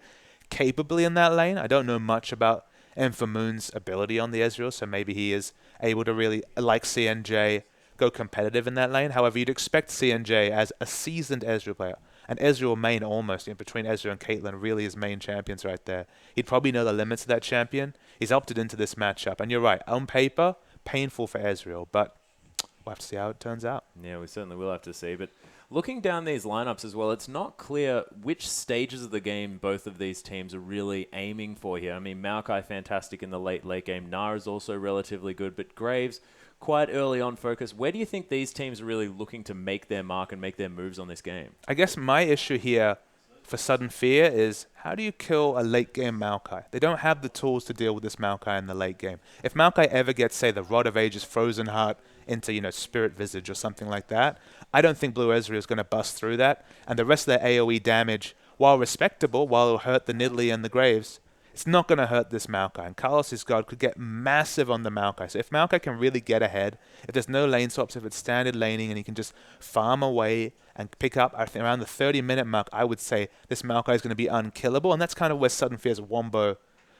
capably in that lane. I don't know much about Moon's ability on the Ezreal, so maybe he is able to really, like CNJ, go competitive in that lane. However, you'd expect CNJ as a seasoned Ezreal player, and Ezreal main almost, between Ezreal and Caitlyn, really his main champions right there. He'd probably know the limits of that champion. He's opted into this matchup, and you're right, on paper, painful for Ezreal, but we'll have to see how it turns out. Yeah, we certainly will have to see. But looking down these lineups as well, it's not clear which stages of the game both of these teams are really aiming for here. I mean, Maokai fantastic in the late game. Nara's also relatively good, but Graves quite early on focus. Where do you think these teams are really looking to make their mark and make their moves on this game? I guess my issue here for Sudden Fear is, how do you kill a late game Maokai? They don't have the tools to deal with this Maokai in the late game. If Maokai ever gets, say, the Rod of Ages Frozen Heart into, Spirit Visage or something like that, I don't think Blue Ezreal is going to bust through that. And the rest of their AoE damage, while respectable, while it'll hurt the Nidalee and the Graves, it's not going to hurt this Maokai. And Carlos' God could get massive on the Maokai. So if Maokai can really get ahead, if there's no lane swaps, if it's standard laning and he can just farm away and pick up, I think around the 30-minute mark, I would say this Maokai is going to be unkillable. And that's kind of where Sudden Fear's wombo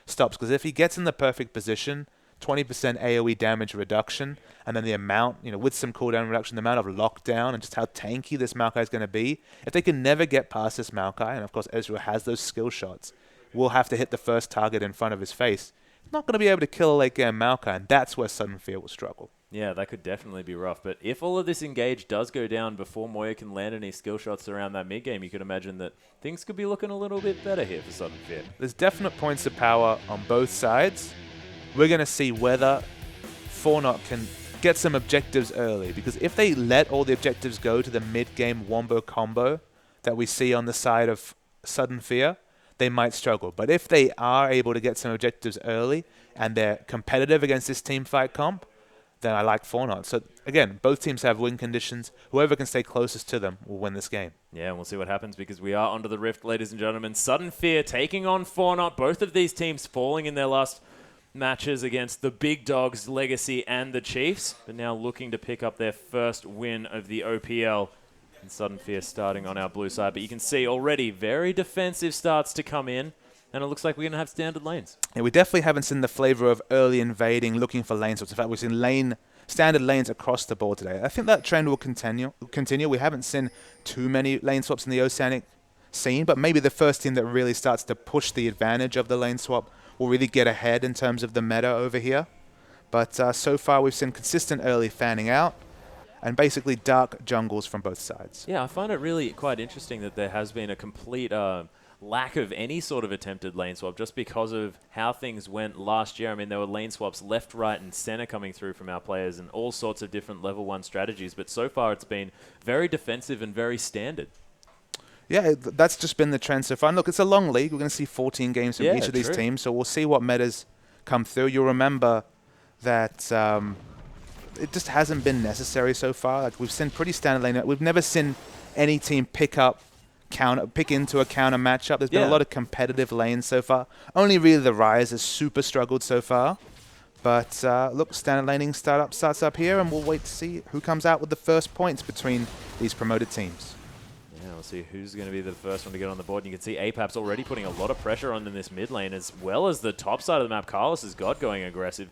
stops. Because if he gets in the perfect position, 20% AoE damage reduction, and then the amount, with some cooldown reduction, the amount of lockdown and just how tanky this Maokai is going to be, if they can never get past this Maokai, and of course Ezreal has those skill shots, will have to hit the first target in front of his face. He's not going to be able to kill a late game Maokai, and that's where Sudden Fear will struggle. Yeah, that could definitely be rough. But if all of this engage does go down before Moya can land any skill shots around that mid-game, you could imagine that things could be looking a little bit better here for Sudden Fear. There's definite points of power on both sides. We're going to see whether Fornot can get some objectives early, because if they let all the objectives go to the mid-game wombo combo that we see on the side of Sudden Fear, they might struggle. But if they are able to get some objectives early and they're competitive against this team fight comp, then I like Fornot. So again, both teams have win conditions. Whoever can stay closest to them will win this game. Yeah, and we'll see what happens because we are onto the Rift, ladies and gentlemen. Sudden Fear taking on Fornot. Both of these teams falling in their last matches against the big dogs, Legacy and the Chiefs, but now looking to pick up their first win of the OPL. And Sudden Fear starting on our blue side. But you can see already very defensive starts to come in. And it looks like we're going to have standard lanes. Yeah, we definitely haven't seen the flavor of early invading, looking for lane swaps. In fact, we've seen standard lanes across the board today. I think that trend will continue. We haven't seen too many lane swaps in the Oceanic scene, but maybe the first team that really starts to push the advantage of the lane swap will really get ahead in terms of the meta over here. But so far, we've seen consistent early fanning out and basically dark jungles from both sides. Yeah, I find it really quite interesting that there has been a complete lack of any sort of attempted lane swap just because of how things went last year. I mean, there were lane swaps left, right, and center coming through from our players and all sorts of different level 1 strategies. But so far, it's been very defensive and very standard. Yeah, that's just been the trend so far. And look, it's a long league. We're going to see 14 games from each of these teams, so we'll see what metas come through. You'll remember that it just hasn't been necessary so far. Like, we've seen pretty standard lane. We've never seen any team pick into a counter matchup. There's been a lot of competitive lanes so far. Only really the Rise has super struggled so far. But look, standard laning starts up here, and we'll wait to see who comes out with the first points between these promoted teams. Yeah, we'll see who's going to be the first one to get on the board. And you can see Apap's already putting a lot of pressure on in this mid lane, as well as the top side of the map. Carlos has got going aggressive.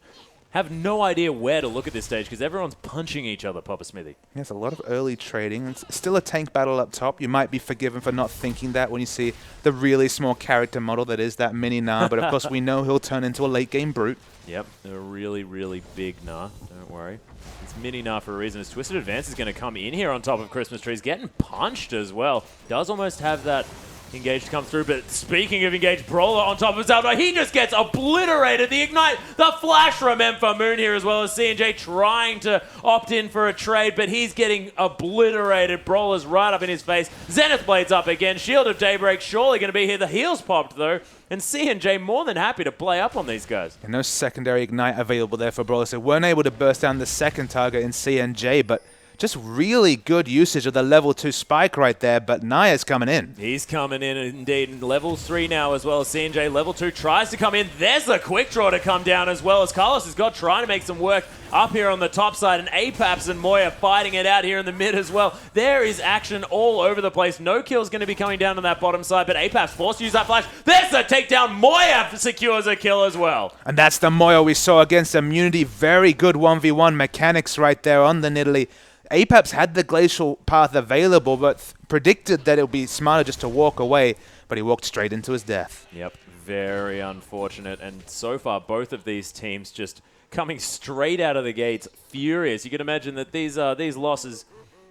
have no idea where to look at this stage because everyone's punching each other, Papa Smithy. There's a lot of early trading. It's still a tank battle up top. You might be forgiven for not thinking that when you see the really small character model that is that mini Nah, but of course we know he'll turn into a late game brute. Yep, a really, really big Nah. Don't worry. It's mini Nah for a reason. His Twisted Advance is going to come in here on top of Christmas Trees, getting punched as well. Does almost have that engage to come through, but speaking of engaged, Brawler on top of his outdoor, he just gets obliterated. The Ignite, the flash from Moon here, as well as C&J trying to opt in for a trade, but he's getting obliterated. Brawler's right up in his face. Zenith Blade's up again. Shield of Daybreak surely going to be here. The heels popped, though, and C&J more than happy to play up on these guys. And no secondary Ignite available there for Brawler, so weren't able to burst down the second target in C&J, but just really good usage of the level 2 spike right there, but Naya's coming in. He's coming in indeed. And level 3 now as well as C&J. Level 2 tries to come in. There's a quick draw to come down as well as Carlos has got trying to make some work up here on the top side. And Apaps and Moya fighting it out here in the mid as well. There is action all over the place. No kill's going to be coming down on that bottom side, but Apaps forced to use that flash. There's a takedown. Moya secures a kill as well. And that's the Moya we saw against Immunity. Very good 1v1 mechanics right there on the Nidalee. Apaps had the glacial path available, but predicted that it would be smarter just to walk away, but he walked straight into his death. Yep, very unfortunate. And so far, both of these teams just coming straight out of the gates furious. You can imagine that these losses,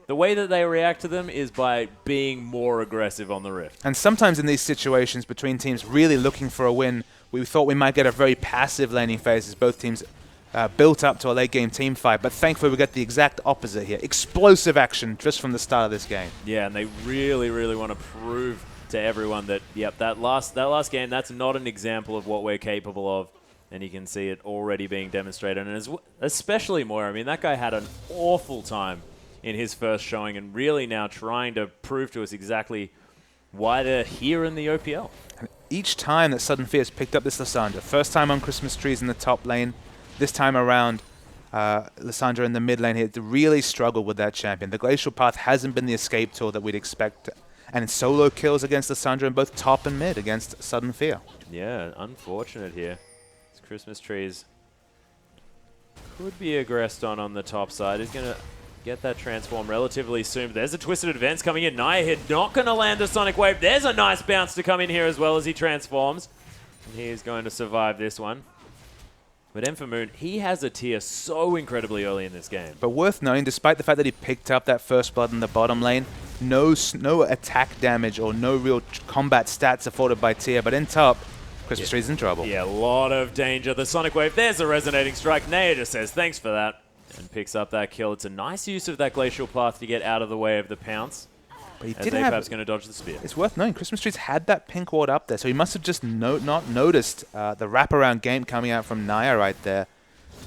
the way that they react to them is by being more aggressive on the Rift. And sometimes in these situations between teams really looking for a win, we thought we might get a very passive laning phase as both teams built up to a late game team fight, but thankfully we get the exact opposite here. Explosive action just from the start of this game. Yeah, and they really, really want to prove to everyone that, yep, that last game, that's not an example of what we're capable of, and you can see it already being demonstrated. And especially Moira, I mean, that guy had an awful time in his first showing, and really now trying to prove to us exactly why they're here in the OPL. And each time that Sudden Fear has picked up this Lissandra, first time on Christmas Trees in the top lane, this time around, Lissandra in the mid lane here really struggled with that champion. The Glacial Path hasn't been the escape tool that we'd expect. And in solo kills against Lissandra in both top and mid against Sudden Fear. Yeah, unfortunate here. This Christmas Trees could be aggressed on the top side. He's going to get that transform relatively soon. But there's a Twisted Advance coming in. Naya here not going to land the Sonic Wave. There's a nice bounce to come in here as well as he transforms. And he is going to survive this one. But Moon, he has a tier so incredibly early in this game. But worth knowing, despite the fact that he picked up that first blood in the bottom lane, no attack damage or no real combat stats afforded by tier. But in top, Christmas Tree's in trouble. Yeah, a lot of danger. The Sonic Wave, there's a Resonating Strike. Naya just says, thanks for that, and picks up that kill. It's a nice use of that Glacial Path to get out of the way of the pounce. But he did have going to dodge the spear. It's worth knowing, Christmas Trees had that pink ward up there, so he must have just not noticed the wraparound game coming out from Naya right there.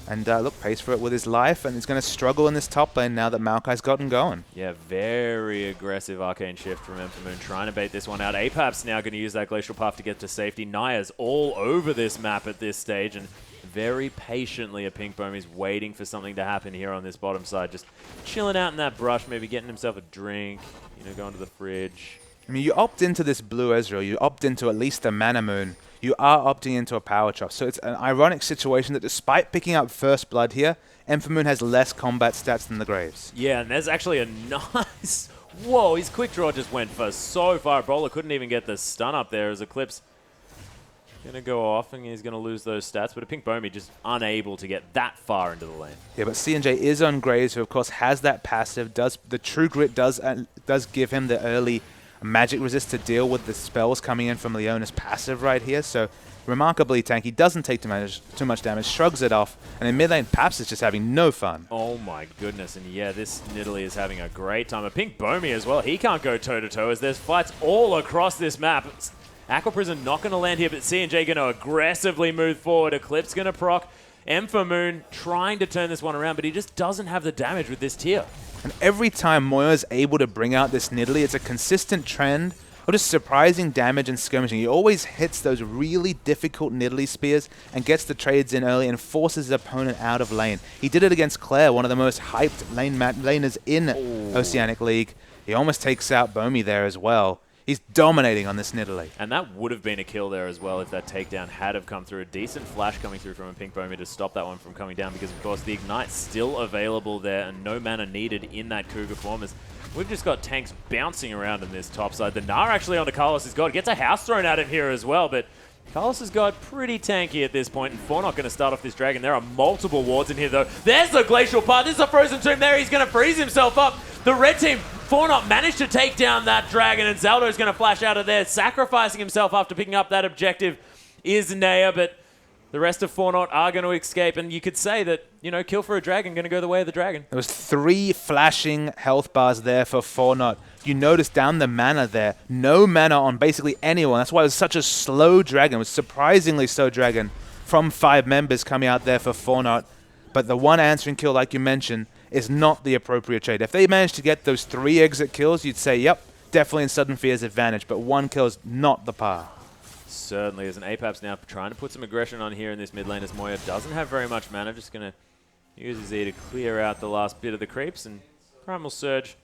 And look, pays for it with his life, and he's going to struggle in this top lane now that Maokai's gotten going. Yeah, very aggressive Arcane Shift from Moon, trying to bait this one out. Apap's now going to use that Glacial Path to get to safety. Naya's all over this map at this stage, and very patiently a Pink Bomb is waiting for something to happen here on this bottom side. Just chilling out in that brush, maybe getting himself a drink, going to the fridge. I mean, you opt into this blue Ezreal, you opt into at least a Mana Moon, you are opting into a Power Chop. So it's an ironic situation that despite picking up first blood here, Moon has less combat stats than the Graves. Yeah, and there's actually a nice... Whoa, his quick draw just went for so far. Brawler couldn't even get the stun up there as Eclipse going to go off, and he's going to lose those stats. But a Pink Bomby just unable to get that far into the lane. Yeah, but C&J is on Graves, who of course has that passive. The True Grit does give him the early magic resist to deal with the spells coming in from Leona's passive right here. So remarkably tanky, doesn't take too much damage, shrugs it off, and in mid lane, Paps is just having no fun. Oh my goodness, and yeah, this Nidalee is having a great time. A Pink Bomby as well, he can't go toe-to-toe as there's fights all across this map. Aqua Prison not going to land here, but C&J going to aggressively move forward. Eclipse going to proc. Moon trying to turn this one around, but he just doesn't have the damage with this tier. And every time Moya's able to bring out this Nidalee, it's a consistent trend of just surprising damage and skirmishing. He always hits those really difficult Nidalee spears and gets the trades in early and forces his opponent out of lane. He did it against Claire, one of the most hyped laners in Oceanic League. He almost takes out Bomi there as well. He's dominating on this Nidalee. And that would have been a kill there as well if that takedown had have come through. A decent flash coming through from a Pink Bomi to stop that one from coming down because, of course, the Ignite's still available there and no mana needed in that Cougar form. As we've just got tanks bouncing around in this top side. The Gnar actually onto Carlos' God. Gets a house thrown at him here as well, but Carlos' God pretty tanky at this point, and Fornot going to start off this dragon. There are multiple wards in here, though. There's the Glacial Path. This is a Frozen Tomb there. He's going to freeze himself up. The red team, Fornot, managed to take down that dragon, and Zaldo's going to flash out of there, sacrificing himself after picking up that objective is Naya, but the rest of Fornot are going to escape, and you could say that, you know, kill for a dragon going to go the way of the dragon. There was 3 flashing health bars there for Fornot. You notice down the mana there, no mana on basically anyone. That's why it was such a slow dragon. It was surprisingly slow dragon from 5 members coming out there for Fornot. But the one answering kill, like you mentioned, is not the appropriate trade. If they managed to get those 3 exit kills, you'd say, yep, definitely in Sudden Fear's advantage. But 1 kill is not the par. Certainly is. An Apex now trying to put some aggression on here in this mid lane as Moya doesn't have very much mana. Just going to use his E to clear out the last bit of the creeps, and Primal Surge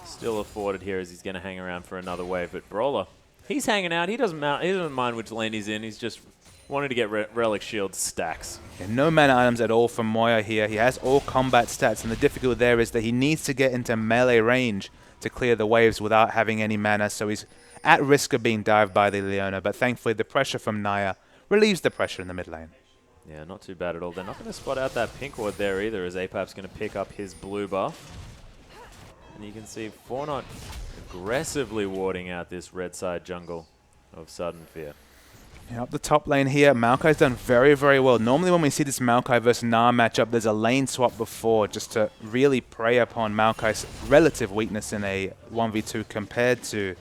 still afforded here as he's going to hang around for another wave. But Brawler, he's hanging out. He doesn't mind which lane he's in. He's just wanting to get Relic Shield stacks. Yeah, no mana items at all from Moya here. He has all combat stats, and the difficulty there is that he needs to get into melee range to clear the waves without having any mana, so he's at risk of being dived by the Leona, but thankfully the pressure from Naya relieves the pressure in the mid lane. Yeah, not too bad at all. They're not going to spot out that pink ward there either, as Apap's going to pick up his blue buff. And you can see Fornot aggressively warding out this red side jungle of Sudden Fear. Yeah, up the top lane here, Maokai's done very, very well. Normally when we see this Maokai versus Gnar matchup, there's a lane swap before just to really prey upon Maokai's relative weakness in a 1v2 compared to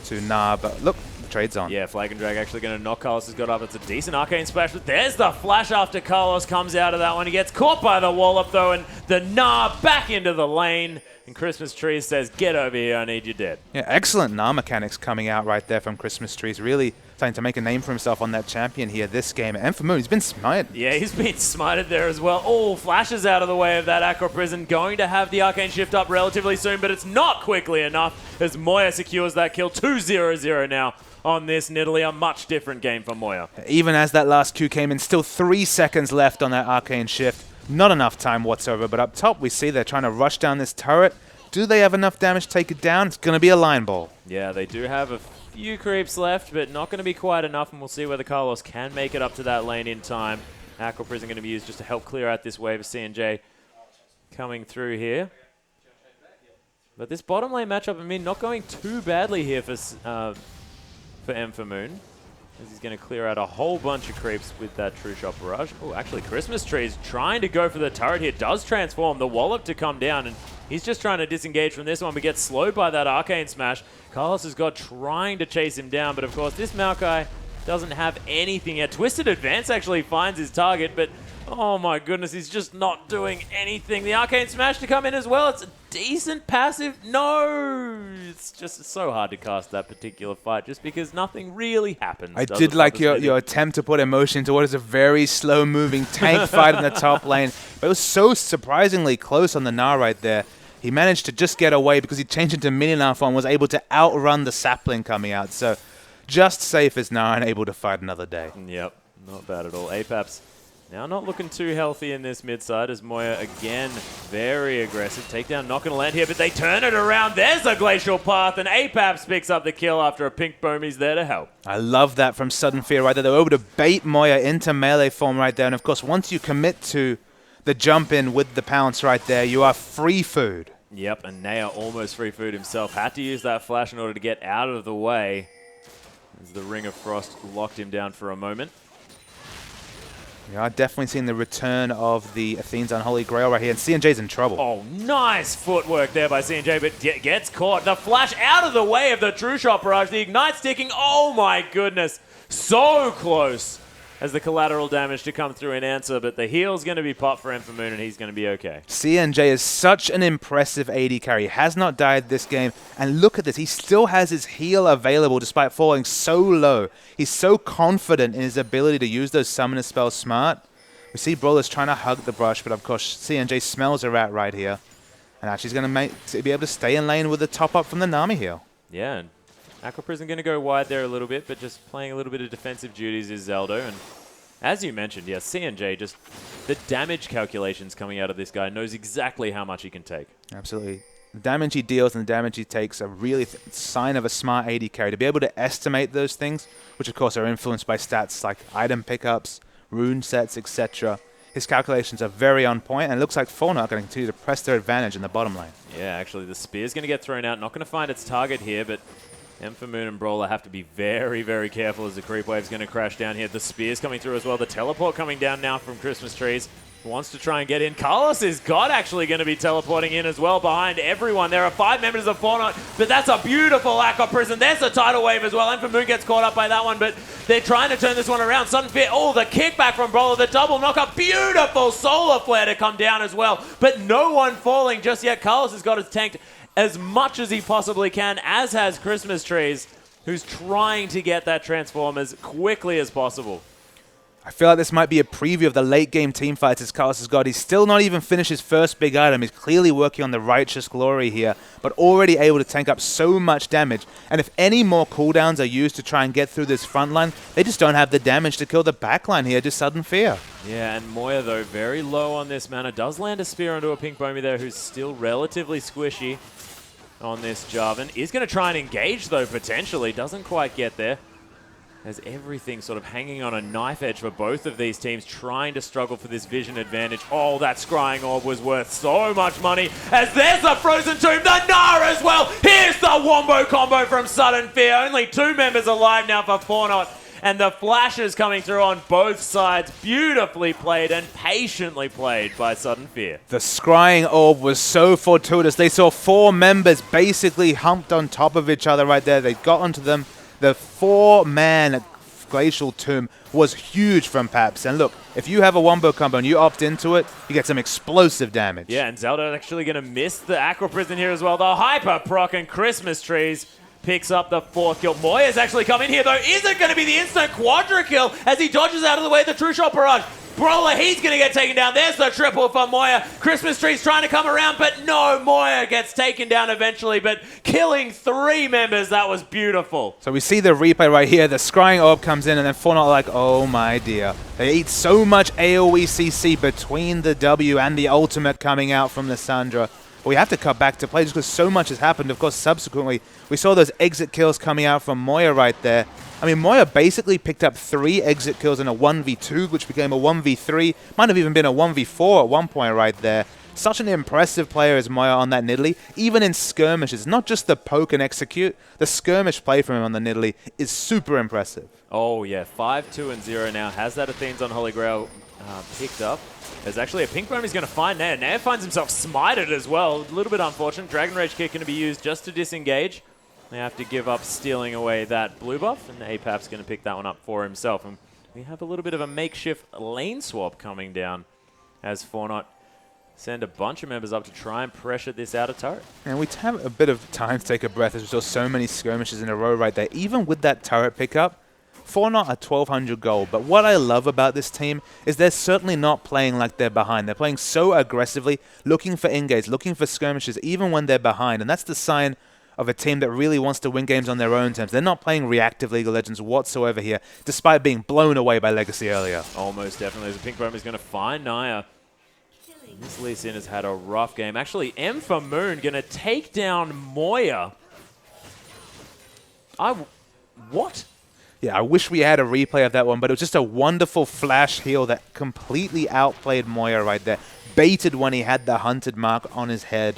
Gnar. But look, the trade's on. Yeah, Flag and Drag actually going to knock Carlos' God up. It's a decent arcane splash, but there's the flash after Carlos comes out of that one. He gets caught by the wall up though, and the Gnar back into the lane. And Christmas Trees says, get over here, I need you dead. Yeah, excellent Gnar mechanics coming out right there from Christmas Trees. Really starting to make a name for himself on that champion here this game. And for Moon, he's been smited. Yeah, he's been smited there as well. Oh, flashes out of the way of that Aqua Prison. Going to have the Arcane Shift up relatively soon, but it's not quickly enough as Moya secures that kill. 2-0-0 now on this Nidalee. A much different game for Moya. Even as that last Q came in, still 3 seconds left on that Arcane Shift. Not enough time whatsoever, but up top we see they're trying to rush down this turret. Do they have enough damage to take it down? It's going to be a line ball. Yeah, they do have a few creeps left, but not going to be quite enough, and we'll see whether Carlos can make it up to that lane in time. Aqua Prison going to be used just to help clear out this wave of C&J coming through here. But this bottom lane matchup, I mean, not going too badly here for Moon. As he's going to clear out a whole bunch of creeps with that True Shot Barrage. Oh, actually, Christmas Tree's trying to go for the turret here. Does transform the Wallop to come down, and he's just trying to disengage from this one, but gets slowed by that Arcane Smash. Carlos has got trying to chase him down, but of course, this Maokai doesn't have anything yet. Twisted Advance actually finds his target, but oh my goodness, he's just not doing anything. The Arcane Smash to come in as well. It's a decent passive. No! It's just so hard to cast that particular fight just because nothing really happens. I did like your attempt to put emotion into what is a very slow-moving tank fight in the top lane. But it was so surprisingly close on the Gnar right there. He managed to just get away because he changed into Mini-Gnar form, was able to outrun the sapling coming out. So just safe as Gnar and able to fight another day. Yep, not bad at all. Apap's now not looking too healthy in this mid side as Moya again very aggressive. Takedown not going to land here, but they turn it around. There's a Glacial Path, and Apaps picks up the kill after a Pink Bomi's there to help. I love that from Sudden Fear right there. They were able to bait Moya into melee form right there. And of course, once you commit to the jump in with the pounce right there, you are free food. Yep, and Naya almost free food himself. Had to use that flash in order to get out of the way as the Ring of Frost locked him down for a moment. We are definitely seeing the return of the Athene's Unholy Grail right here, and C&J's in trouble. Oh, nice footwork there by C&J, but gets caught. The flash out of the way of the True Shot Barrage. The Ignite sticking. Oh my goodness. So close as the collateral damage to come through and answer, but the heal's going to be popped for Moon, and he's going to be okay. C&J is such an impressive AD carry. He has not died this game, and look at this. He still has his heal available despite falling so low. He's so confident in his ability to use those summoner spells smart. We see Brawler's trying to hug the brush, but of course C&J smells a rat right here. And actually he's going to be able to stay in lane with the top up from the Nami heal. Yeah, and Aqua Prison going to go wide there a little bit, but just playing a little bit of defensive duties is Zeldo. And as you mentioned, yeah, CNJ, just the damage calculations coming out of this guy, knows exactly how much he can take. Absolutely. The damage he deals and the damage he takes are really a sign of a smart AD carry. To be able to estimate those things, which of course are influenced by stats like item pickups, rune sets, etc. His calculations are very on point, and it looks like Fornot are going to continue to press their advantage in the bottom lane. Yeah, actually, the spear's going to get thrown out. Not going to find its target here, but Moon and Brawler have to be very, very careful as the creep wave's going to crash down here. The spear's coming through as well. The teleport coming down now from Christmas Trees. Wants to try and get in. Carlos is actually going to be teleporting in as well behind everyone. There are 5 members of Fornot, but that's a beautiful Aqua Prison. There's the tidal wave as well. Moon gets caught up by that one, but they're trying to turn this one around. Sudden Fear. Oh, the kickback from Brawler. The double knock. A beautiful solar flare to come down as well, but no one falling just yet. Carlos has got his tanked as much as he possibly can, as has Christmas Trees, who's trying to get that transform as quickly as possible. I feel like this might be a preview of the late game team fights as Carlos has got. He's still not even finished his first big item. He's clearly working on the Righteous Glory here, but already able to tank up so much damage. And if any more cooldowns are used to try and get through this front line, they just don't have the damage to kill the back line here, just Sudden Fear. Yeah, and Moya, though, very low on this mana. Does land a spear onto a Pink Bomie there, who's still relatively squishy on this Jarvan. Is going to try and engage, though, potentially. Doesn't quite get there. Has everything sort of hanging on a knife edge for both of these teams, trying to struggle for this vision advantage. Oh, that Scrying Orb was worth so much money, as there's the Frozen Tomb, the Gnar as well. Here's the Wombo combo from Sudden Fear. Only 2 members alive now for Fornot, and the flashes coming through on both sides. Beautifully played and patiently played by Sudden Fear. The Scrying Orb was so fortuitous. They saw 4 members basically humped on top of each other right there. They got onto them. The 4-man Glacial Tomb was huge from Paps. And look, if you have a Wombo combo and you opt into it, you get some explosive damage. Yeah, and Zelda actually going to miss the Aqua Prison here as well. The Hyper Proc and Christmas Trees picks up the 4th kill. Moya's actually come in here, though. Is it going to be the instant quadra kill as he dodges out of the way of the True Shot Barrage? Brawler, he's going to get taken down. There's the triple for Moya. Christmas Tree's trying to come around, but no, Moya gets taken down eventually, but killing 3 members, that was beautiful. So we see the replay right here. The Scrying Orb comes in, and then Fornot are like, oh my dear. They eat so much AoE CC between the W and the ultimate coming out from Lissandra. We have to cut back to play just because so much has happened. Of course, subsequently, we saw those exit kills coming out from Moya right there. I mean, Moya basically picked up 3 exit kills in a 1v2, which became a 1v3. Might have even been a 1v4 at one point right there. Such an impressive player as Moya on that Nidalee, even in skirmishes. Not just the poke and execute, the skirmish play from him on the Nidalee is super impressive. Oh, yeah, 5-2-0 now. Has that Athene's on Holy Grail picked up? There's actually a Pink Bomb he's going to find Nair. Nair finds himself smited as well. A little bit unfortunate. Dragon Rage Kick going to be used just to disengage. They have to give up stealing away that blue buff, and APAP's going to pick that one up for himself. And we have a little bit of a makeshift lane swap coming down as Fornot send a bunch of members up to try and pressure this outer turret. And we have a bit of time to take a breath as we saw so many skirmishes in a row right there. Even with that turret pickup, Fornot are 1,200 gold. But what I love about this team is they're certainly not playing like they're behind. They're playing so aggressively, looking for engages, looking for skirmishes, even when they're behind. And that's the sign of a team that really wants to win games on their own terms. They're not playing reactive League of Legends whatsoever here, despite being blown away by Legacy earlier. Almost definitely. As a Pink Bomb is going to find Naya. This Lee Sin has had a rough game. Actually, Moon going to take down Moya. What? Yeah, I wish we had a replay of that one, but it was just a wonderful flash heal that completely outplayed Moya right there. Baited when he had the hunted mark on his head.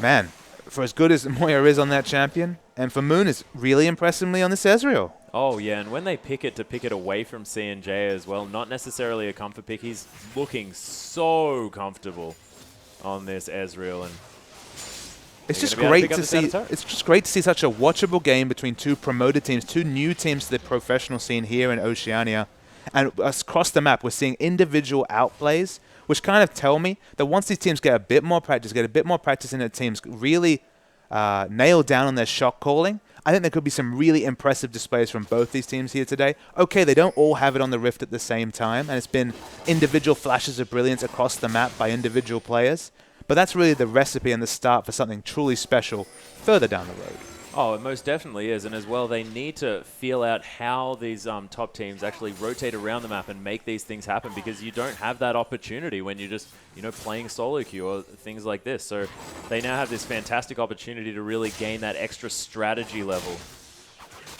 Man, for as good as Moya is on that champion, and for Moon is really impressively on this Ezreal. Oh, yeah, and when they pick it away from CNJ as well, not necessarily a comfort pick. He's looking so comfortable on this Ezreal, and it's just great to see. It's just great to see such a watchable game between 2 promoted teams, 2 new teams to the professional scene here in Oceania, and across the map we're seeing individual outplays, which kind of tell me that once these teams get a bit more practice, in their teams, really nail down on their shot calling, I think there could be some really impressive displays from both these teams here today. Okay, they don't all have it on the Rift at the same time, and it's been individual flashes of brilliance across the map by individual players. But that's really the recipe and the start for something truly special further down the road. Oh, it most definitely is. And as well, they need to feel out how these top teams actually rotate around the map and make these things happen, because you don't have that opportunity when you're just, playing solo queue or things like this. So they now have this fantastic opportunity to really gain that extra strategy level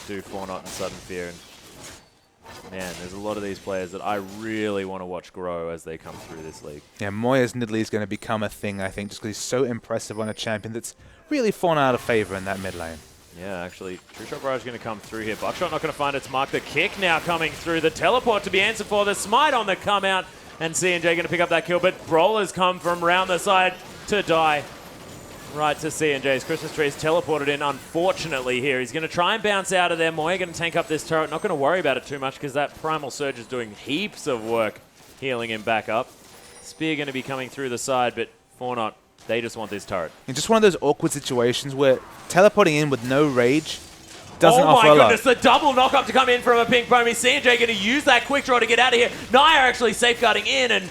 to Fornot and Sudden Fear. And man, there's a lot of these players that I really want to watch grow as they come through this league. Yeah, Moya's Nidalee is going to become a thing, I think, just because he's so impressive on a champion that's really fallen out of favor in that mid lane. Yeah, actually, True Shot Barrage going to come through here. Buckshot not going to find its mark. The kick now coming through. The teleport to be answered for. The smite on the come out. And CNJ going to pick up that kill. But Brawler's come from round the side to die. Right to CNJ's. Christmas Tree is teleported in, unfortunately, here. He's going to try and bounce out of there. Moya going to tank up this turret. Not going to worry about it too much because that Primal Surge is doing heaps of work healing him back up. Spear going to be coming through the side, but Fornot, they just want this turret. And just one of those awkward situations where teleporting in with no rage doesn't offer a lot. Oh my goodness, the double knock-up to come in from a Pink Pony. CNJ going to use that quick draw to get out of here. Naya actually safeguarding in, and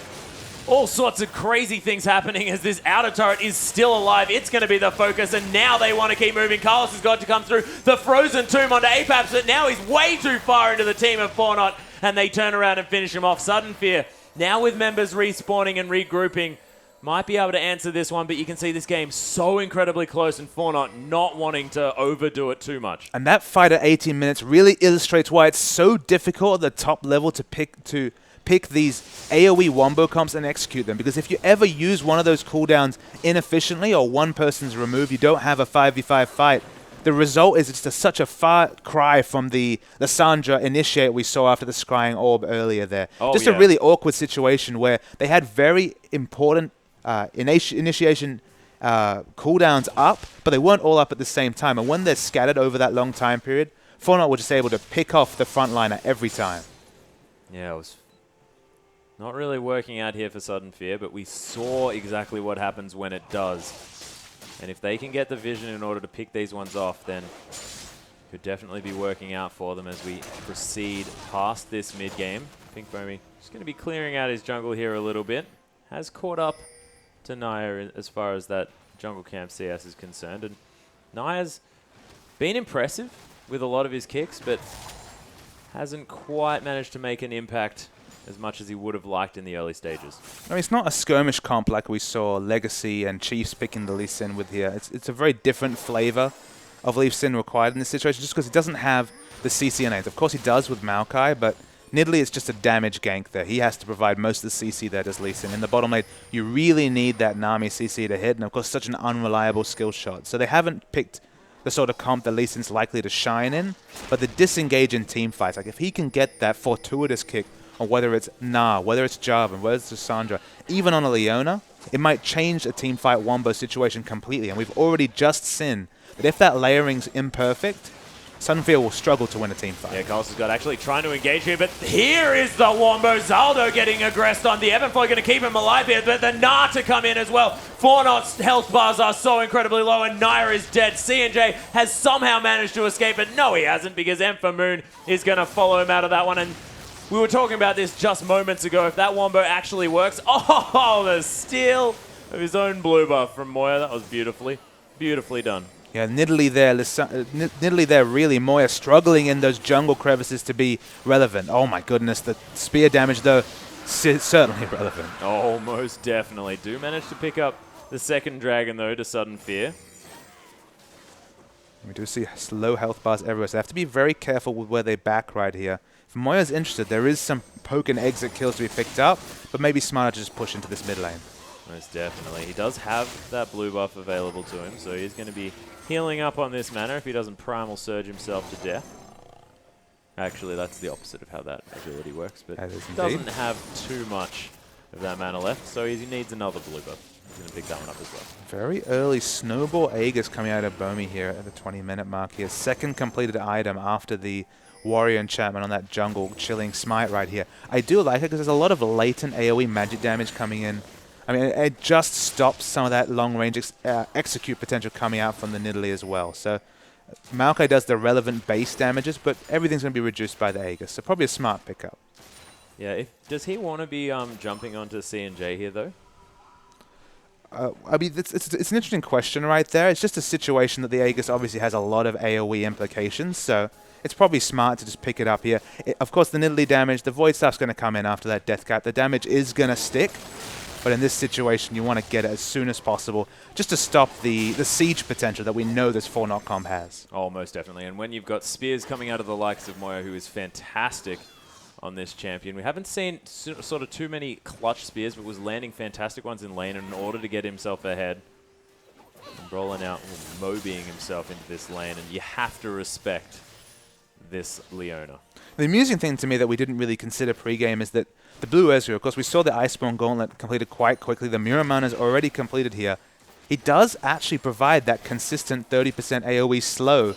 all sorts of crazy things happening as this outer turret is still alive. It's going to be the focus, and now they want to keep moving. Carlos has got to come through the Frozen Tomb onto Apex, but now he's way too far into the team of Fornot, and they turn around and finish him off. Sudden Fear, now with members respawning and regrouping, might be able to answer this one, but you can see this game so incredibly close and Fornot not wanting to overdo it too much. And that fight at 18 minutes really illustrates why it's so difficult at the top level to pick these AoE wombo comps and execute them. Because if you ever use one of those cooldowns inefficiently or one person's removed, you don't have a 5v5 fight. The result is it's such a far cry from the Sandra initiate we saw after the Scrying Orb earlier there. Just a really awkward situation where they had very important initiation cooldowns up, but they weren't all up at the same time. And when they're scattered over that long time period, Fornot was just able to pick off the frontliner every time. Yeah, it was not really working out here for Sudden Fear, but we saw exactly what happens when it does. And if they can get the vision in order to pick these ones off, then could definitely be working out for them as we proceed past this mid-game. Pink Foamy just going to be clearing out his jungle here a little bit. Has caught up to Naya as far as that jungle camp CS is concerned. And Naya's been impressive with a lot of his kicks, but hasn't quite managed to make an impact as much as he would have liked in the early stages. I mean, it's not a skirmish comp like we saw Legacy and Chiefs picking the Lee Sin with here. It's a very different flavor of Lee Sin required in this situation, just because he doesn't have the CC innate. Of course he does with Maokai, but Nidalee is just a damage gank there. He has to provide most of the CC there, does Lee Sin. In the bottom lane, you really need that Nami CC to hit, and of course such an unreliable skill shot. So they haven't picked the sort of comp that Lee Sin's likely to shine in, but the disengage in team fights, like if he can get that fortuitous kick, or whether it's Na, whether it's Jarvan, whether it's Sandra, even on a Leona, it might change a team fight wombo situation completely. And we've already just seen that if that layering's imperfect, Sunfear will struggle to win a team fight. Yeah, Carlos has got actually trying to engage here, but here is the wombo. Zaldo getting aggressed on. The Evanflow going to keep him alive here, but the Na to come in as well. Fornot's health bars are so incredibly low, and Naira is dead. CNJ has somehow managed to escape, but no, he hasn't, because Moon is going to follow him out of that one. And we were talking about this just moments ago. If that wombo actually works, oh, the steal of his own blue buff from Moya. That was beautifully done. Yeah, Nidalee there, really. Moya struggling in those jungle crevices to be relevant. Oh my goodness, the spear damage though, certainly relevant. Oh, most definitely. Do manage to pick up the second dragon though to Sudden Fear. We do see low health bars everywhere, so they have to be very careful with where they back right here. If Moya's interested, there is some poke and exit kills to be picked up, but maybe smarter to just push into this mid lane. Most definitely. He does have that blue buff available to him, so he's going to be healing up on this mana if he doesn't Primal Surge himself to death. Actually, that's the opposite of how that ability works, but he doesn't have too much of that mana left, so he needs another blue buff. He's going to pick that one up as well. Very early Snowball Aegis coming out of Bomi here at the 20-minute mark here. Second completed item after the Warrior enchantment on that jungle chilling smite right here. I do like it because there's a lot of latent AoE magic damage coming in. I mean, it just stops some of that long-range execute potential coming out from the Nidalee as well. So Maokai does the relevant base damages, but everything's going to be reduced by the Aegis. So probably a smart pickup. Yeah, does he want to be jumping onto C&J here, though? I mean, it's an interesting question right there. It's just a situation that the Aegis obviously has a lot of AoE implications, so it's probably smart to just pick it up here. Of course, the Nidalee damage, the Void Staff's going to come in after that Death Cap. The damage is going to stick, but in this situation, you want to get it as soon as possible just to stop the siege potential that we know this Fornot comp has. Oh, most definitely. And when you've got spears coming out of the likes of Moya, who is fantastic on this champion. We haven't seen sort of too many clutch spears, but was landing fantastic ones in lane in order to get himself ahead. And rolling out, Mobying himself into this lane, and you have to respect this Leona. The amusing thing to me that we didn't really consider pre-game is that the blue Ezreal, of course, we saw the Iceborne Gauntlet completed quite quickly. The Muramana is already completed here. He does actually provide that consistent 30% AoE slow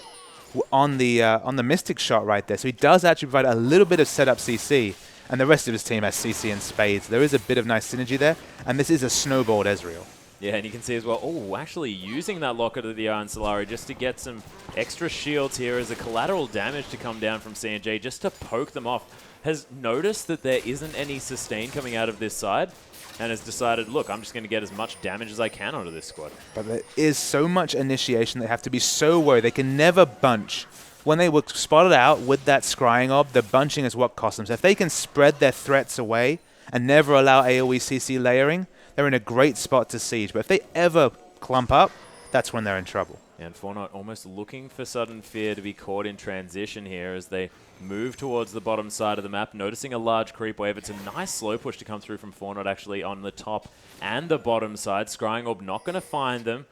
on the Mystic shot right there. So he does actually provide a little bit of setup CC, and the rest of his team has CC and spades. There is a bit of nice synergy there, and this is a snowballed Ezreal. Yeah, and you can see as well, oh, actually using that Locket of the Iron Solari just to get some extra shields here as a collateral damage to come down from C&J, just to poke them off. Has noticed that there isn't any sustain coming out of this side, and has decided, look, I'm just going to get as much damage as I can onto this squad. But there is so much initiation, they have to be so worried. They can never bunch. When they were spotted out with that Scrying Orb, the bunching is what cost them. So if they can spread their threats away and never allow AoE CC layering, they're in a great spot to siege. But if they ever clump up, that's when they're in trouble. And Fornot almost looking for Sudden Fear to be caught in transition here as they move towards the bottom side of the map, noticing a large creep wave. It's a nice slow push to come through from Fornot actually on the top and the bottom side. Scrying Orb not going to find them,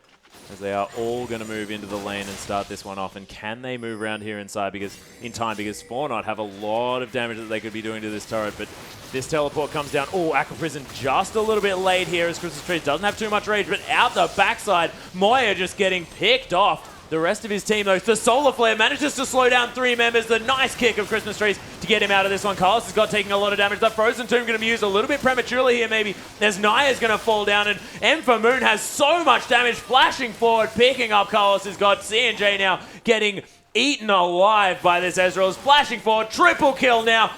as they are all going to move into the lane and start this one off. And can they move around here inside in time? Because Fornot have a lot of damage that they could be doing to this turret, but this teleport comes down. Oh, Aqua Prison just a little bit late here as Christmas Trees doesn't have too much rage, but out the backside, Moya just getting picked off. The rest of his team, though, the Solar Flare manages to slow down 3 members. The nice kick of Christmas Trees to get him out of this one. Carlos has got taking a lot of damage. That Frozen Tomb going to be used a little bit prematurely here, maybe, as Naya's going to fall down. And Empha Moon has so much damage, flashing forward, picking up Carlos. Has got C&J now getting eaten alive by this Ezreal. Flashing forward, triple kill now.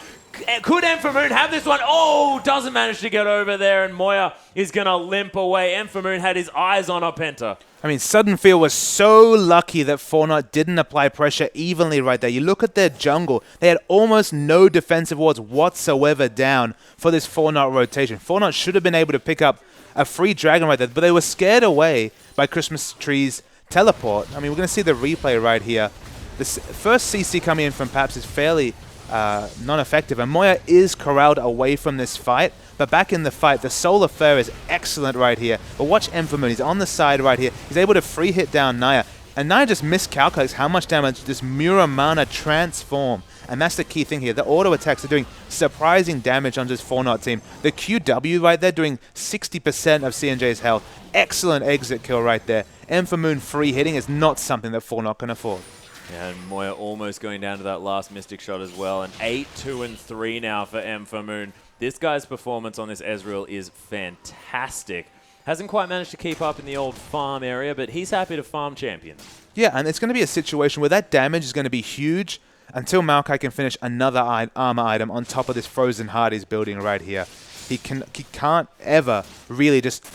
Could Empha Moon have this one? Oh, doesn't manage to get over there, and Moya is going to limp away. Empha Moon had his eyes on a Penta. I mean, Sudden Fear was so lucky that Fornot didn't apply pressure evenly right there. You look at their jungle, they had almost no defensive wards whatsoever down for this Fornot rotation. Fornot should have been able to pick up a free dragon right there, but they were scared away by Christmas Tree's teleport. I mean, we're going to see the replay right here. The first CC coming in from Paps is fairly non-effective, and Moya is corralled away from this fight, but back in the fight, the Solar Flare is excellent right here. But watch Empha Moon, he's on the side right here. He's able to free hit down Naya, and Naya just miscalculates how much damage this Muramana transform. And that's the key thing here. The auto attacks are doing surprising damage on this Fornot team. The QW right there doing 60% of C&J's health. Excellent exit kill right there. Empha Moon free hitting is not something that Fornot can afford. Yeah, and Moya almost going down to that last Mystic shot as well. And 8-2-3 now for Empha Moon. This guy's performance on this Ezreal is fantastic. Hasn't quite managed to keep up in the old farm area, but he's happy to farm champions. Yeah, and it's going to be a situation where that damage is going to be huge until Maokai can finish another armor item on top of this Frozen Heart he's building right here. He can't ever really just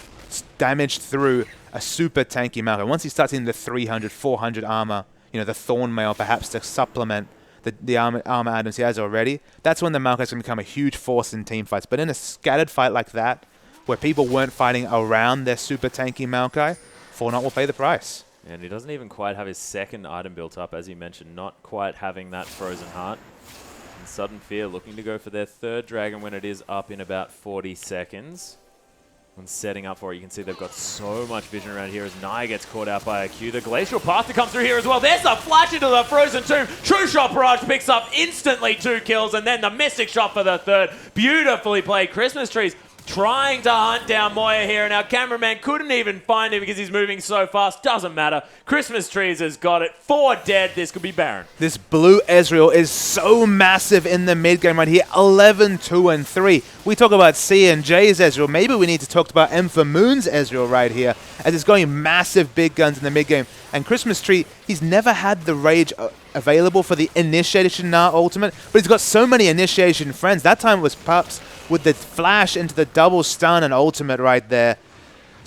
damage through a super tanky Maokai. Once he starts in the 300, 400 armor, you know, the Thorn Mail perhaps to supplement the armor items he has already, that's when the Maokai is going to become a huge force in team fights. But in a scattered fight like that, where people weren't fighting around their super tanky Maokai, Fornot will pay the price. And he doesn't even quite have his second item built up, as you mentioned, not quite having that Frozen Heart. And Sudden Fear looking to go for their third dragon when it is up in about 40 seconds. When setting up for it, you can see they've got so much vision around here as Naya gets caught out by a Q. The Glacial Path to come through here as well. There's a flash into the Frozen Tomb. True Shot Barrage picks up instantly 2 kills, and then the Mystic Shot for the third. Beautifully played. Christmas Trees trying to hunt down Moya here, and our cameraman couldn't even find him because he's moving so fast. Doesn't matter. Christmas Trees has got it. 4 dead. This could be Baron. This blue Ezreal is so massive in the mid game right here. 11-2-3. We talk about C&J's Ezreal. Maybe we need to talk about Empha Moon's Ezreal right here, as it's going massive big guns in the mid game. And Christmas Tree, he's never had the rage available for the Initiation Nah ultimate, but he's got so many Initiation friends. That time it was Pups with the flash into the double stun and ultimate right there.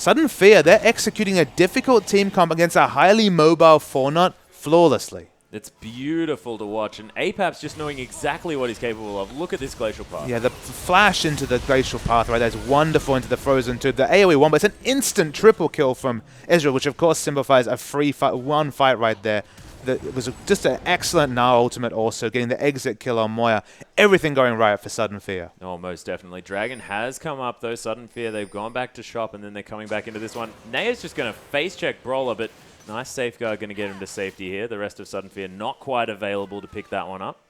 Sudden Fear, they're executing a difficult team comp against a highly mobile Fornot flawlessly. It's beautiful to watch, and Apap's just knowing exactly what he's capable of. Look at this Glacial Path. Yeah, the flash into the Glacial Path right there is wonderful into the Frozen Tube. The AoE one, but it's an instant triple kill from Israel, which of course signifies a free fight, one fight right there. It was just an excellent Gnar ultimate also, getting the exit kill on Moya. Everything going right for Sudden Fear. Oh, most definitely. Dragon has come up, though. Sudden Fear, they've gone back to shop, and then they're coming back into this one. Naya's just going to face check Brawler, but nice safeguard going to get him to safety here. The rest of Sudden Fear not quite available to pick that one up.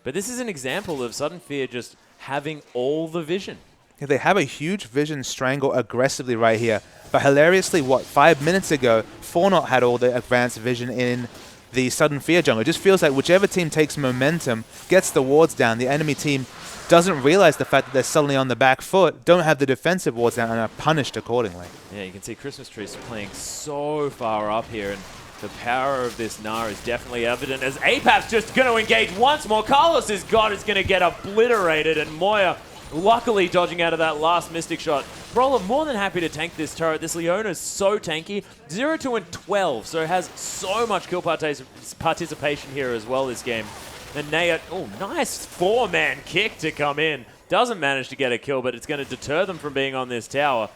But this is an example of Sudden Fear just having all the vision. Yeah, they have a huge vision strangle aggressively right here. But hilariously, 5 minutes ago, Fornot had all the advanced vision in the Sudden Fear jungle. It just feels like whichever team takes momentum, gets the wards down, the enemy team doesn't realize the fact that they're suddenly on the back foot, don't have the defensive wards down, and are punished accordingly. Yeah, you can see Christmas Trees playing so far up here, and the power of this Gnar is definitely evident as Apap's just going to engage once more. Carlos's God is going to get obliterated, and Moya luckily dodging out of that last Mystic shot. Brawler more than happy to tank this turret. This Leona's so tanky. 0-2 and 12, so has so much kill participation here as well this game. And Naya, oh, nice 4-man kick to come in. Doesn't manage to get a kill, but it's going to deter them from being on this tower.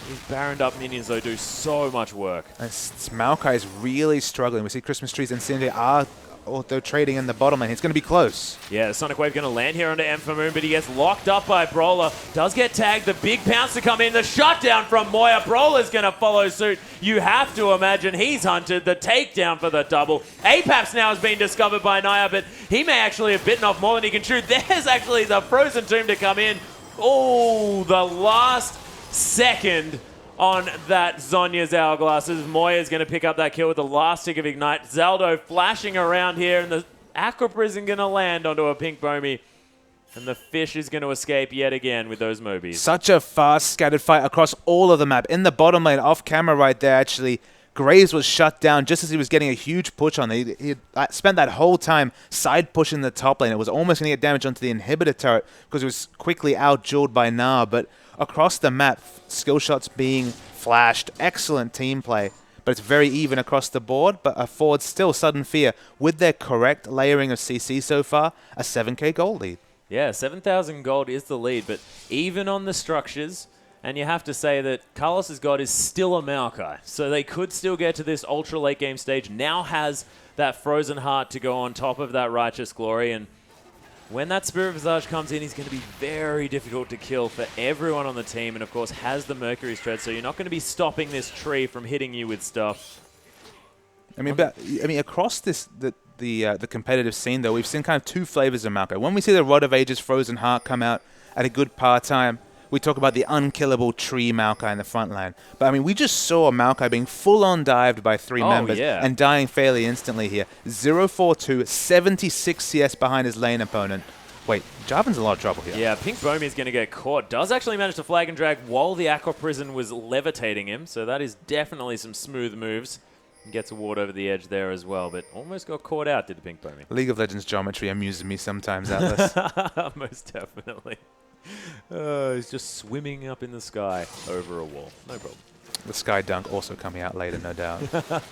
These Baroned up minions, though, do so much work. And Maokai is really struggling. We see Christmas Trees and CNJ are auto trading in the bottom lane. He's going to be close. Yeah, the Sonic Wave going to land here onto Emphamoon, but he gets locked up by Brawler. Does get tagged. The big pounce to come in. The shutdown from Moya. Brawler's going to follow suit. You have to imagine he's hunted. The takedown for the double. Apaps now has been discovered by Naya, but he may actually have bitten off more than he can chew. There's actually the Frozen Tomb to come in. Oh, the last second on that Zhonya's Hourglass as Moya's going to pick up that kill with the last tick of Ignite. Zaldo flashing around here, and the Aqua Prison going to land onto a pink Bomi. And the fish is going to escape yet again with those Mobies. Such a fast, scattered fight across all of the map. In the bottom lane, off camera right there, actually, Graves was shut down just as he was getting a huge push on it. He spent that whole time side pushing the top lane. It was almost going to get damage onto the inhibitor turret because it was quickly out-jeweled by Gnar. But across the map, skill shots being flashed. Excellent team play. But it's very even across the board. But affords still Sudden Fear with their correct layering of CC so far, a 7k gold lead. Yeah, 7,000 gold is the lead, but even on the structures, and you have to say that Carlos's God is still a Maokai, so they could still get to this ultra late game stage. Now has that Frozen Heart to go on top of that Righteous Glory, and when that Spirit Visage comes in, he's going to be very difficult to kill for everyone on the team, and of course has the Mercury's Tread, so you're not going to be stopping this tree from hitting you with stuff. I mean, across this the competitive scene, though, we've seen kind of two flavors of Maokai. When we see the Rod of Ages Frozen Heart come out at a good par time, we talk about the unkillable tree Maokai in the front line. But, I mean, we just saw Maokai being full-on dived by three members and dying fairly instantly here. 0-4-2, 76 CS behind his lane opponent. Wait, Jarvan's in a lot of trouble here. Yeah, Pink Bomi is going to get caught. Does actually manage to flag and drag while the Aqua Prison was levitating him, so that is definitely some smooth moves. Gets a ward over the edge there as well, but almost got caught out, did the Pink Bomi. League of Legends geometry amuses me sometimes, Atlas. Most definitely. He's just swimming up in the sky over a wall. No problem. The Sky Dunk also coming out later, no doubt.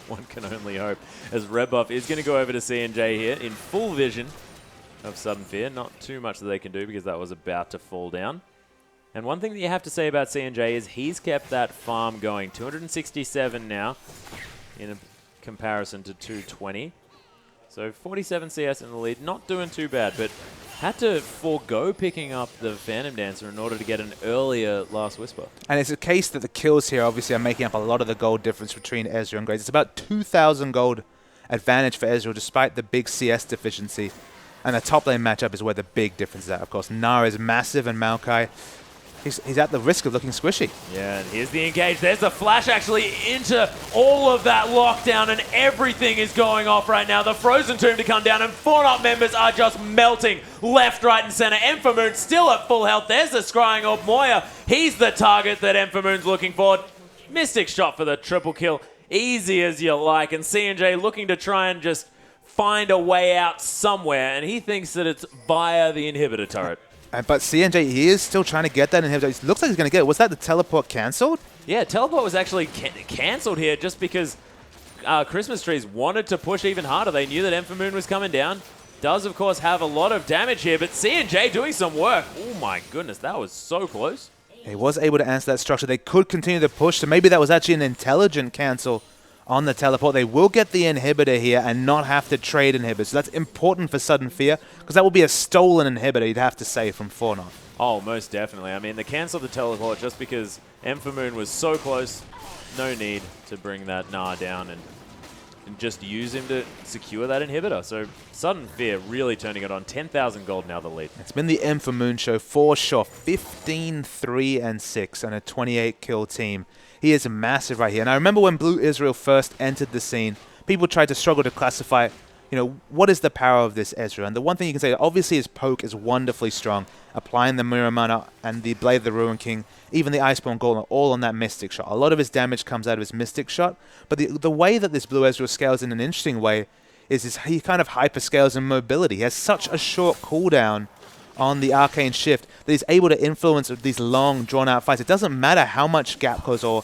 One can only hope. As Red Buff is going to go over to C&J here in full vision of Sudden Fear. Not too much that they can do because that was about to fall down. And one thing that you have to say about C&J is he's kept that farm going. 267 now in a comparison to 220. So 47 CS in the lead. Not doing too bad, but had to forego picking up the Phantom Dancer in order to get an earlier Last Whisper. And it's a case that the kills here obviously are making up a lot of the gold difference between Ezreal and Graves. It's about 2,000 gold advantage for Ezreal despite the big CS deficiency. And the top lane matchup is where the big difference is at. Of course, Gnar is massive and Maokai, he's at the risk of looking squishy. Yeah, and here's the engage. There's the flash actually into all of that lockdown, and everything is going off right now. The Frozen Tomb to come down, and Fornot members are just melting left, right, and center. Emphamoon still at full health. There's the Scrying Orb. Moya, he's the target that Emphamoon's looking for. Mystic shot for the triple kill. Easy as you like, and C&J looking to try and just find a way out somewhere, and he thinks that it's via the inhibitor turret. But C&J, he is still trying to get that inhibitor. It looks like he's going to get it. Was that the teleport cancelled? Yeah, teleport was actually cancelled here just because Christmas Trees wanted to push even harder. They knew that Moon was coming down. Does, of course, have a lot of damage here, but C&J doing some work. Oh, my goodness, that was so close. He was able to answer that structure. They could continue to push, so maybe that was actually an intelligent cancel on the teleport. They will get the inhibitor here and not have to trade inhibitors. So that's important for Sudden Fear, because that will be a stolen inhibitor, you'd have to say, from Fornot. Oh, most definitely. I mean, they canceled the teleport just because Moon was so close. No need to bring that Gnar down and just use him to secure that inhibitor. So Sudden Fear really turning it on. 10,000 gold now the lead. It's been the Moon show for sure. 15-3-6 and a 28-kill team. He is massive right here. And I remember when Blue Israel first entered the scene, people tried to struggle to classify, you know, what is the power of this Ezreal? And the one thing you can say, obviously his poke is wonderfully strong. Applying the Mirror Mana and the Blade of the Ruin King, even the Iceborne Golem, all on that Mystic Shot. A lot of his damage comes out of his Mystic Shot. But the way that this Blue Ezreal scales in an interesting way is he kind of hyperscales in mobility. He has such a short cooldown on the Arcane Shift that he's able to influence these long, drawn-out fights. It doesn't matter how much gap close or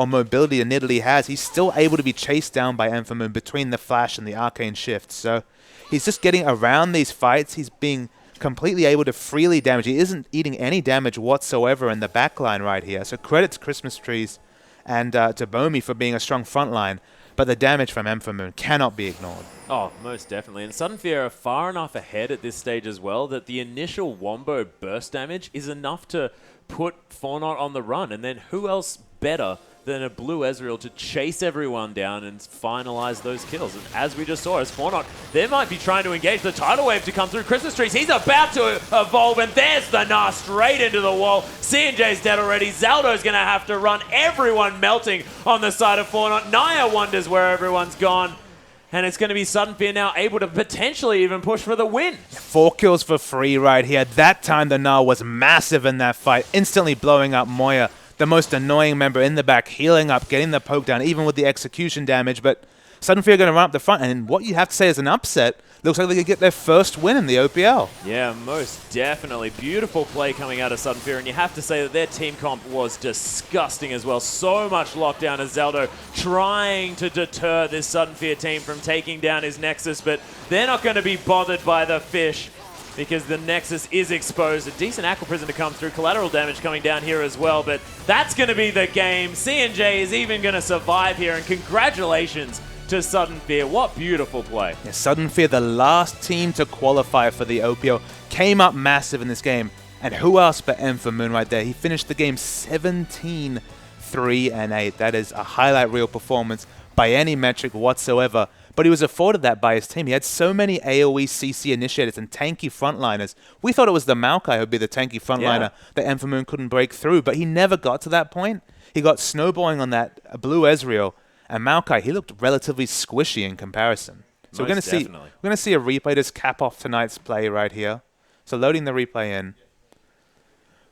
mobility and Nidalee has, he's still able to be chased down by Moon between the Flash and the Arcane Shift. So he's just getting around these fights. He's being completely able to freely damage. He isn't eating any damage whatsoever in the backline right here. So credit to Christmas Trees and to Bomi for being a strong frontline. But the damage from Moon cannot be ignored. Oh, most definitely. And Sudden Fear are far enough ahead at this stage as well that the initial Wombo burst damage is enough to put Fornot on the run. And then who else better than a Blue Ezreal to chase everyone down and finalize those kills? And as we just saw, as Fornot, they might be trying to engage the Tidal Wave to come through Christmas Trees. He's about to evolve, and there's the Gnar straight into the wall. C&J's dead already. Zaldo's going to have to run. Everyone melting on the side of Fornot. Naya wonders where everyone's gone. And it's going to be Sudden Fear now able to potentially even push for the win. 4 kills for free right here. That time the Gnar was massive in that fight, instantly blowing up Moya, the most annoying member in the back, healing up, getting the poke down, even with the execution damage. But Sudden Fear going to run up the front, and what you have to say is an upset. Looks like they could get their first win in the OPL. Yeah, most definitely. Beautiful play coming out of Sudden Fear, and you have to say that their team comp was disgusting as well. So much lockdown as Zaldo trying to deter this Sudden Fear team from taking down his Nexus, but they're not going to be bothered by the fish because the Nexus is exposed. A decent Aqua Prison to come through. Collateral damage coming down here as well, but that's going to be the game. C&J is even going to survive here, and congratulations to Sudden Fear. What beautiful play. Yeah, Sudden Fear, the last team to qualify for the OPL, came up massive in this game. And who else but Moon right there? He finished the game 17-3-8. That is a highlight reel performance by any metric whatsoever. But he was afforded that by his team. He had so many AoE CC initiators and tanky frontliners. We thought it was the Maokai who would be the tanky frontliner that Moon couldn't break through, but he never got to that point. He got snowballing on that Blue Ezreal, and Maokai, he looked relatively squishy in comparison. So we're going to see a replay just cap off tonight's play right here. So loading the replay in.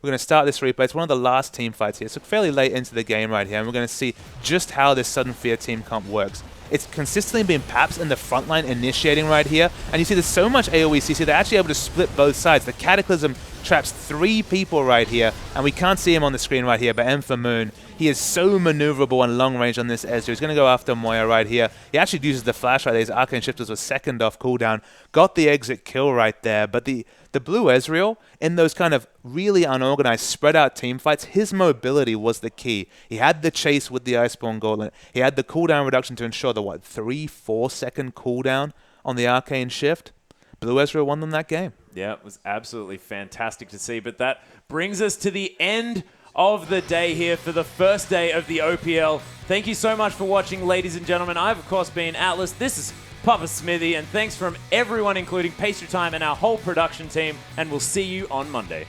We're going to start this replay. It's one of the last team fights here, so fairly late into the game right here, and we're going to see just how this Sudden Fear team comp works. It's consistently been Paps in the front line initiating right here, and you see there's so much AoE CC, they're actually able to split both sides. The Cataclysm traps 3 people right here, and we can't see him on the screen right here, but Moon, he is so maneuverable and long range on this Ezreal. He's going to go after Moya right here. He actually uses the flash right there. His Arcane Shifters was second off cooldown. Got the exit kill right there, but the Blue Ezreal, in those kind of really unorganized, spread out team fights, his mobility was the key. He had the chase with the Iceborne Gauntlet. He had the cooldown reduction to ensure the, 3-4 second cooldown on the Arcane Shift. Blue Ezreal won them that game. Yeah, it was absolutely fantastic to see. But that brings us to the end of the day here for the first day of the OPL. Thank you so much for watching, ladies and gentlemen. I've, of course, been Atlas. This is Papa Smithy, and thanks from everyone, including Pastry Time and our whole production team, and we'll see you on Monday.